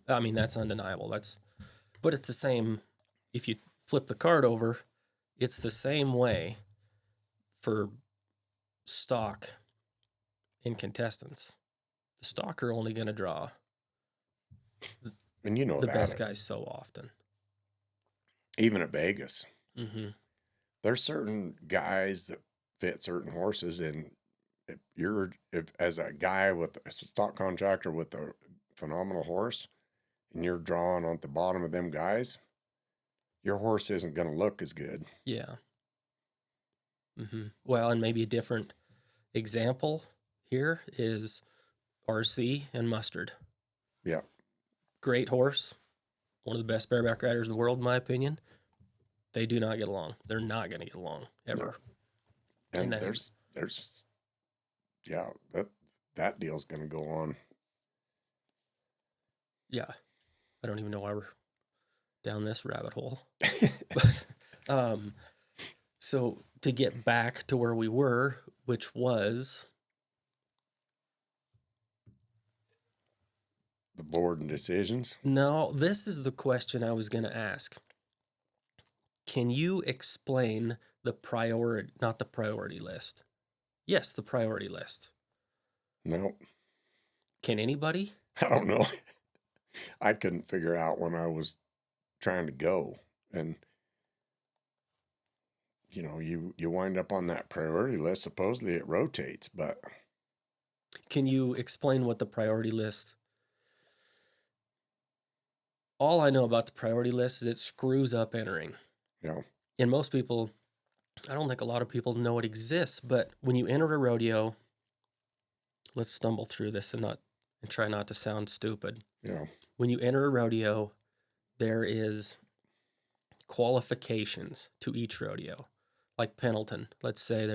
I mean, that's undeniable. But it's the same. If you flip the card over, it's the same way for stock and contestants. The stock are only going to draw and the best guys so often. Even at Vegas. Mm-hmm. There's certain guys that fit certain horses, and if as a guy with a stock contractor with a phenomenal horse, and you're drawing on the bottom of them guys, your horse isn't going to look as good. Yeah. Mm-hmm. Well, and maybe a different example here is RC and Mustard. Yeah. Great horse. One of the best bareback riders in the world, in my opinion. They do not get along. They're not going to get along ever. No. And there's that deal's going to go on. Yeah. I don't even know why we're down this rabbit hole. But, so to get back to where we were, which was the board and decisions. No, this is the question I was going to ask. Can you explain the priority, not the priority list? Yes, the priority list. No. Can anybody? I don't know. I couldn't figure out when I was trying to go. And, you wind up on that priority list. Supposedly it rotates, but. Can you explain what the priority list? All I know about the priority list is it screws up entering. Yeah. And most people, I don't think a lot of people know it exists, but when you enter a rodeo, let's stumble through this and try not to sound stupid. Yeah. When you enter a rodeo, there is qualifications to each rodeo. Like Pendleton, let's say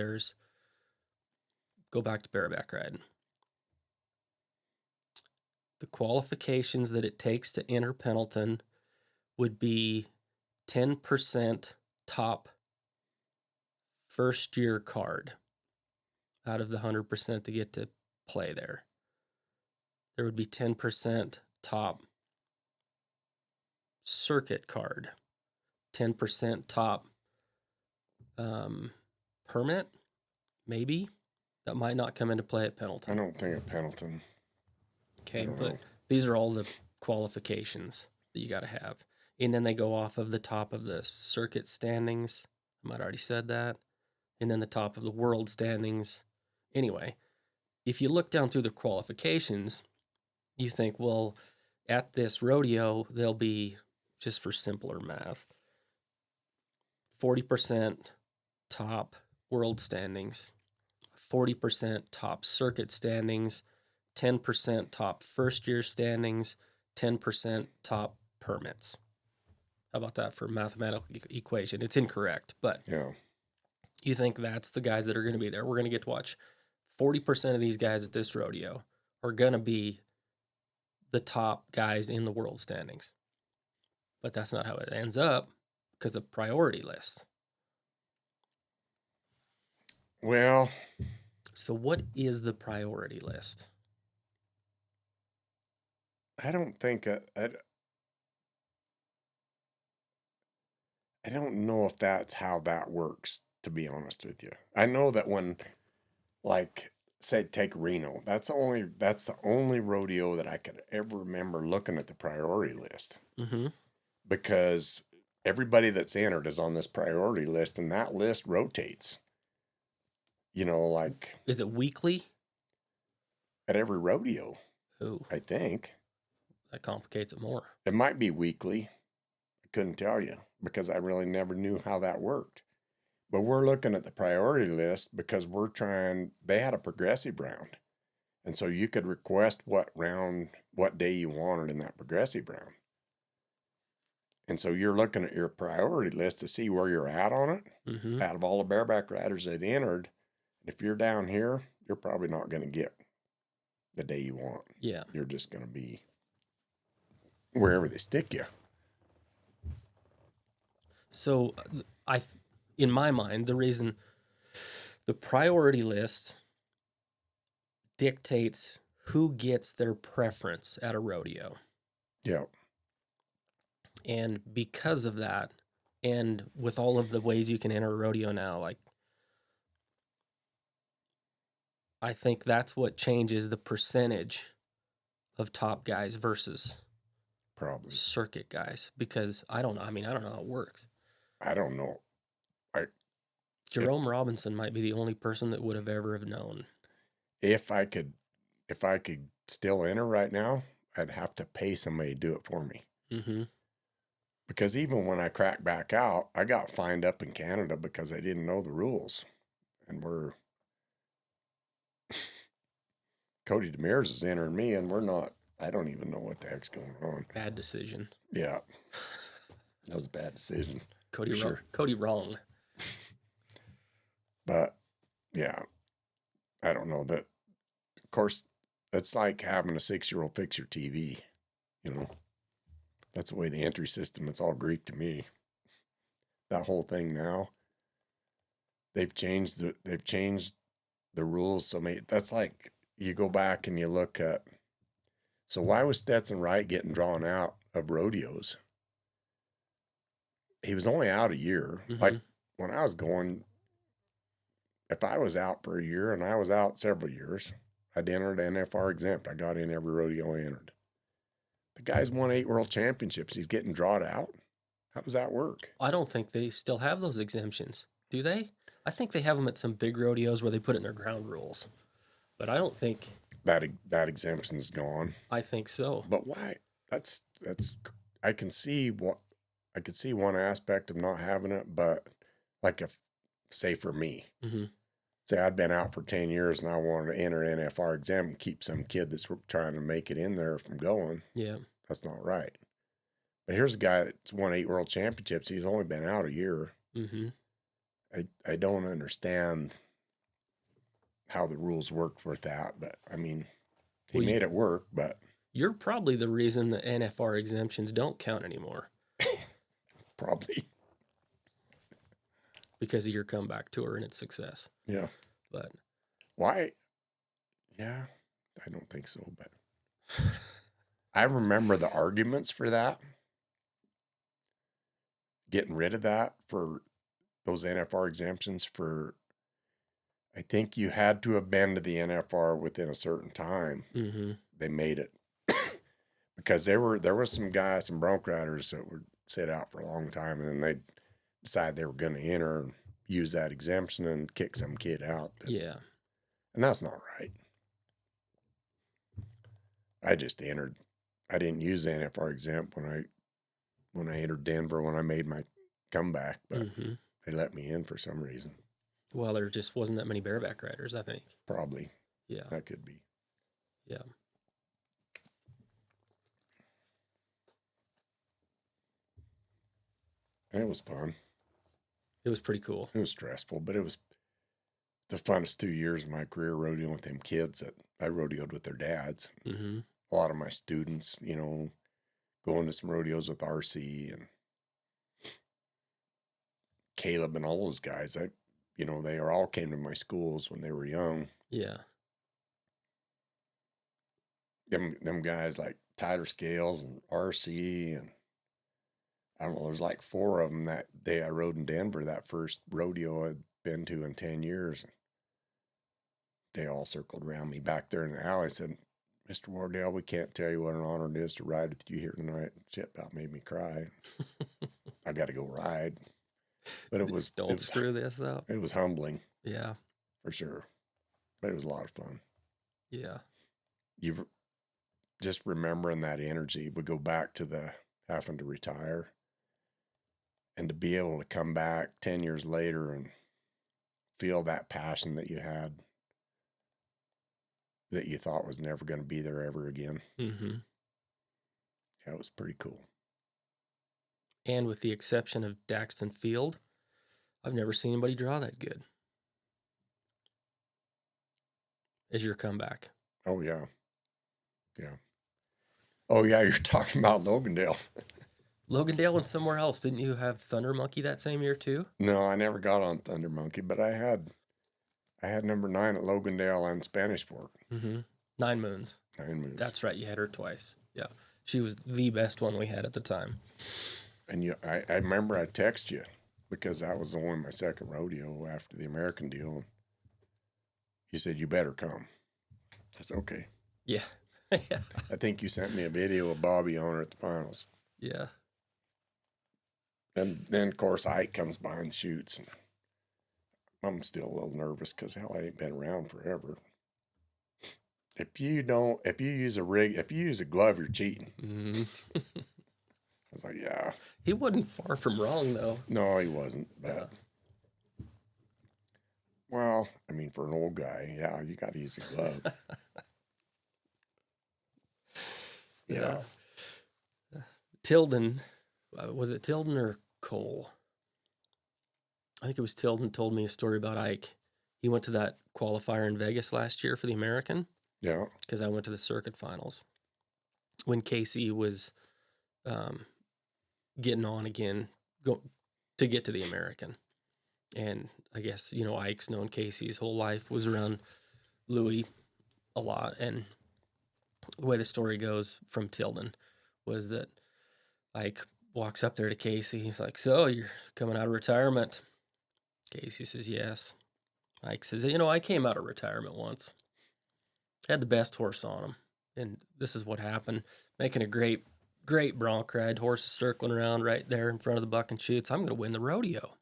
go back to bareback riding. The qualifications that it takes to enter Pendleton would be 10% top first-year card out of the 100% to get to play there. There would be 10% top circuit card, 10% top permit, maybe. That might not come into play at Pendleton. I don't think at Pendleton. Okay, but these are all the qualifications. that you got to have. And then they go off of the top of the circuit standings. I might have already said that. And then the top of the world standings. Anyway, if you look down through the qualifications, you think, well, at this rodeo, there'll be, just for simpler math, 40% top world standings, 40% top circuit standings, 10% top first-year standings, 10% top permits. How about that for mathematical equation? It's incorrect, but Yeah. you think that's the guys that are going to be there. We're going to get to watch 40% of these guys at this rodeo are going to be the top guys in the world standings. But that's not how it ends up because of priority list. Well, So what is the priority list? I don't think I don't know if that's how that works, to be honest with you. I know that when, like, say, take Reno, that's the only rodeo that I could ever remember looking at the priority list. Mm-hmm. Because everybody that's entered is on this priority list, and that list rotates. You know, like Is it weekly? at every rodeo, Ooh, I think. that complicates it more. It might be weekly. I couldn't tell you because I really never knew how that worked. But we're looking at the priority list because they had a progressive round. And so you could request what day you wanted in that progressive round. And so you're looking at your priority list to see where you're at on it. Mm-hmm. Out of all the bareback riders that entered, if you're down here, you're probably not going to get the day you want. Yeah. You're just going to be wherever they stick you. So in my mind, the reason the priority list dictates who gets their preference at a rodeo. Yeah. And because of that, and with all of the ways you can enter a rodeo now, like, I think that's what changes the percentage of top guys versus Probably. circuit guys. Because I don't know. I mean, I don't know how it works. I don't know. Jerome Robinson might be the only person that would have ever have known. If I could still enter right now, I'd have to pay somebody to do it for me. Mm-hmm. Because even when I cracked back out, I got fined up in Canada because I didn't know the rules. And Cody Demers is entering me, and we're not. I don't even know what the heck's going on. Bad decision. Yeah. That was a bad decision. Cody Sure. wrong. Cody wrong. But, yeah, I don't know. That. Of course, that's like having a 6-year-old fix your TV, you know. That's the way the entry system, it's all Greek to me. That whole thing now, they've changed the rules. So that's like you go back and you look at, so why was Stetson Wright getting drawn out of rodeos? He was only out a year. Mm-hmm. Like when I was going, if I was out for a year and I was out several years, I'd entered NFR exempt. I got in every rodeo I entered. The guy's won 8 world championships. He's getting drawn out. How does that work? I don't think they still have those exemptions. Do they? I think they have them at some big rodeos where they put it in their ground rules. But I don't think... That exemption's gone. I think so. But why? That's I can see one aspect of not having it, but like say for me, Mm-hmm. say I'd been out for 10 years and I wanted to enter NFR exempt and keep some kid that's trying to make it in there from going. Yeah. That's not right. But here's a guy that's won 8 world championships. He's only been out a year. Mm-hmm. I don't understand how the rules work with that, but I mean, he made it work, but... You're probably the reason the NFR exemptions don't count anymore. Probably. Because of your comeback tour and its success. Yeah. But... Why? Yeah, I don't think so, but... I remember the arguments for that. Getting rid of that for those NFR exemptions for... I think you had to have been to the NFR within a certain time. Mm-hmm. They made it. because there was some guys, some bronc riders that would sit out for a long time, and then they decide they were going to enter and use that exemption and kick some kid out. Yeah. And that's not right. I just entered. I didn't use the NFR exempt when I entered Denver when I made my comeback, but they let me in for some reason. Well, there just wasn't that many bareback riders, I think. Probably. Yeah. That could be. Yeah. And it was fun. It was pretty cool. It was stressful, but it was the funnest 2 years of my career rodeoing with them kids that I rodeoed with their dads. Mm-hmm. A lot of my students, you know, going to some rodeos with RC and Caleb and all those guys. They all came to my schools when they were young. Yeah. Them guys like Tyler Scales and RC and I don't know, there's like 4 of them that day I rode in Denver, that first rodeo I'd been to in 10 years. They all circled around me back there in the alley and said, Mr. Wardell, we can't tell you what an honor it is to ride with you here tonight. Shit about made me cry. I got to go ride. But it was... Don't screw this up. It was humbling. Yeah. For sure. But it was a lot of fun. Yeah. You just remembering that energy would go back to the having to retire. And to be able to come back 10 years later and feel that passion that you had that you thought was never going to be there ever again. Mm-hmm. Yeah, it was pretty cool. And with the exception of Daxton Field, I've never seen anybody draw that good as your comeback. Oh, yeah. Yeah. Oh, yeah, you're talking about Logandale. Logandale and somewhere else. Didn't you have Thunder Monkey that same year too? No, I never got on Thunder Monkey, but I had number 9 at Logandale and Spanish Fork. Mm-hmm. 9 Moons. 9 Moons. That's right. You had her twice. Yeah. She was the best one we had at the time. And I remember I texted you because that was only my second rodeo after the American deal. You said, you better come. I said, okay. Yeah. I think you sent me a video of Bobby on her at the finals. Yeah. And then, of course, Ike comes by and shoots. And I'm still a little nervous because, hell, I ain't been around forever. If you use a glove, you're cheating. Mm-hmm. I was like, yeah. He wasn't far from wrong, though. No, he wasn't. But, well, I mean, for an old guy, yeah, you got to use a glove. Yeah. Tilden, was it Tilden or Cole? I think it was Tilden told me a story about Ike. He went to that qualifier in Vegas last year for the American. Yeah. Because I went to the circuit finals. When Casey was getting on again to get to the American. And I guess, Ike's known Casey his whole life, was around Louis a lot. And the way the story goes from Tilden was that Ike walks up there to Casey. He's like, so you're coming out of retirement? Casey says, yes. Ike says, I came out of retirement once. Had the best horse on him. And this is what happened. Making a great bronc ride. Horses circling around right there in front of the buck and chutes. I'm going to win the rodeo.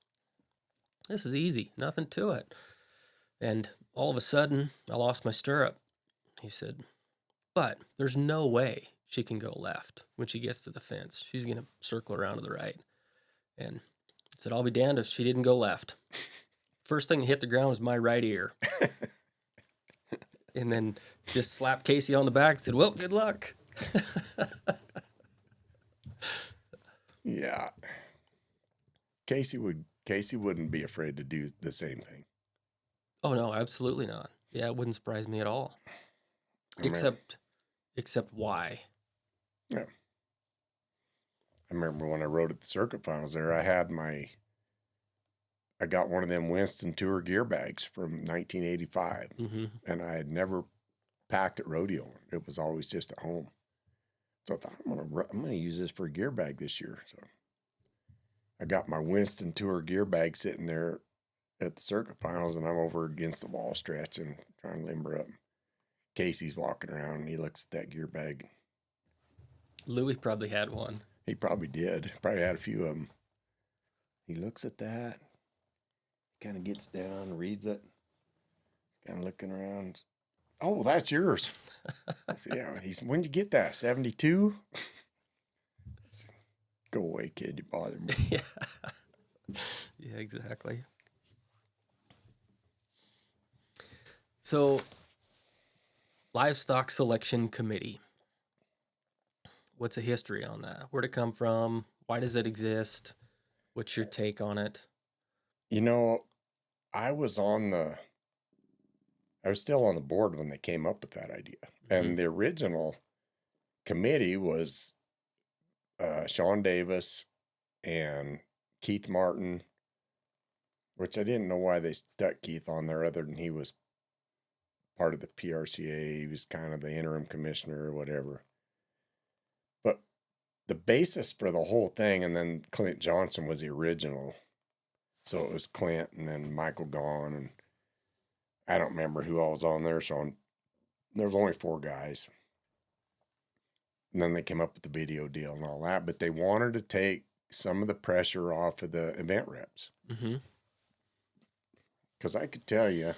This is easy. Nothing to it. And all of a sudden, I lost my stirrup. He said, but there's no way she can go left when she gets to the fence. She's going to circle around to the right. And I said, I'll be damned if she didn't go left. First thing that hit the ground was my right ear. And then just slapped Casey on the back and said, well, good luck. Yeah. Casey wouldn't be afraid to do the same thing. Oh, no, absolutely not. Yeah, it wouldn't surprise me at all. Except why? Yeah. I remember when I rode at the circuit finals there, I got one of them Winston Tour gear bags from 1985, and I had never packed at rodeo. It was always just at home. So I thought, I'm gonna use this for a gear bag this year. So I got my Winston Tour gear bag sitting there at the circuit finals, and I'm over against the wall stretching, trying to limber up. Casey's walking around, and he looks at that gear bag. Louis probably had one. He probably did. Probably had a few of them. He looks at that, kind of gets down, reads it, kind of looking around. Oh, that's yours. Yeah, when'd you get that? 72? Go away, kid. You bother me. Yeah. Yeah, exactly. So, Livestock Selection Committee. What's the history on that? Where'd it come from? Why does it exist? What's your take on it? You know, I was still on the board when they came up with that idea. And the original committee was Sean Davis and Keith Martin, which I didn't know why they stuck Keith on there other than he was part of the PRCA. He was kind of the interim commissioner or whatever. But the basis for the whole thing, and then Clint Johnson was the original. So it was Clint and then Michael Gaughan, and I don't remember who all was on there. So there was only 4 guys. And then they came up with the video deal and all that. But they wanted to take some of the pressure off of the event reps. Because I could tell you,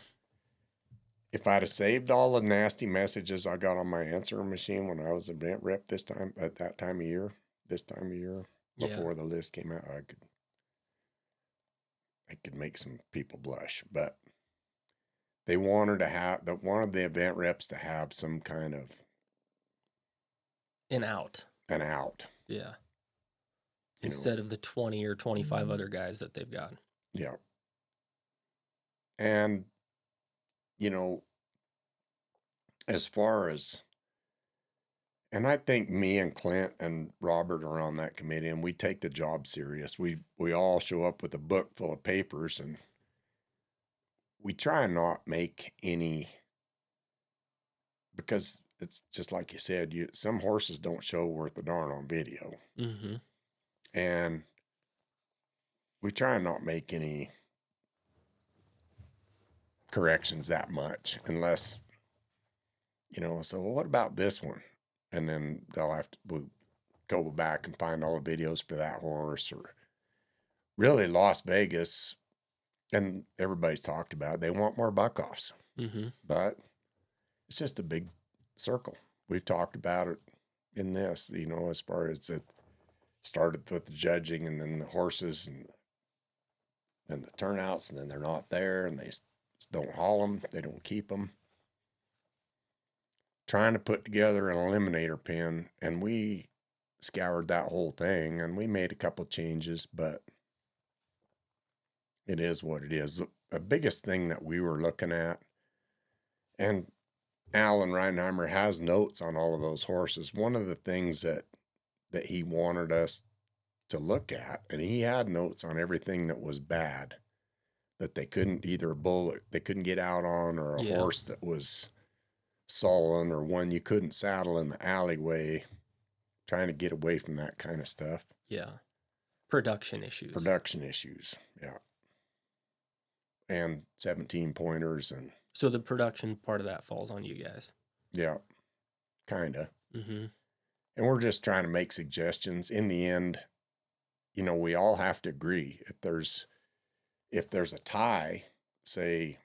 if I'd have saved all the nasty messages I got on my answering machine when I was event rep this time of year, before the list came out, I could make some people blush. But they wanted the event reps to have some kind of An out. Yeah. Instead of the 20 or 25 other guys that they've got. Yeah. And, as far as, and I think me and Clint and Robert are on that committee, and we take the job serious. We all show up with a book full of papers, and we try and not make any, because it's just like you said, some horses don't show worth a darn on video. And we try and not make any corrections that much unless, so what about this one? And then they'll have to go back and find all the videos for that horse. Or really Las Vegas, and everybody's talked about it, they want more buck-offs. But it's just a big circle. We've talked about it in this, as far as it started with the judging and then the horses and the turnouts, and then they're not there and they don't haul them, they don't keep them. Trying to put together an eliminator pen, and we scoured that whole thing and we made a couple of changes, but it is what it is. The biggest thing that we were looking at, and Alan Reinheimer has notes on all of those horses. One of the things that he wanted us to look at, and he had notes on everything that was bad, that they couldn't either they couldn't get out on, or a horse that was sullen, or one you couldn't saddle in the alleyway, trying to get away from that kind of stuff. Yeah. Production issues. Yeah. And 17 pointers. And so the production part of that falls on you guys. Yeah. Kind of. And we're just trying to make suggestions. In the end, we all have to agree. If there's a tie, say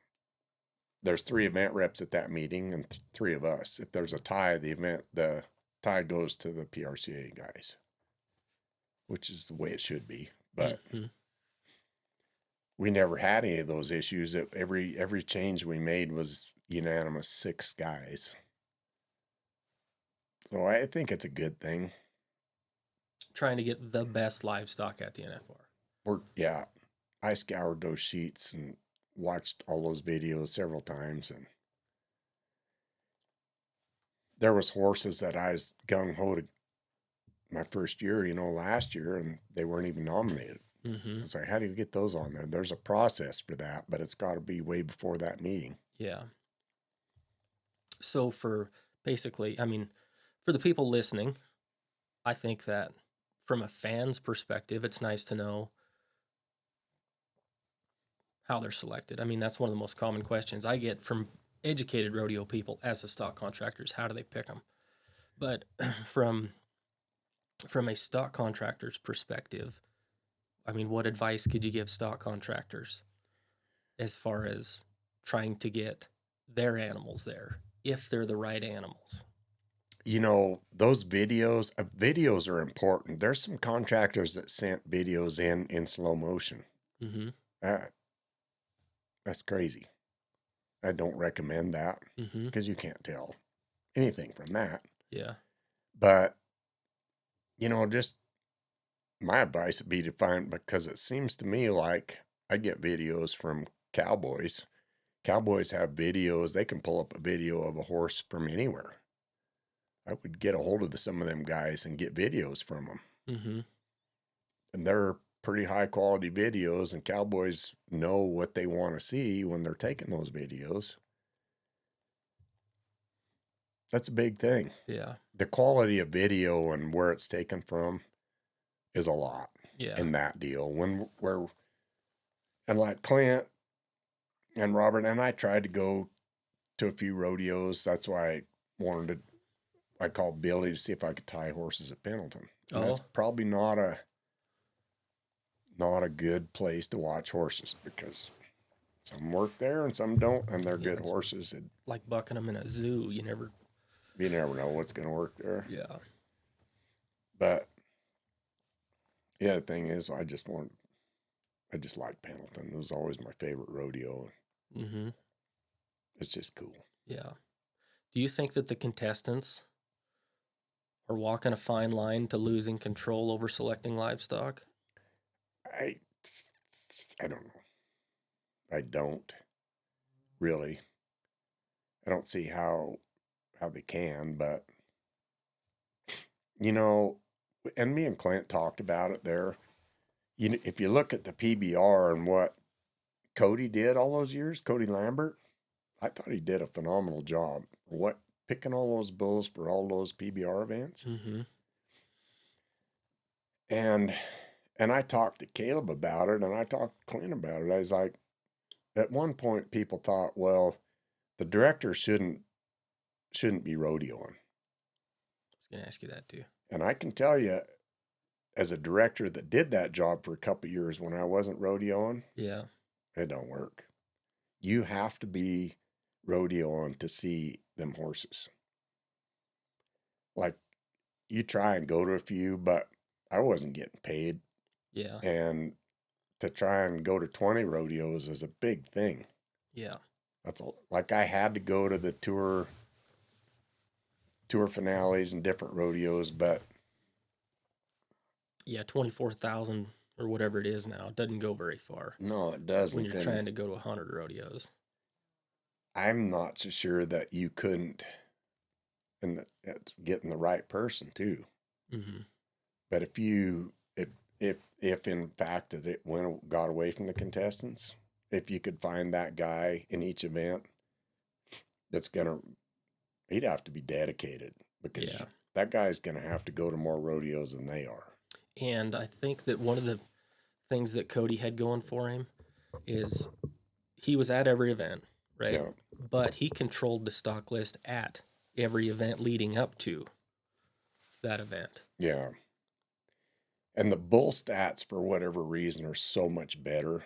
there's 3 event reps at that meeting and 3 of us. If there's a tie, the tie goes to the PRCA guys, which is the way it should be. But we never had any of those issues. Every change we made was unanimous 6 guys. So I think it's a good thing. Trying to get the best livestock at the NFR. I scoured those sheets and watched all those videos several times, and there was horses that I was gung-ho to my first year, last year, and they weren't even nominated. It's like, how do you get those on there? There's a process for that, but it's got to be way before that meeting. Yeah. So for the people listening, I think that from a fan's perspective, it's nice to know how they're selected. That's one of the most common questions I get from educated rodeo people as a stock contractors. How do they pick them? But from from a stock contractor's perspective, I mean, what advice could you give stock contractors as far as trying to get their animals there, if they're the right animals? You know, those videos are important. There's some contractors that sent videos in slow motion. Mm-hmm. That's crazy. I don't recommend that because you can't tell anything from that. Yeah. But, you know, just my advice would be to find, because it seems to me like I get videos from cowboys. Cowboys have videos. They can pull up a video of a horse from anywhere. I would get a hold of some of them guys and get videos from them. Mm-hmm. And they're pretty high quality videos, and cowboys know what they want to see when they're taking those videos. That's a big thing. Yeah. The quality of video and where it's taken from is a lot in that deal. And like Clint and Robert and I tried to go to a few rodeos. That's why I called Billy to see if I could tie horses at Pendleton. And that's probably not a good place to watch horses, because some work there and some don't, and they're good horses. Like bucking them in a zoo. You never know what's going to work there. Yeah. But the other thing is, I just like Pendleton. It was always my favorite rodeo. Mm-hmm. It's just cool. Yeah. Do you think that the contestants are walking a fine line to losing control over selecting livestock? I don't know. I don't really. I don't see how they can, but you know, and me and Clint talked about it there. You know, if you look at the PBR and what Cody did all those years, Cody Lambert, I thought he did a phenomenal job. Picking all those bulls for all those PBR events. Mm-hmm. And I talked to Caleb about it, and I talked to Clint about it. I was like, at one point, people thought, well, the director shouldn't be rodeoing. I was going to ask you that too. And I can tell you, as a director that did that job for a couple of years when I wasn't rodeoing, yeah, it don't work. You have to be rodeoing to see them horses. Like, you try and go to a few, but I wasn't getting paid. Yeah. And to try and go to 20 rodeos is a big thing. Yeah. Like, I had to go to the tour finales and different rodeos, but yeah, 24,000 or whatever it is now, it doesn't go very far. No, it doesn't. When you're trying to go to 100 rodeos. I'm not so sure that you couldn't, and it's getting the right person too. Mm-hmm. But if in fact that it got away from the contestants, if you could find that guy in each event, he'd have to be dedicated, because that guy's gonna have to go to more rodeos than they are. And I think that one of the things that Cody had going for him is he was at every event, right? Yeah. But he controlled the stock list at every event leading up to that event. Yeah. And the bull stats, for whatever reason, are so much better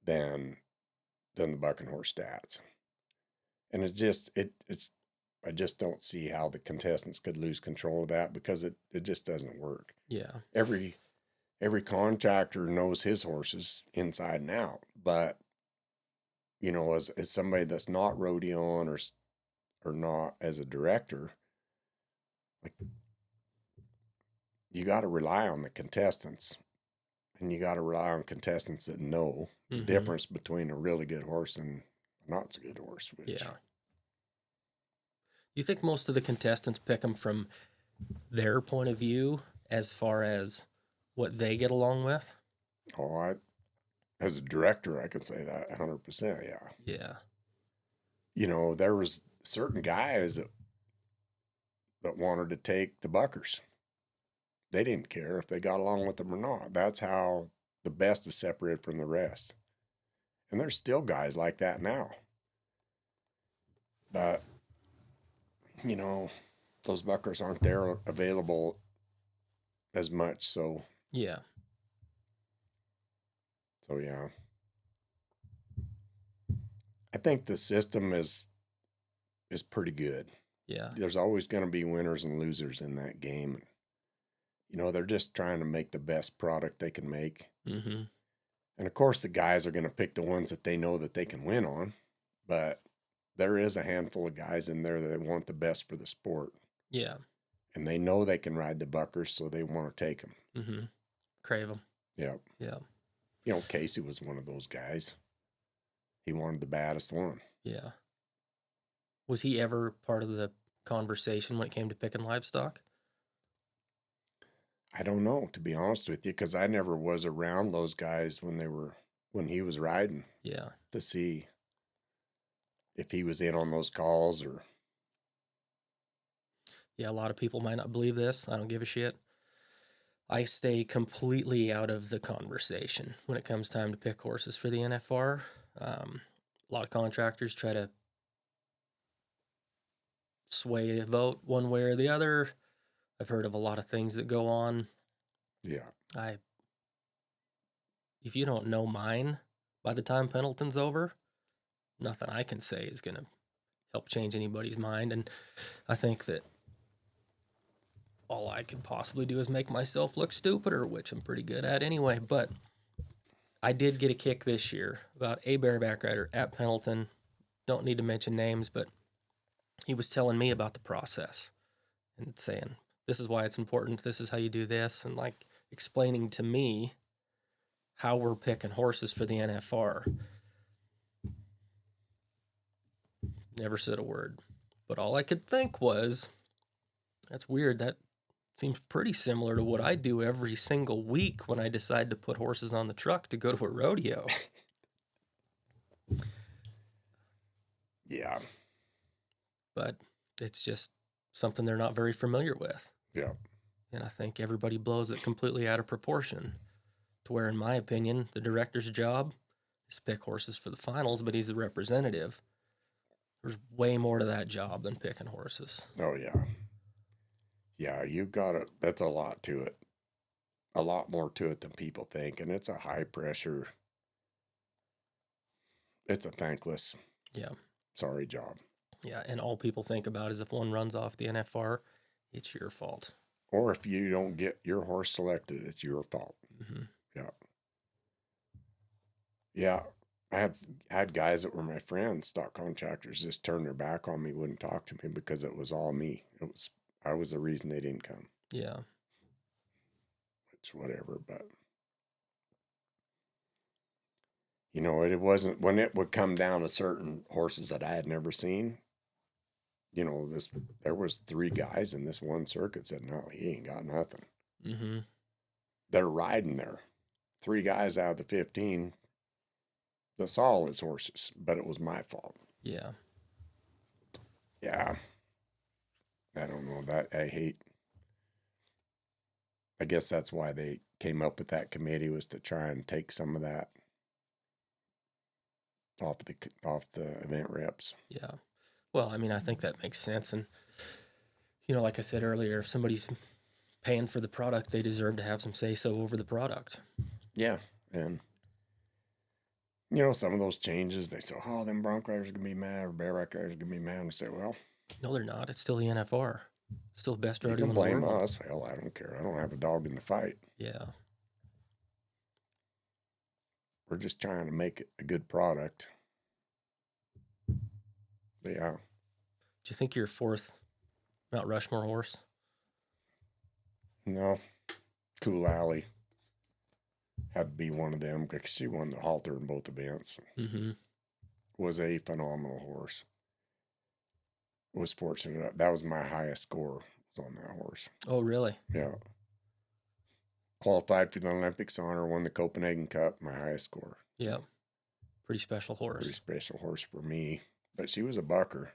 than the bucking horse stats. And it's I just don't see how the contestants could lose control of that, because it just doesn't work. Yeah. Every contractor knows his horses inside and out, but you know, as somebody that's not rodeoing or not as a director, like, you got to rely on the contestants, and you got to rely on contestants that know the difference between a really good horse and a not so good horse. Yeah. You think most of the contestants pick them from their point of view as far as what they get along with? Oh, as a director, I could say that 100%. Yeah. Yeah. You know, there was certain guys that wanted to take the buckers. They didn't care if they got along with them or not. That's how the best is separated from the rest. And there's still guys like that now. But, you know, those buckers aren't there available as much. So Yeah. yeah, I think the system is pretty good. Yeah. There's always going to be winners and losers in that game. You know, they're just trying to make the best product they can make. Mm-hmm. And of course, the guys are going to pick the ones that they know that they can win on. But there is a handful of guys in there that want the best for the sport. Yeah. And they know they can ride the buckers, so they want to take them. Mm-hmm. Crave them. Yeah. Yeah. You know, Casey was one of those guys. He wanted the baddest one. Yeah. Was he ever part of the conversation when it came to picking livestock? I don't know, to be honest with you, because I never was around those guys when he was riding. Yeah. To see if he was in on those calls or. Yeah, a lot of people might not believe this. I don't give a shit. I stay completely out of the conversation when it comes time to pick horses for the NFR. A lot of contractors try to sway a vote one way or the other. I've heard of a lot of things that go on. Yeah. If you don't know mine by the time Pendleton's over, nothing I can say is going to help change anybody's mind. And I think that all I could possibly do is make myself look stupider, which I'm pretty good at anyway. But I did get a kick this year about a bareback rider at Pendleton. Don't need to mention names, but he was telling me about the process and saying, this is why it's important. This is how you do this. And like explaining to me how we're picking horses for the NFR. Never said a word. But all I could think was, that's weird. That seems pretty similar to what I do every single week when I decide to put horses on the truck to go to a rodeo. Yeah. But it's just something they're not very familiar with. Yeah. And I think everybody blows it completely out of proportion to where, in my opinion, the director's job is to pick horses for the finals, but he's the representative. There's way more to that job than picking horses. Oh, yeah. Yeah, you got it. That's a lot to it. A lot more to it than people think. And it's a high pressure. It's a thankless. Yeah. Sorry job. Yeah. And all people think about is if one runs off the NFR, it's your fault. Or if you don't get your horse selected, it's your fault. Mm-hmm. Yeah. Yeah. I had guys that were my friends, stock contractors, just turn their back on me, wouldn't talk to me because it was all me. I was the reason they didn't come. Yeah. It's whatever, but you know, it wasn't when it would come down to certain horses that I had never seen. You know, there was 3 guys in this one circuit said, no, he ain't got nothing. Mm-hmm. They're riding there. 3 guys out of the 15 that saw all his horses, but it was my fault. Yeah. Yeah. I don't know that I guess that's why they came up with that committee, was to try and take some of that off the event reps. Yeah. Well, I mean, I think that makes sense. And, you know, like I said earlier, if somebody's paying for the product, they deserve to have some say-so over the product. Yeah. And, you know, some of those changes, they say, oh, them bronc riders are going to be mad, or bareback riders are going to be mad. And I say, well, No, they're not. It's still the NFR. It's still the best you rodeo can in the blame world. us. Hell, I don't care. I don't have a dog in the fight. Yeah. We're just trying to make it a good product. But yeah. Do you think you're 4th Mount Rushmore horse? No. Cool Alley had to be one of them because she won the halter in both events. Mm-hmm. Was a phenomenal horse. Was fortunate. That was my highest score, was on that horse. Oh, really? Yeah. Qualified for the Olympics honor, won the Copenhagen Cup, my highest score. Yeah. Pretty special horse. Pretty special horse for me. But she was a bucker.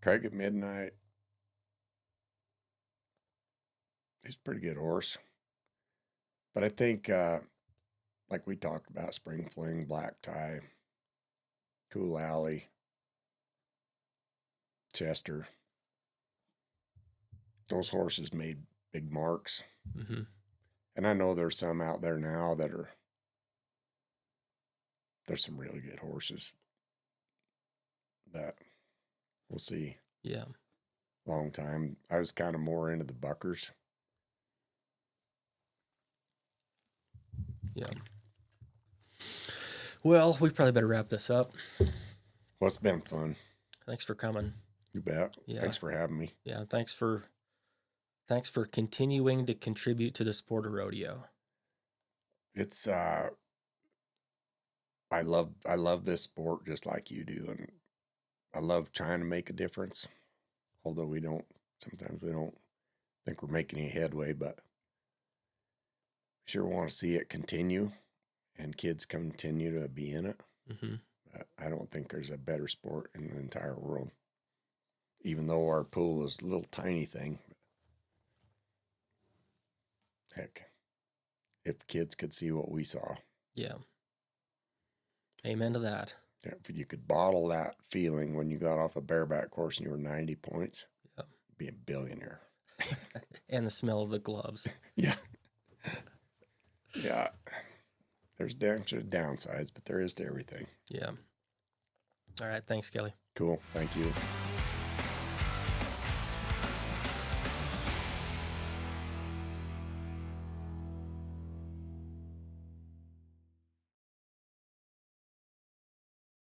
Craig at Midnight. He's a pretty good horse. But I think, like we talked about, Spring Fling, Black Tie, Cool Alley. Chester. Those horses made big marks. Mm-hmm. And I know there's some out there now there's some really good horses. But we'll see. Yeah. Long time. I was kind of more into the buckers. Yeah. Well, we probably better wrap this up. Well, it's been fun. Thanks for coming. You bet. Yeah. Thanks for having me. Yeah, thanks for continuing to contribute to the sport of rodeo. It's I love this sport just like you do, and I love trying to make a difference. Although sometimes we don't think we're making any headway, but sure want to see it continue and kids continue to be in it. Mm-hmm. I don't think there's a better sport in the entire world, even though our pool is a little tiny thing. Heck, if kids could see what we saw. Yeah. Amen to that. If you could bottle that feeling when you got off a bareback course and you were 90 points, yeah, you'd be a billionaire. And the smell of the gloves. Yeah. Yeah. There's downsides, but there is to everything. Yeah. All right. Thanks, Kelly. Cool. Thank you.